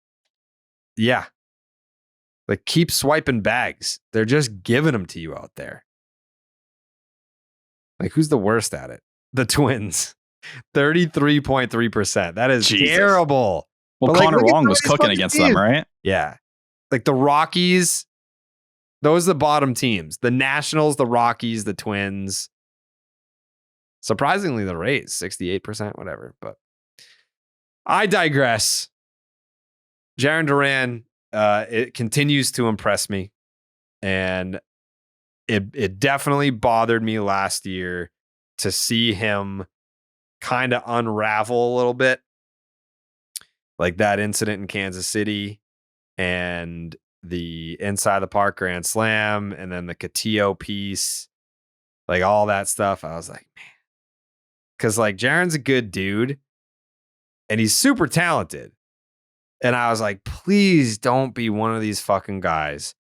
yeah. Like, keep swiping bags. They're just giving them to you out there. Like, who's the worst at it? The Twins, 33.3%. That is terrible. Well, Connor Wong was cooking against them, right? Yeah. Like the Rockies, those are the bottom teams. The Nationals, the Rockies, the Twins. Surprisingly, the Rays, 68%, whatever. But I digress. Jarren Duran, it continues to impress me. And it definitely bothered me last year to see him kind of unravel a little bit. Like that incident in Kansas City and the inside the park grand slam and then the Cotillo piece, like all that stuff. I was like, man, because like Jarren's a good dude and he's super talented. And I was like, please don't be one of these fucking guys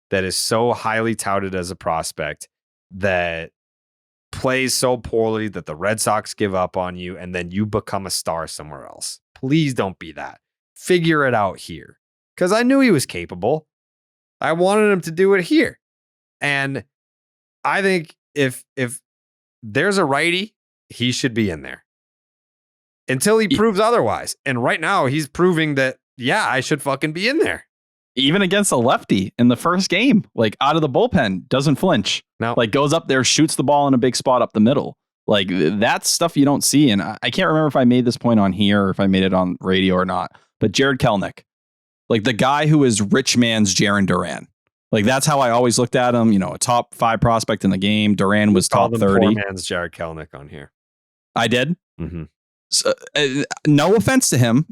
that is so highly touted as a prospect that plays so poorly that the Red Sox give up on you and then you become a star somewhere else. Please don't be that. Figure it out here. Because I knew he was capable. I wanted him to do it here. And I think if there's a righty, he should be in there. Until he proves otherwise. And right now, he's proving that, yeah, I should fucking be in there. even against a lefty in the first game, like out of the bullpen, doesn't flinch. No. Like goes up there, shoots the ball in a big spot up the middle. Like that's stuff you don't see. And I can't remember if I made this point on here or if I made it on radio or not, but Jared Kelenic, like the guy who is rich man's Jarren Duran. Like that's how I always looked at him, a top 5 prospect in the game. Duran was top 30. Poor man's Jared Kelenic on here. I did. Mm-hmm. So, no offense to him,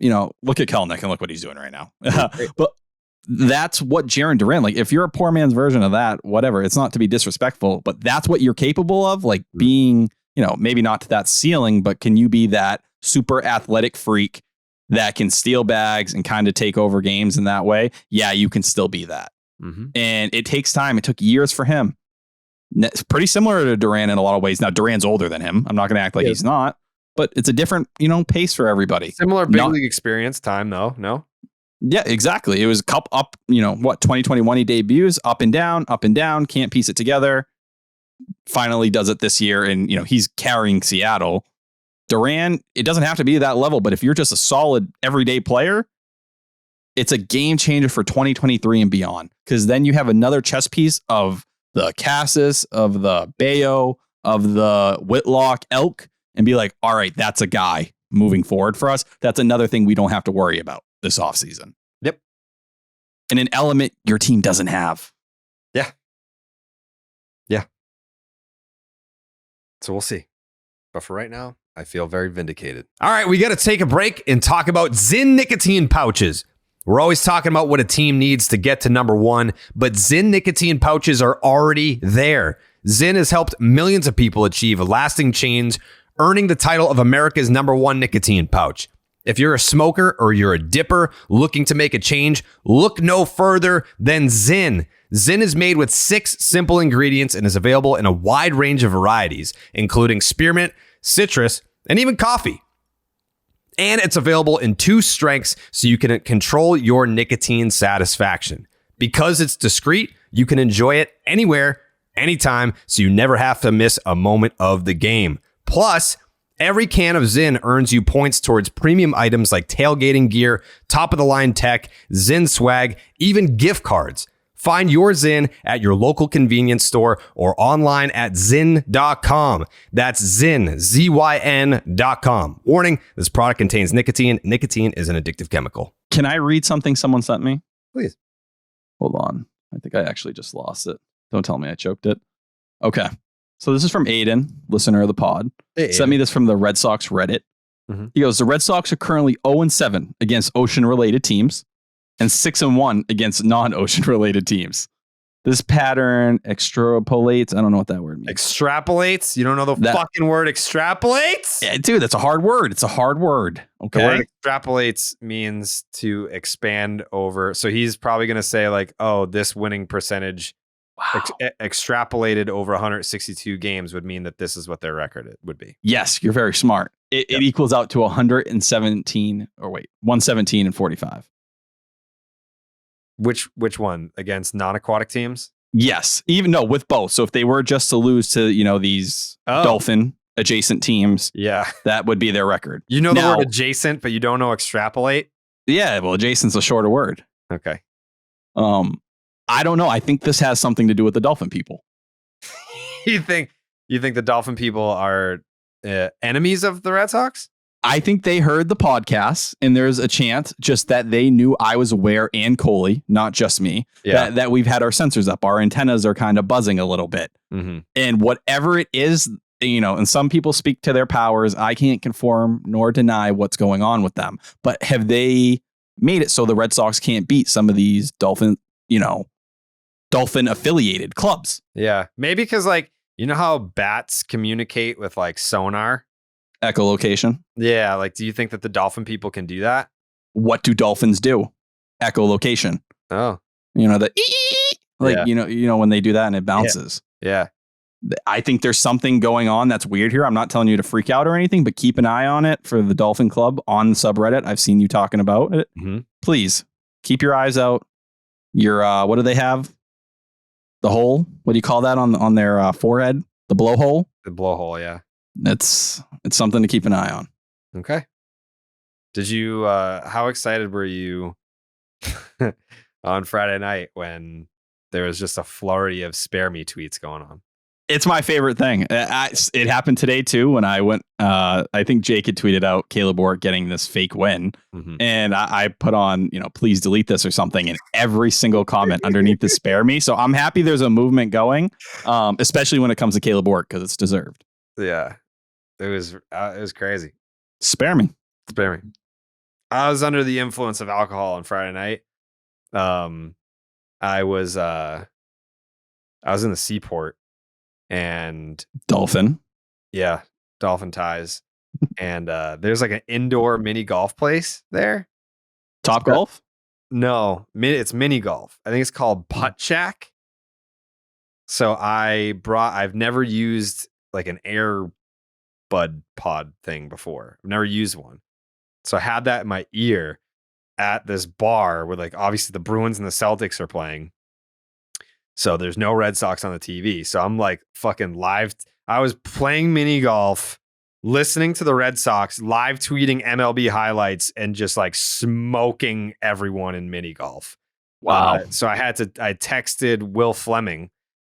look at Kelenic and look what he's doing right now. But that's what Jarren Duran, like if you're a poor man's version of that, whatever, it's not to be disrespectful, but that's what you're capable of, like being, maybe not to that ceiling, but can you be that super athletic freak that can steal bags and kind of take over games in that way? Yeah, you can still be that. Mm-hmm. And it takes time. It took years for him. It's pretty similar to Duran in a lot of ways. Now, Duran's older than him. I'm not going to act like he's not, but it's a different, pace for everybody. Similar big league experience time, though. No? Yeah, exactly. It was cup up, 2021 he debuts, up and down, can't piece it together. Finally does it this year, and, he's carrying Seattle. Duran, it doesn't have to be that level, but if you're just a solid everyday player, it's a game changer for 2023 and beyond, because then you have another chess piece of the Cassis, of the Bayo, of the Whitlock Elk, and be like, all right, that's a guy moving forward for us. That's another thing we don't have to worry about this offseason. Yep. And an element your team doesn't have. Yeah. Yeah. So we'll see. But for right now, I feel very vindicated. All right, we got to take a break and talk about Zyn nicotine pouches. We're always talking about what a team needs to get to number 1, but Zyn nicotine pouches are already there. Zyn has helped millions of people achieve a lasting change, earning the title of America's number 1 nicotine pouch. If you're a smoker or you're a dipper looking to make a change, look no further than Zyn. Zyn is made with 6 simple ingredients and is available in a wide range of varieties, including spearmint, citrus, and even coffee. And it's available in 2 strengths so you can control your nicotine satisfaction. Because it's discreet, you can enjoy it anywhere, anytime, so you never have to miss a moment of the game. Plus, every can of Zyn earns you points towards premium items like tailgating gear, top-of-the-line tech, Zyn swag, even gift cards. Find your Zyn at your local convenience store or online at Zyn.com. That's Zyn, ZYN.com. Warning, this product contains nicotine. Nicotine is an addictive chemical. Can I read something someone sent me? Please. Hold on. I think I actually just lost it. Don't tell me I choked it. Okay. So this is from Aiden, listener of the pod. Hey, sent me this from the Red Sox Reddit. Mm-hmm. He goes, the Red Sox are currently 0-7 against ocean-related teams and 6-1 against non-ocean related teams. This pattern extrapolates. I don't know what that word means. Extrapolates? You don't know the fucking word extrapolates? Yeah, dude, that's a hard word. It's a hard word. Okay. The word extrapolates means to expand over. So he's probably going to say like, oh, this winning percentage extrapolated over 162 games would mean that this is what their record would be. Yes, you're very smart. It equals out to 117 and 45. Which one? Against non-aquatic teams? Yes. With both. So if they were just to lose to, these dolphin adjacent teams, that would be their record. You know the word adjacent, but you don't know extrapolate? Yeah, well, adjacent's a shorter word. Okay. I don't know. I think this has something to do with the dolphin people. You think the dolphin people are enemies of the Red Sox? I think they heard the podcast, and there's a chance just that they knew I was aware, and Coley, not just me, that we've had our sensors up. Our antennas are kind of buzzing a little bit. Mm-hmm. And whatever it is, and some people speak to their powers. I can't confirm nor deny what's going on with them. But have they made it so the Red Sox can't beat some of these dolphin affiliated clubs? Yeah. Maybe because how bats communicate with sonar? Echolocation. Yeah, do you think that the dolphin people can do that? What do dolphins do? Echolocation. Oh. When they do that and it bounces. Yeah. I think there's something going on that's weird here. I'm not telling you to freak out or anything, but keep an eye on it for the Dolphin Club on the subreddit. I've seen you talking about it. Mm-hmm. Please keep your eyes out. Your what do they have? The hole? What do you call that on their forehead? The blowhole? The blowhole, yeah. It's something to keep an eye on. Okay. Did you how excited were you on Friday night when there was just a flurry of spare me tweets going on. It's my favorite thing. It happened today too when I went. I think Jake had tweeted out Caleb Orr getting this fake win, and I put on, please delete this or something, and every single comment underneath the spare me. So I'm happy there's a movement going, especially when it comes to Caleb Orr because it's deserved. Yeah, it was crazy. Spare me. I was under the influence of alcohol on Friday night. I was in the Seaport. And Dolphin ties. And there's like an indoor mini golf place there. Top Golf? No, it's mini golf. I think it's called Putt Shack. So I've never used like an air bud pod thing before. I've never used one. So I had that in my ear at this bar where like obviously the Bruins and the Celtics are playing. So there's no Red Sox on the TV. So I'm like fucking live. I was playing mini golf, listening to the Red Sox, live tweeting MLB highlights, and just like smoking everyone in mini golf. Wow. So I texted Will Fleming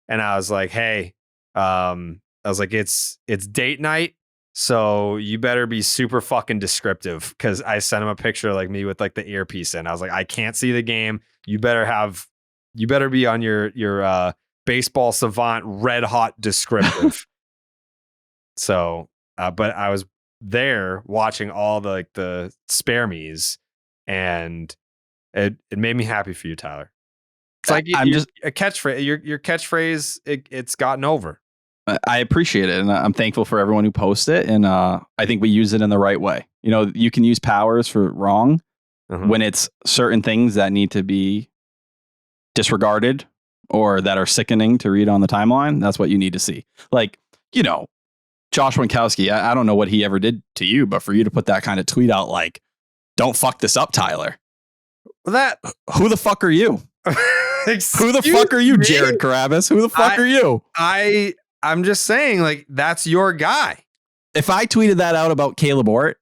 and I was like, hey, it's date night. So you better be super fucking descriptive. Cause I sent him a picture of like me with like the earpiece in. I was like, I can't see the game. You better be on your baseball savant red hot descriptive. So, but I was there watching all the spare me's, and it made me happy for you, Tyler. It's like a catchphrase. Your catchphrase, it's gotten over. I appreciate it, and I'm thankful for everyone who posts it, and I think we use it in the right way. You can use powers for wrong when it's certain things that need to be disregarded or that are sickening to read on the timeline. That's what you need to see. Like, Josh Winkowski, I don't know what he ever did to you, but for you to put that kind of tweet out like, don't fuck this up, Tyler. Who the fuck are you? Who the fuck are you, Jared Carrabis? Who the fuck are you? I'm just saying, like, that's your guy. If I tweeted that out about Caleb Ort,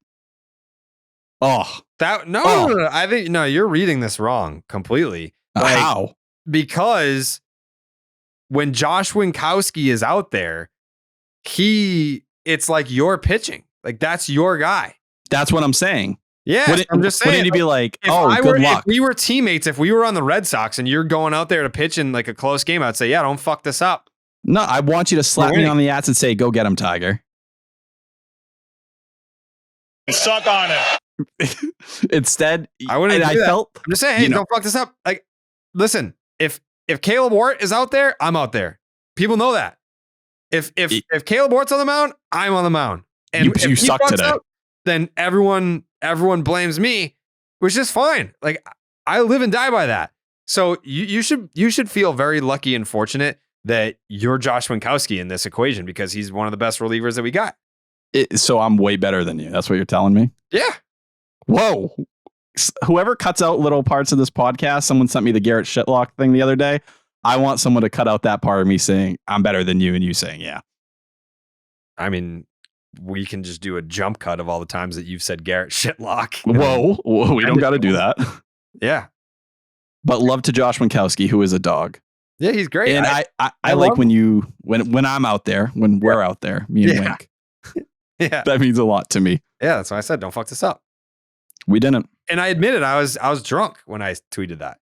no. I think you're reading this wrong completely. How? Because when Josh Winkowski is out there, it's like you're pitching. Like, that's your guy. That's what I'm saying. Yeah, I'm just saying. Wouldn't he be like, good luck? If we were teammates, if we were on the Red Sox and you're going out there to pitch in like a close game, I'd say, yeah, don't fuck this up. No, I want you to slap me on the ass and say, go get him, Tiger. Suck on it. Instead, I wouldn't. I'm just saying, hey, don't fuck this up. Like, listen, if Caleb Ort is out there, I'm out there. People know that. If Caleb Ort's on the mound, I'm on the mound. And if you suck today. Up, then everyone blames me, which is fine. Like, I live and die by that. So you should feel very lucky and fortunate that you're Josh Winkowski in this equation, because he's one of the best relievers that we got. So I'm way better than you. That's what you're telling me? Yeah. Whoa. Whoever cuts out little parts of this podcast, someone sent me the Garrett Shitlock thing the other day. I want someone to cut out that part of me saying I'm better than you and you saying, yeah. I mean, we can just do a jump cut of all the times that you've said Garrett Shitlock. Whoa, we don't got to do that. Yeah. But love to Josh Winkowski, who is a dog. Yeah, he's great. And I like when I'm out there, when we're out there, me and Wink. Yeah. That means a lot to me. Yeah, that's why I said don't fuck this up. We didn't. And I admitted I was drunk when I tweeted that.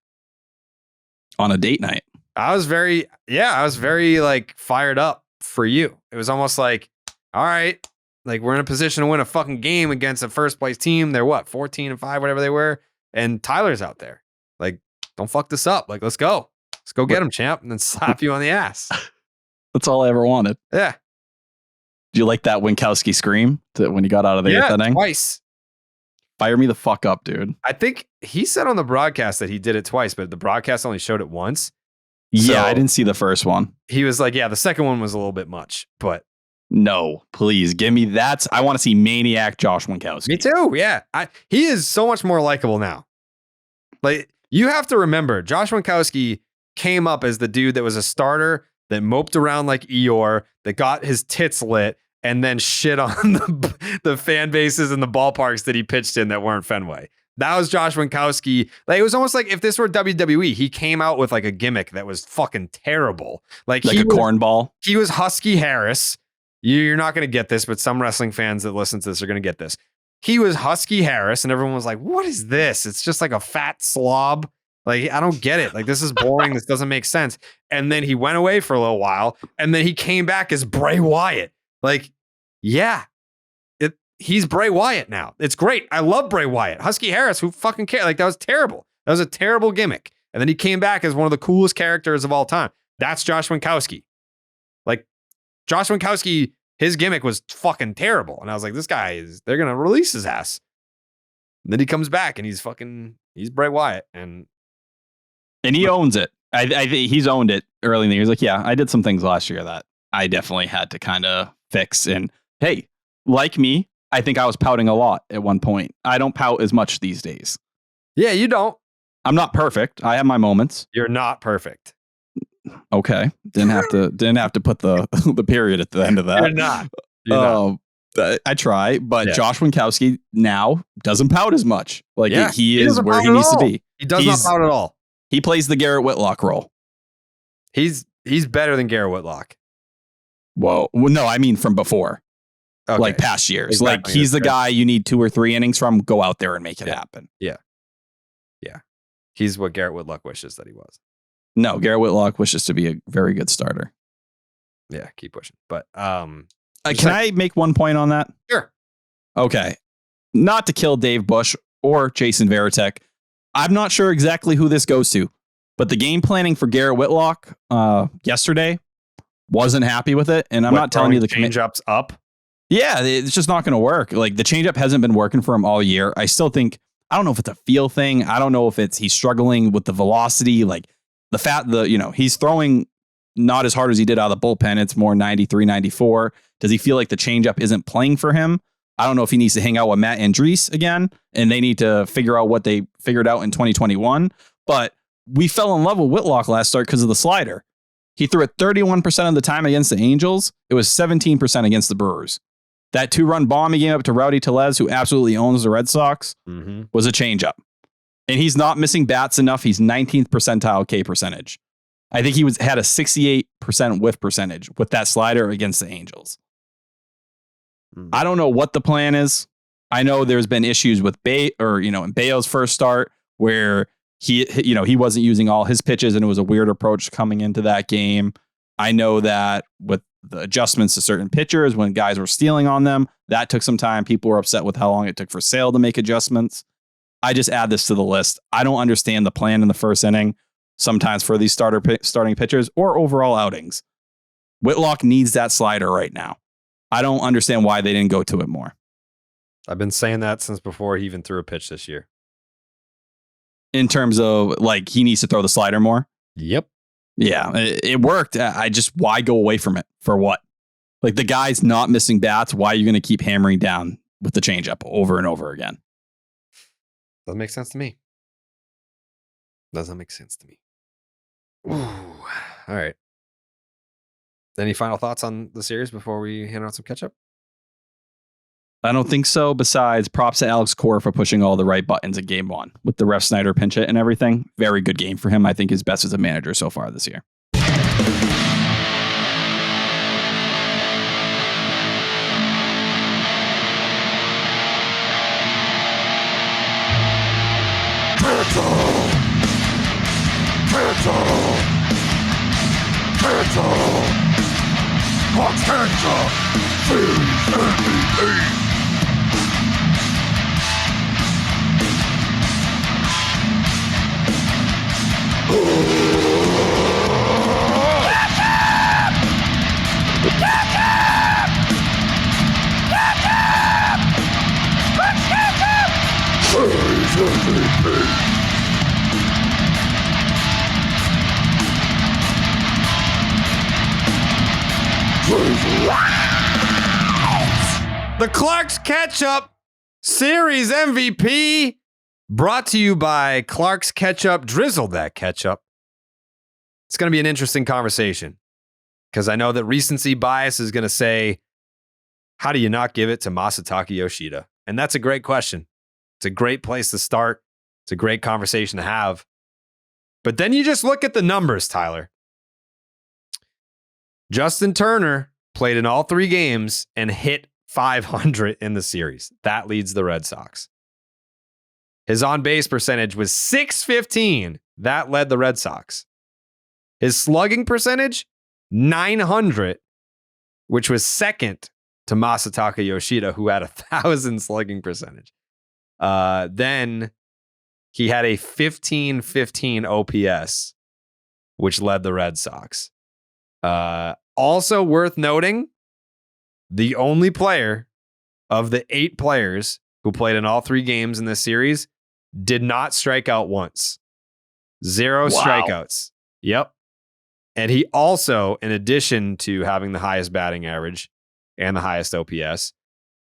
On a date night. I was very like fired up for you. It was almost like, all right, like we're in a position to win a fucking game against a first place team. They're 14-5, whatever they were. And Tyler's out there. Like, don't fuck this up. Like, let's go. Let's go get him, champ, and then slap you on the ass. That's all I ever wanted. Yeah. Do you like that Winkowski scream when he got out of the eighth inning? Twice. Fire me the fuck up, dude. I think he said on the broadcast that he did it twice, but the broadcast only showed it once. Yeah, so I didn't see the first one. He was like, yeah, the second one was a little bit much, but no, please give me that. I want to see maniac Josh Winkowski. Me too. Yeah. He is so much more likable now. Like, you have to remember, Josh Winkowski came up as the dude that was a starter that moped around like Eeyore, that got his tits lit, and then shit on the fan bases and the ballparks that he pitched in that weren't Fenway. That was Josh Winkowski. Like, it was almost like if this were WWE, he came out with like a gimmick that was fucking terrible. Like a cornball. He was Husky Harris. You're not going to get this, but some wrestling fans that listen to this are going to get this. He was Husky Harris, and everyone was like, what is this? It's just like a fat slob. Like, I don't get it. Like, this is boring. This doesn't make sense. And then he went away for a little while, and then he came back as Bray Wyatt. Like, yeah, he's Bray Wyatt now. It's great. I love Bray Wyatt. Husky Harris, who fucking cares? Like, that was terrible. That was a terrible gimmick. And then he came back as one of the coolest characters of all time. That's Josh Winkowski. Like, Josh Winkowski, his gimmick was fucking terrible. And I was like, this guy they're going to release his ass. And then he comes back and he's Bray Wyatt. And he owns it. I think he's owned it early in the year. He's like, yeah, I did some things last year that I definitely had to kind of fix. And hey, like me, I think I was pouting a lot at one point. I don't pout as much these days. Yeah, you don't. I'm not perfect. I have my moments. You're not perfect. Okay. Didn't have to put the period at the end of that. You're not. I try, but Josh Winkowski now doesn't pout as much. Like he is where he needs to be. He does not pout at all. He plays the Garrett Whitlock role. He's better than Garrett Whitlock. Whoa. Well, no, I mean from before. Okay. Like past years. Exactly. Like he's the guy you need 2 or 3 innings from. Go out there and make it happen. Yeah. He's what Garrett Whitlock wishes that he was. No, Garrett Whitlock wishes to be a very good starter. Yeah, keep pushing. But can I make one point on that? Sure. Okay. Not to kill Dave Bush or Jason Varitek. I'm not sure exactly who this goes to, but the game planning for Garrett Whitlock yesterday wasn't happy with it. And I'm not telling you the change-ups up. Yeah, it's just not going to work. Like the changeup hasn't been working for him all year. I still think, I don't know if it's a feel thing. I don't know if he's struggling with the velocity, like he's throwing not as hard as he did out of the bullpen. It's more 93, 94. Does he feel like the changeup isn't playing for him? I don't know if he needs to hang out with Matt Andriese again, and they need to figure out what they figured out in 2021. But we fell in love with Whitlock last start because of the slider. He threw it 31% of the time against the Angels. It was 17% against the Brewers. That 2-run bomb he gave up to Rowdy Tellez, who absolutely owns the Red Sox, was a changeup. And he's not missing bats enough. He's 19th percentile K percentage. I think he had a 68% whiff percentage with that slider against the Angels. I don't know what the plan is. I know there's been issues with in Bayo's first start where he wasn't using all his pitches and it was a weird approach coming into that game. I know that with the adjustments to certain pitchers when guys were stealing on them, that took some time. People were upset with how long it took for Sale to make adjustments. I just add this to the list. I don't understand the plan in the first inning, sometimes for these starting pitchers or overall outings. Whitlock needs that slider right now. I don't understand why they didn't go to it more. I've been saying that since before he even threw a pitch this year. In terms of like, he needs to throw the slider more. Yep. Yeah, it worked. Why go away from it? For what? Like the guy's not missing bats. Why are you going to keep hammering down with the changeup over and over again? Doesn't make sense to me. Doesn't make sense to me. Ooh. All right. Any final thoughts on the series before we hand out some ketchup? I don't think so. Besides, props to Alex Cora for pushing all the right buttons in game 1 with the ref Snyder pinch hit and everything. Very good game for him. I think his best as a manager so far this year. The Clark's Ketchup Series MVP brought to you by Clark's Ketchup. Drizzle that ketchup. It's going to be an interesting conversation because I know that recency bias is going to say, how do you not give it to Masataka Yoshida? And that's a great question. It's a great place to start. It's a great conversation to have. But then you just look at the numbers, Tyler. Justin Turner played in all 3 games and hit 500 in the series. That leads the Red Sox. His on-base percentage was .615. That led the Red Sox. His slugging percentage, .900, which was second to Masataka Yoshida, who had 1,000 slugging percentage. Then he had a .1515 OPS, which led the Red Sox. Also worth noting, the only player of the 8 players who played in all 3 games in this series did not strike out once. 0 strikeouts. Yep. And he also, in addition to having the highest batting average and the highest OPS,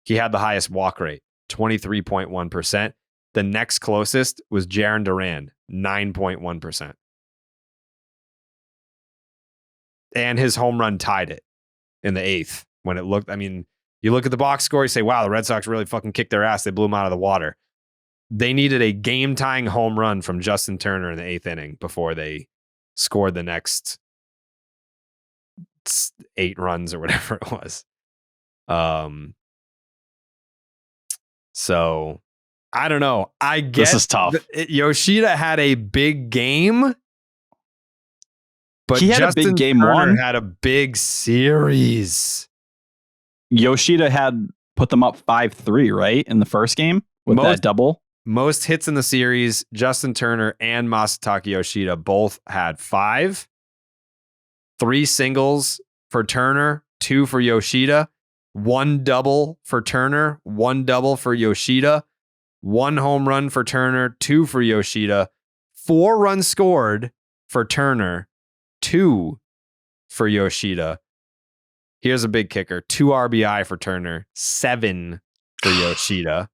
he had the highest walk rate, 23.1%. The next closest was Jarren Duran, 9.1%. And his home run tied it in the 8th when it looked, I mean, you look at the box score, you say, wow, the Red Sox really fucking kicked their ass. They blew them out of the water. They needed a game-tying home run from Justin Turner in the 8th inning before they scored the next 8 runs or whatever it was. So I don't know. I guess this is tough. Yoshida had a big game, but he had Justin a big game Turner 1. had a big series. Yoshida had put them up 5-3, right? In the first game with that double. Most hits in the series, Justin Turner and Masataka Yoshida both had 5. 3 singles for Turner, 2 for Yoshida, 1 double for Turner, 1 double for Yoshida, 1 home run for Turner, 2 for Yoshida, 4 runs scored for Turner, 2 for Yoshida. Here's a big kicker. 2 RBI for Turner, 7 for Yoshida.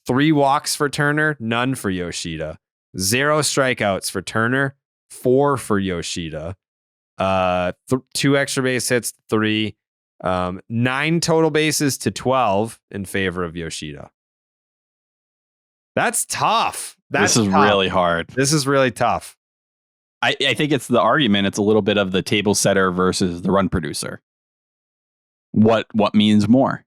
3 walks for Turner, none for Yoshida. 0 strikeouts for Turner, 4 for Yoshida. 2 extra base hits, 3. 9 total bases to 12 in favor of Yoshida. That's tough. This is really hard. This is really tough. I think it's the argument. It's a little bit of the table setter versus the run producer. What means more?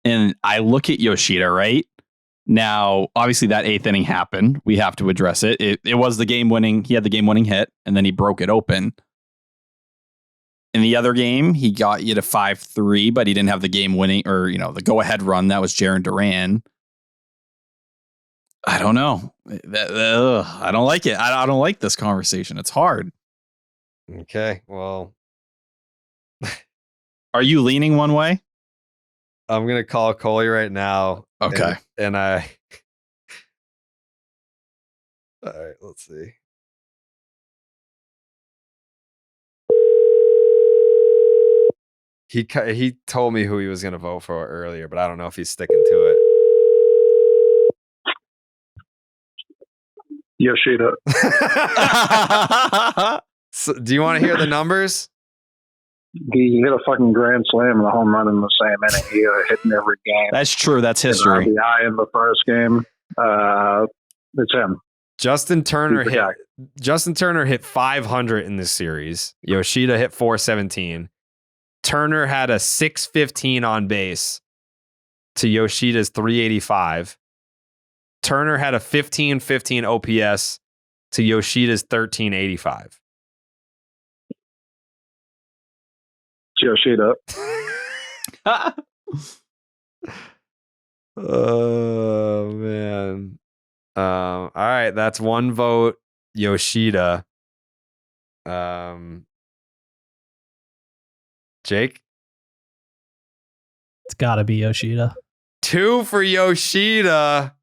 And I look at Yoshida, right? Now, obviously that 8th inning happened. We have to address it. It was the game-winning. He had the game-winning hit, and then he broke it open. In the other game, he got you to 5-3, but he didn't have the game-winning or, the go-ahead run. That was Jarren Duran. I don't know. I don't like it. I don't like this conversation. It's hard. Okay, well. Are you leaning one way? I'm going to call Coley right now. Okay. And all right, let's see. He told me who he was going to vote for earlier, but I don't know if he's sticking to it. Yoshida. So, do you want to hear the numbers? He hit a fucking grand slam and a home run in the same inning. He hit in every game. That's true. That's history. RBI in the first game. It's him. Justin Turner hit 500 in this series. Yoshida hit 417. Turner had a 615 on base to Yoshida's 385. Turner had a 1515 OPS to Yoshida's 1385. Yoshida. Oh, man. All right, that's 1 vote, Yoshida. Jake? It's got to be Yoshida. 2 for Yoshida.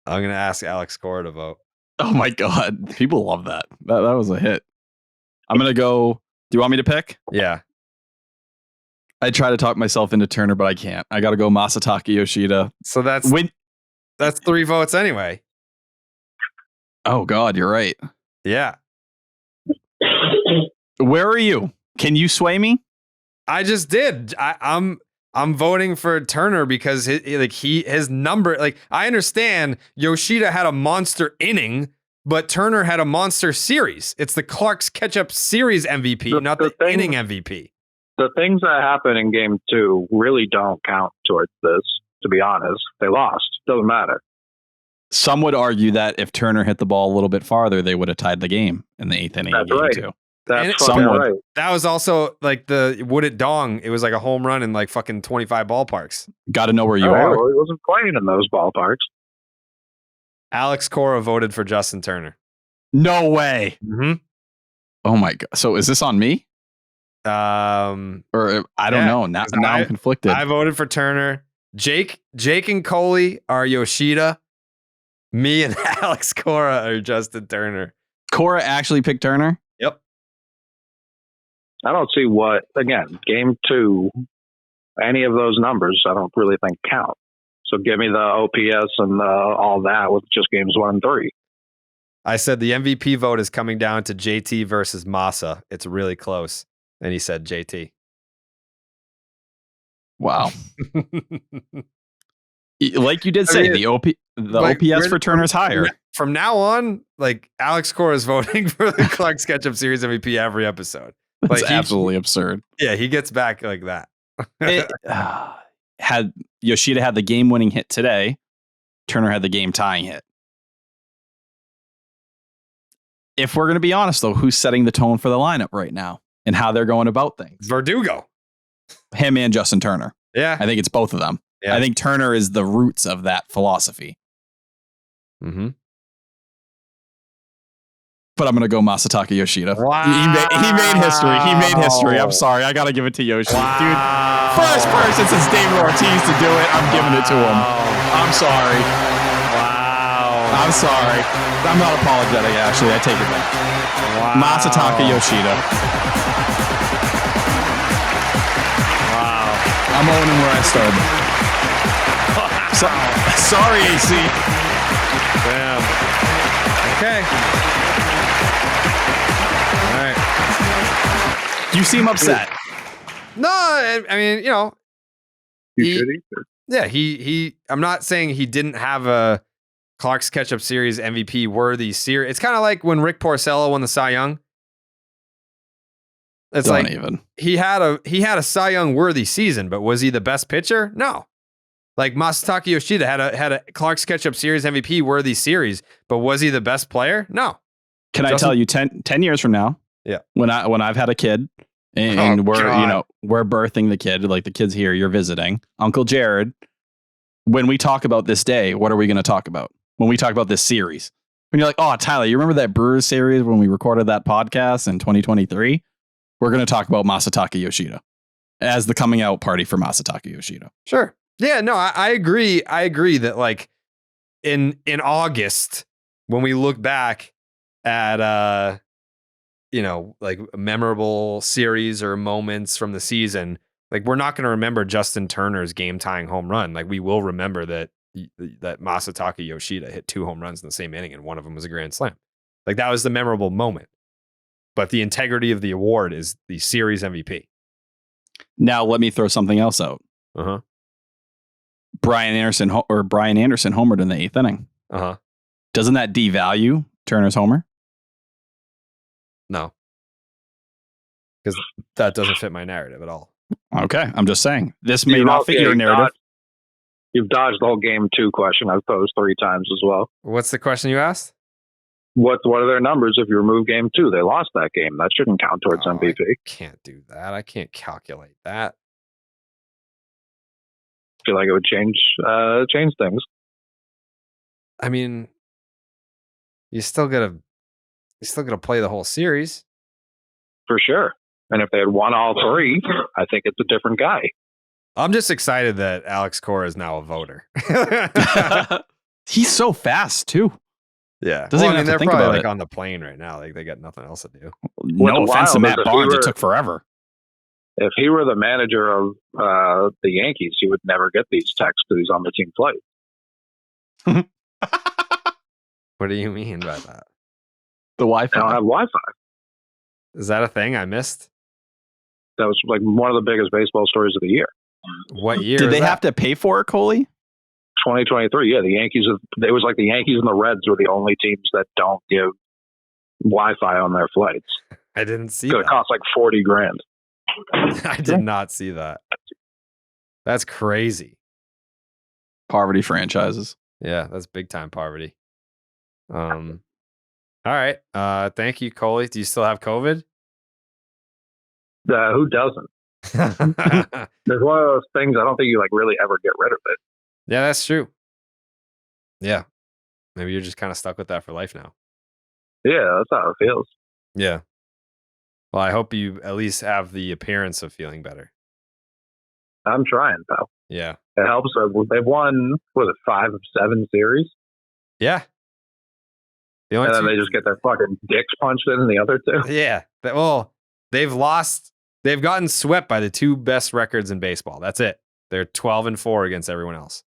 I'm going to ask Alex Cora to vote. Oh my God. People love that. That was a hit. I'm going to go. Do you want me to pick? Yeah. I try to talk myself into Turner, but I can't. I got to go Masataka Yoshida. So that's 3 votes anyway. Oh God, you're right. Yeah. Where are you? Can you sway me? I just did. I'm voting for Turner because his number. Like, I understand Yoshida had a monster inning, but Turner had a monster series. It's the Clark's Ketchup series MVP, not the inning MVP. The things that happen in game 2 really don't count towards this, to be honest. They lost. Doesn't matter. Some would argue that if Turner hit the ball a little bit farther, they would have tied the game in the 8th inning. That's game right. Too. That's Some would. right. That was also like the Would It Dong. It was like a home run in like fucking 25 ballparks. Got to know where you Oh, are. well, he wasn't playing in those ballparks. Alex Cora voted for Justin Turner. No way. Mm-hmm. Oh my God. So is this on me? Or I don't know. Now I'm conflicted. I voted for Turner. Jake and Coley are Yoshida. Me and Alex Cora are Justin Turner. Cora actually picked Turner? Yep. I don't see what, again, game 2, any of those numbers, I don't really think count. So give me the OPS and all that with just games 1 and 3. I said the MVP vote is coming down to JT versus Masa. It's really close. And he said JT. Wow. Like you did say, the OPS for Turner's higher. From now on, like Alex Cora is voting for the Clark's Ketchup Series MVP every episode. That's Like absolutely absurd. Yeah, he gets back like that. Had Yoshida had the game-winning hit today, Turner had the game-tying hit. If we're going to be honest, though, who's setting the tone for the lineup right now and how they're going about things? Verdugo. Him and Justin Turner. Yeah. I think it's both of them. Yeah. I think Turner is the roots of that philosophy. Mm-hmm. But I'm going to go Masataka Yoshida. Wow. He made history. He made history. I'm sorry. I got to give it to Yoshi. Wow. Dude, first person since David Ortiz to do it, I'm giving it to him. I'm sorry. Wow. I'm sorry. I'm not apologetic, actually. I take it back. Wow. Masataka Yoshida. Wow. I'm owning where I started. Sorry, AC. Damn. Okay. All right. You seem upset. No, I mean, you know. Yeah, he I'm not saying he didn't have a Clark's Ketchup Series MVP worthy series. It's kind of like when Rick Porcello won the Cy Young. It's Don't like even. he had a Cy Young worthy season, but was he the best pitcher? No. Like Masataka Yoshida had a Clark's Ketchup Series MVP worthy series, but was he the best player? No. Can I tell you 10 years from now? Yeah. When I've had a kid and we're birthing the kid, like the kid's here, you're visiting, Uncle Jared. When we talk about this day, what are we going to talk about? When we talk about this series, when you're like, oh, Tyler, you remember that Brewers series when we recorded that podcast in 2023? We're going to talk about Masataka Yoshida as the coming out party for Masataka Yoshida. Sure. Yeah, no, I agree. I agree that like in August, when we look back at like memorable series or moments from the season, like we're not going to remember Justin Turner's game-tying home run. Like we will remember that Masataka Yoshida hit 2 home runs in the same inning, and one of them was a grand slam. Like that was the memorable moment. But the integrity of the award is the series MVP. Now let me throw something else out. Uh-huh. Brian Anderson homered in the 8th inning. Uh-huh. Doesn't that devalue Turner's homer? No. Because that doesn't fit my narrative at all. Okay, I'm just saying. This may not fit your narrative. You've dodged the whole game 2 question I've posed 3 times as well. What's the question you asked? What are their numbers if you remove game 2? They lost that game. That shouldn't count towards MVP. I can't do that. I can't calculate that. I feel like it would change things. I mean, you still gotta play the whole series. For sure. And if they had won all 3, I think it's a different guy. I'm just excited that Alex Cora is now a voter. He's so fast too. Yeah. They're probably like on the plane right now. Like they got nothing else to do. No offense to Matt Barnes, it took forever. If he were the manager of the Yankees, he would never get these texts because he's on the team flight. What do you mean by that? The Wi-Fi. I don't have Wi-Fi. Is that a thing I missed? That was like one of the biggest baseball stories of the year. What year? Did they have to pay for it, Coley? 2023. Yeah, the Yankees. It was like the Yankees and the Reds were the only teams that don't give Wi-Fi on their flights. I didn't see It that. cost like $40,000. I did not see that. That's crazy. Poverty franchises. Yeah, that's big time poverty. All right. Thank you, Coley. Do you still have COVID? Who doesn't? There's one of those things I don't think you like really ever get rid of it. Yeah, that's true. Yeah. Maybe you're just kind of stuck with that for life now. Yeah, that's how it feels. Yeah. Well, I hope you at least have the appearance of feeling better. I'm trying, pal. Yeah. It helps. They've won, was it 5 of 7 series? Yeah. The only And then two- they just get their fucking dicks punched in the other two. Yeah. Well, they've lost. They've gotten swept by the 2 best records in baseball. That's it. They're 12-4 against everyone else.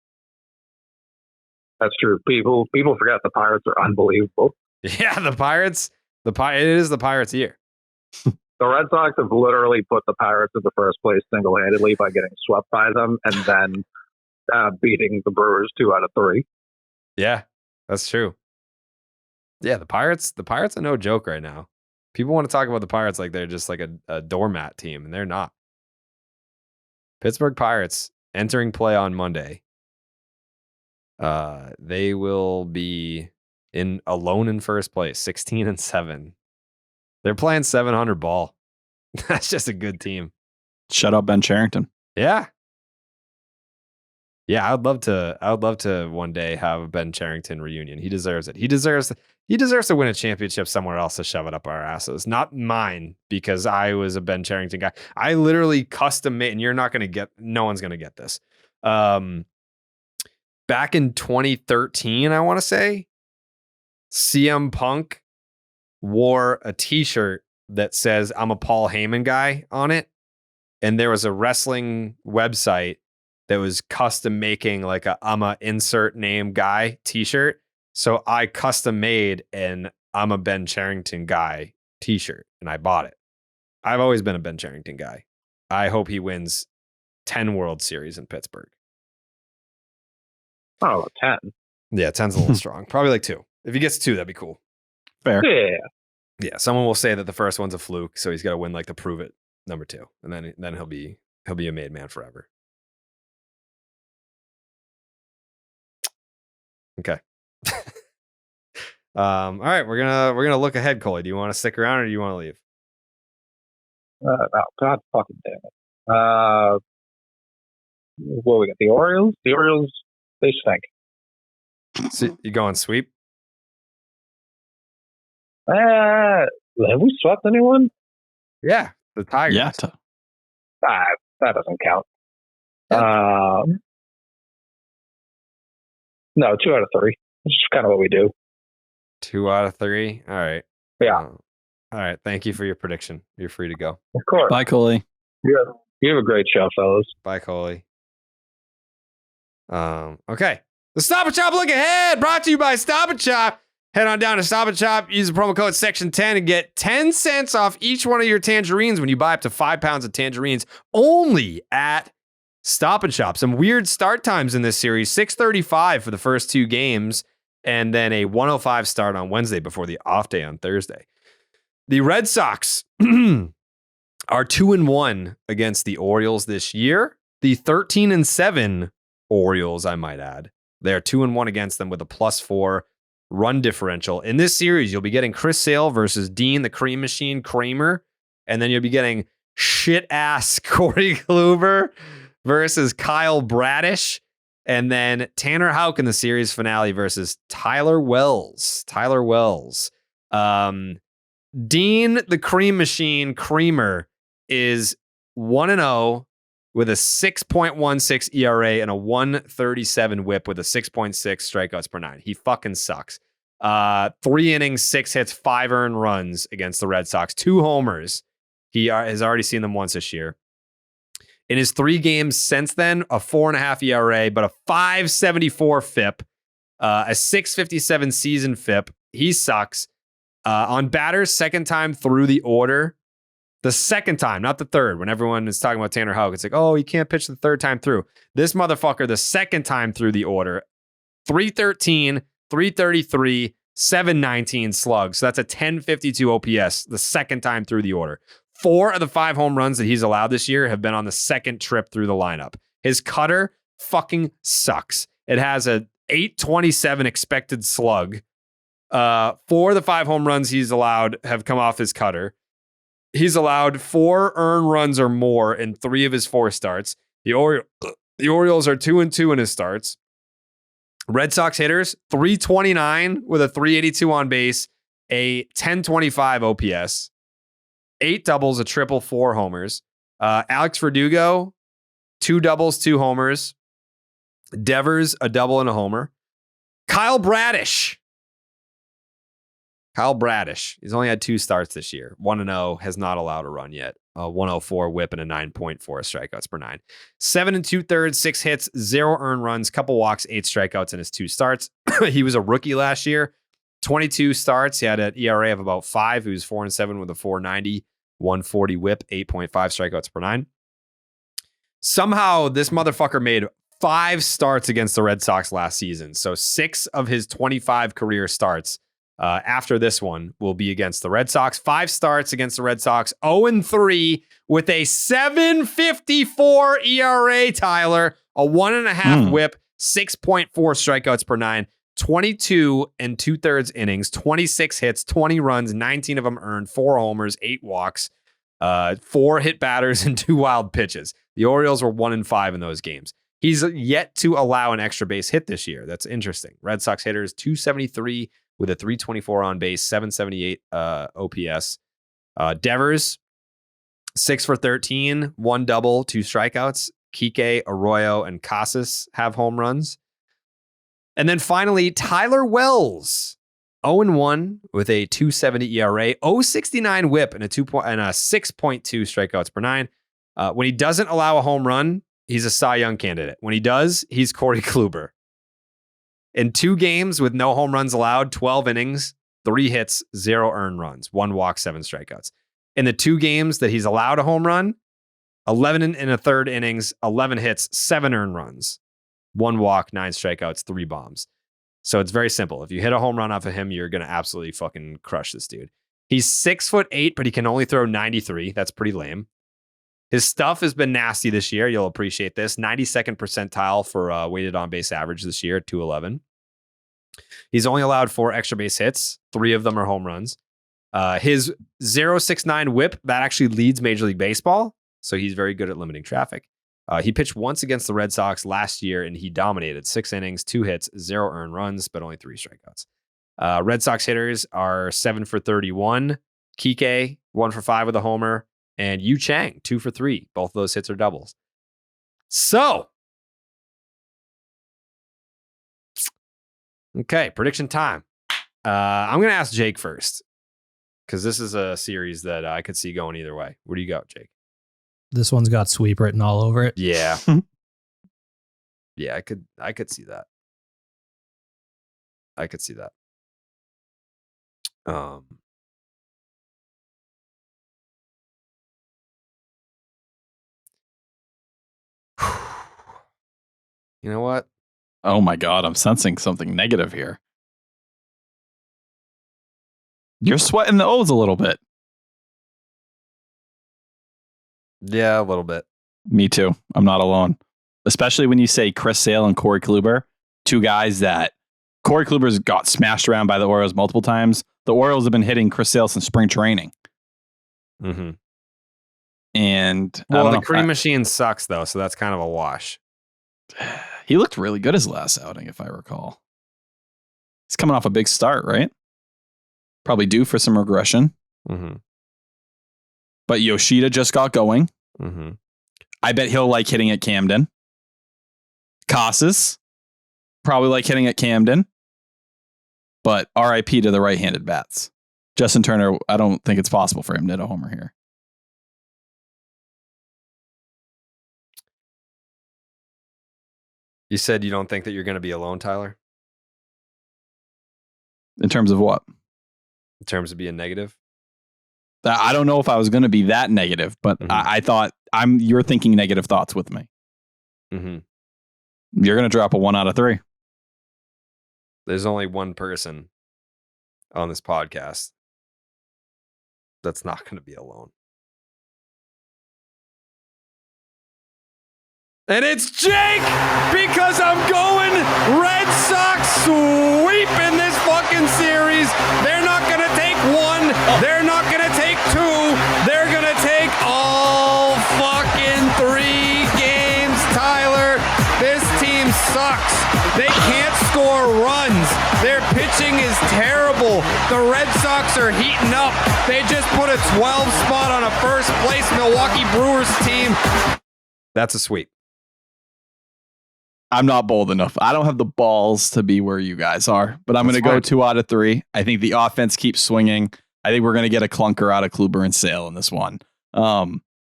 That's true. People forget the Pirates are unbelievable. Yeah, the Pirates. It is the Pirates' year. The Red Sox have literally put the Pirates in the first place single-handedly by getting swept by them and then beating the Brewers 2 out of 3. Yeah, that's true. Yeah, the Pirates are no joke right now. People want to talk about the Pirates like they're just like a doormat team, and they're not. Pittsburgh Pirates entering play on Monday. They will be alone in first place, 16-7. They're playing 700 ball. That's just a good team. Shut up, Ben Cherington. Yeah. Yeah, I would love to one day have a Ben Cherington reunion. He deserves it. He deserves to win a championship somewhere else to shove it up our asses. Not mine, because I was a Ben Cherington guy. I literally custom made, and no one's gonna get this. Back in 2013, I want to say, CM Punk wore a t-shirt that says "I'm a Paul Heyman guy" on it. And there was a wrestling website that was custom making like I'm a insert name guy t-shirt. So I custom made an "I'm a Ben Cherington guy" t-shirt, and I bought it. I've always been a Ben Cherington guy. I hope he wins 10 World Series in Pittsburgh. Oh, 10. Yeah, 10's a little strong. Probably like 2. If he gets 2, that'd be cool. Fair. Yeah. Yeah, someone will say that the first one's a fluke, so he's got to win like the prove it number 2, and then he'll be a made man forever. Okay. All right, we're gonna look ahead, Coley. Do you want to stick around or do you want to leave? Oh, God fucking damn it. What we got? The Orioles? The Orioles, they stink. So you going sweep? Have we swept anyone? Yeah, the Tigers. Yeah. That doesn't count. Yeah. No, 2 out of 3. It's just kind of what we do. 2 out of 3. All right. Yeah. All right. Thank you for your prediction. You're free to go. Of course. Bye, Coley. You have a great show, fellas. Bye, Coley. Okay. The Stop and Shop look ahead, brought to you by Stop and Shop. Head on down to Stop and Shop, use the promo code section 10 and get 10 cents off each one of your tangerines when you buy up to 5 pounds of tangerines only at Stop and Shop. Some weird start times in this series, 6:35 for the first 2 games, and then a 1:05 start on Wednesday before the off day on Thursday. The Red Sox are 2-1 against the Orioles this year. The 13-7 Orioles, I might add, they're 2-1 against them with a +4 run differential. In this series, you'll be getting Chris Sale versus Dean the Cream Machine Kramer, and then you'll be getting shit-ass Corey Kluber versus Kyle Bradish, and then Tanner Houck in the series finale versus Tyler Wells. Dean the Cream Machine Creamer is 1-0 with a 6.16 ERA and a 137 whip with a 6.6 strikeouts per 9. He fucking sucks. 3 innings, 6 hits, 5 earned runs against the Red Sox, 2 homers. He has already seen them once this year. In his 3 games since then, a 4.5 ERA, but a 5.74 FIP, a 6.57 season FIP. He sucks. On batters, second time through the order The second time, not the third. When everyone is talking about Tanner Houck, it's like, oh, he can't pitch the third time through. This motherfucker, the second time through the order, 313, 333, 719 slugs. So that's a 1052 OPS the second time through the order. 4 of the 5 home runs that he's allowed this year have been on the second trip through the lineup. His cutter fucking sucks. It has a 827 expected slug. 4 of the 5 home runs he's allowed have come off his cutter. He's allowed 4 earned runs or more in 3 of his 4 starts. The Orioles are 2-2 in his starts. Red Sox hitters, 329 with a 382 on base, a 1025 OPS, 8 doubles, a triple, 4 homers. Alex Verdugo, 2 doubles, 2 homers. Devers, a double and a homer. Kyle Bradish. He's only had 2 starts this year. 1-0, has not allowed a run yet. 104 whip and a 9.4 strikeouts per 9. 7 2/3, 6 hits, 0 earned runs, couple walks, 8 strikeouts in his 2 starts. He was a rookie last year. 22 starts. He had an ERA of about 5. He was 4-7 with a 4.90, 140 whip, 8.5 strikeouts per 9. Somehow this motherfucker made 5 starts against the Red Sox last season. So 6 of his 25 career starts after this one will be against the Red Sox. 5 starts against the Red Sox, 0-3 with a 7.54 ERA, Tyler, a 1.5 whip, 6.4 strikeouts per 9, 22 2/3 innings, 26 hits, 20 runs, 19 of them earned, 4 homers, 8 walks, 4 hit batters, and 2 wild pitches. The Orioles were 1-5 in those games. He's yet to allow an extra base hit this year. That's interesting. Red Sox hitters, 273 with a 324 on base, 778 OPS. Devers, 6 for 13, 1 double, 2 strikeouts. Kike, Arroyo, and Casas have home runs. And then finally, Tyler Wells, 0-1 with a 2.70 ERA, 0.69 whip, and a 6.2 strikeouts per 9. When he doesn't allow a home run, he's a Cy Young candidate. When he does, he's Corey Kluber. In 2 games with no home runs allowed, 12 innings, 3 hits, 0 earned runs, 1 walk, 7 strikeouts. In the 2 games that he's allowed a home run, 11 in a third innings, 11 hits, 7 earned runs, 1 walk, 9 strikeouts, 3 bombs. So it's very simple. If you hit a home run off of him, you're going to absolutely fucking crush this dude. He's 6'8", but he can only throw 93. That's pretty lame. His stuff has been nasty this year. You'll appreciate this. 92nd percentile for weighted on base average this year, 211. He's only allowed 4 extra base hits. 3 of them are home runs. His 0.69 whip, that actually leads Major League Baseball. So he's very good at limiting traffic. He pitched once against the Red Sox last year, and he dominated 6 innings, 2 hits, 0 earned runs, but only 3 strikeouts. Red Sox hitters are 7 for 31. Kike, 1 for 5 with a homer. And Yu Chang, 2 for 3. Both of those hits are doubles. So, okay, prediction time. I'm going to ask Jake first, because this is a series that I could see going either way. Where do you go, Jake? This one's got sweep written all over it. Yeah. Yeah, I could see that. I could see that. You know what? Oh my God, I'm sensing something negative here. You're sweating the O's a little bit. Yeah, a little bit. Me too. I'm not alone. Especially when you say Chris Sale and Corey Kluber, 2 guys that Corey Kluber's got smashed around by the Orioles multiple times. The Orioles have been hitting Chris Sale since spring training. Mm-hmm. And well, the cream machine sucks though, so that's kind of a wash. He looked really good his last outing, if I recall. He's coming off a big start, right? Probably due for some regression. Mm-hmm. But Yoshida just got going. Mm-hmm. I bet he'll like hitting at Camden. Casas probably like hitting at Camden. But RIP to the right-handed bats. Justin Turner, I don't think it's possible for him to hit a homer here. You said you don't think that you're going to be alone, Tyler? In terms of what? In terms of being negative? I don't know if I was going to be that negative, but I thought you're thinking negative thoughts with me. Mm-hmm. You're going to drop a 1 out of 3. There's only one person on this podcast that's not going to be alone. And it's Jake, because I'm going Red Sox sweeping this fucking series. They're not going to take 1. They're not going to take 2. They're going to take all fucking 3 games, Tyler. This team sucks. They can't score runs. Their pitching is terrible. The Red Sox are heating up. They just put a 12 spot on a first place Milwaukee Brewers team. That's a sweep. I'm not bold enough. I don't have the balls to be where you guys are, but I'm going to go 2 out of 3. I think the offense keeps swinging. I think we're going to get a clunker out of Kluber and Sale in this one. But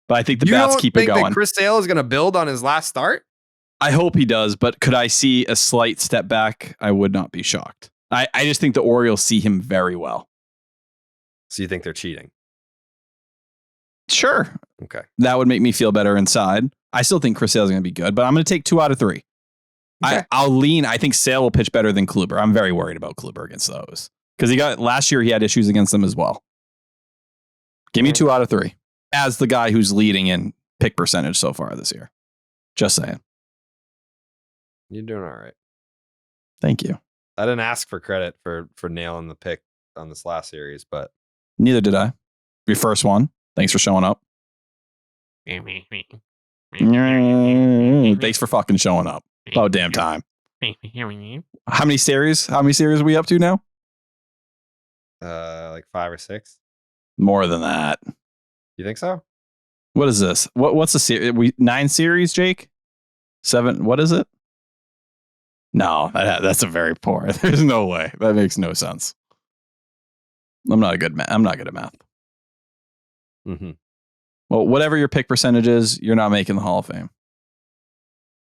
I think the bats keep it going. You don't think that Chris Sale is going to build on his last start? I hope he does, but could I see a slight step back? I would not be shocked. I just think the Orioles see him very well. So you think they're cheating? Sure. Okay. That would make me feel better inside. I still think Chris Sale is going to be good, but I'm going to take 2 out of 3. Okay. I'll lean. I think Sale will pitch better than Kluber. I'm very worried about Kluber against those because last year he had issues against them as well. Give me 2 out of 3 as the guy who's leading in pick percentage so far this year. Just saying. You're doing all right. Thank you. I didn't ask for credit for nailing the pick on this last series, but neither did I. Your first one. Thanks for showing up. Thanks for fucking showing up. About damn time. How many series are we up to now? Like 5 or 6. More than that. You think so? What is this? What's the series? 9 series, Jake? 7? What is it? No, that's a very poor. There's no way. That makes no sense. I'm not good at math. Mm-hmm. Well, whatever your pick percentage is, you're not making the Hall of Fame.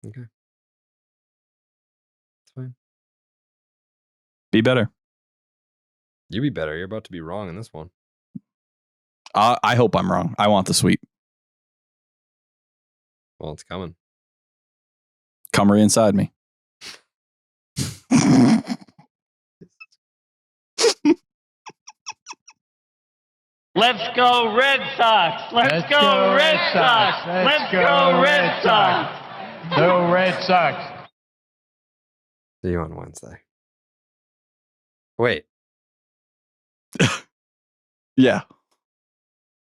Okay. It's fine. Be better. You be better. You're about to be wrong in this one. I hope I'm wrong. I want the sweep. Well, it's coming. Come right inside me. Let's go Red Sox! Let's go Red Sox! Let's go Red Sox! Go Red Sox! See you on Wednesday. Wait. Yeah.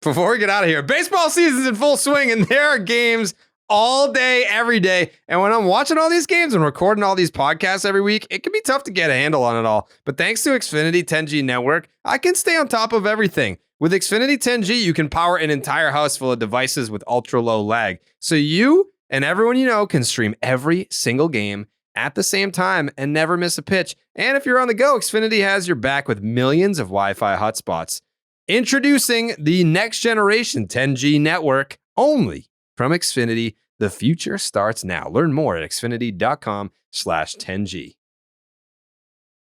Before we get out of here, baseball season's in full swing and there are games all day, every day. And when I'm watching all these games and recording all these podcasts every week, it can be tough to get a handle on it all. But thanks to Xfinity 10G Network, I can stay on top of everything. With Xfinity 10G, you can power an entire house full of devices with ultra low lag. So you and everyone you know can stream every single game at the same time and never miss a pitch. And if you're on the go, Xfinity has your back with millions of Wi-Fi hotspots. Introducing the next generation 10G network only from Xfinity. The future starts now. Learn more at xfinity.com/10G.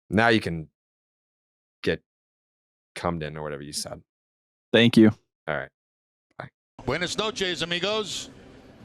Now you can get cummed in or whatever you said. Thank you. All right. Bye. Buenas noches, amigos.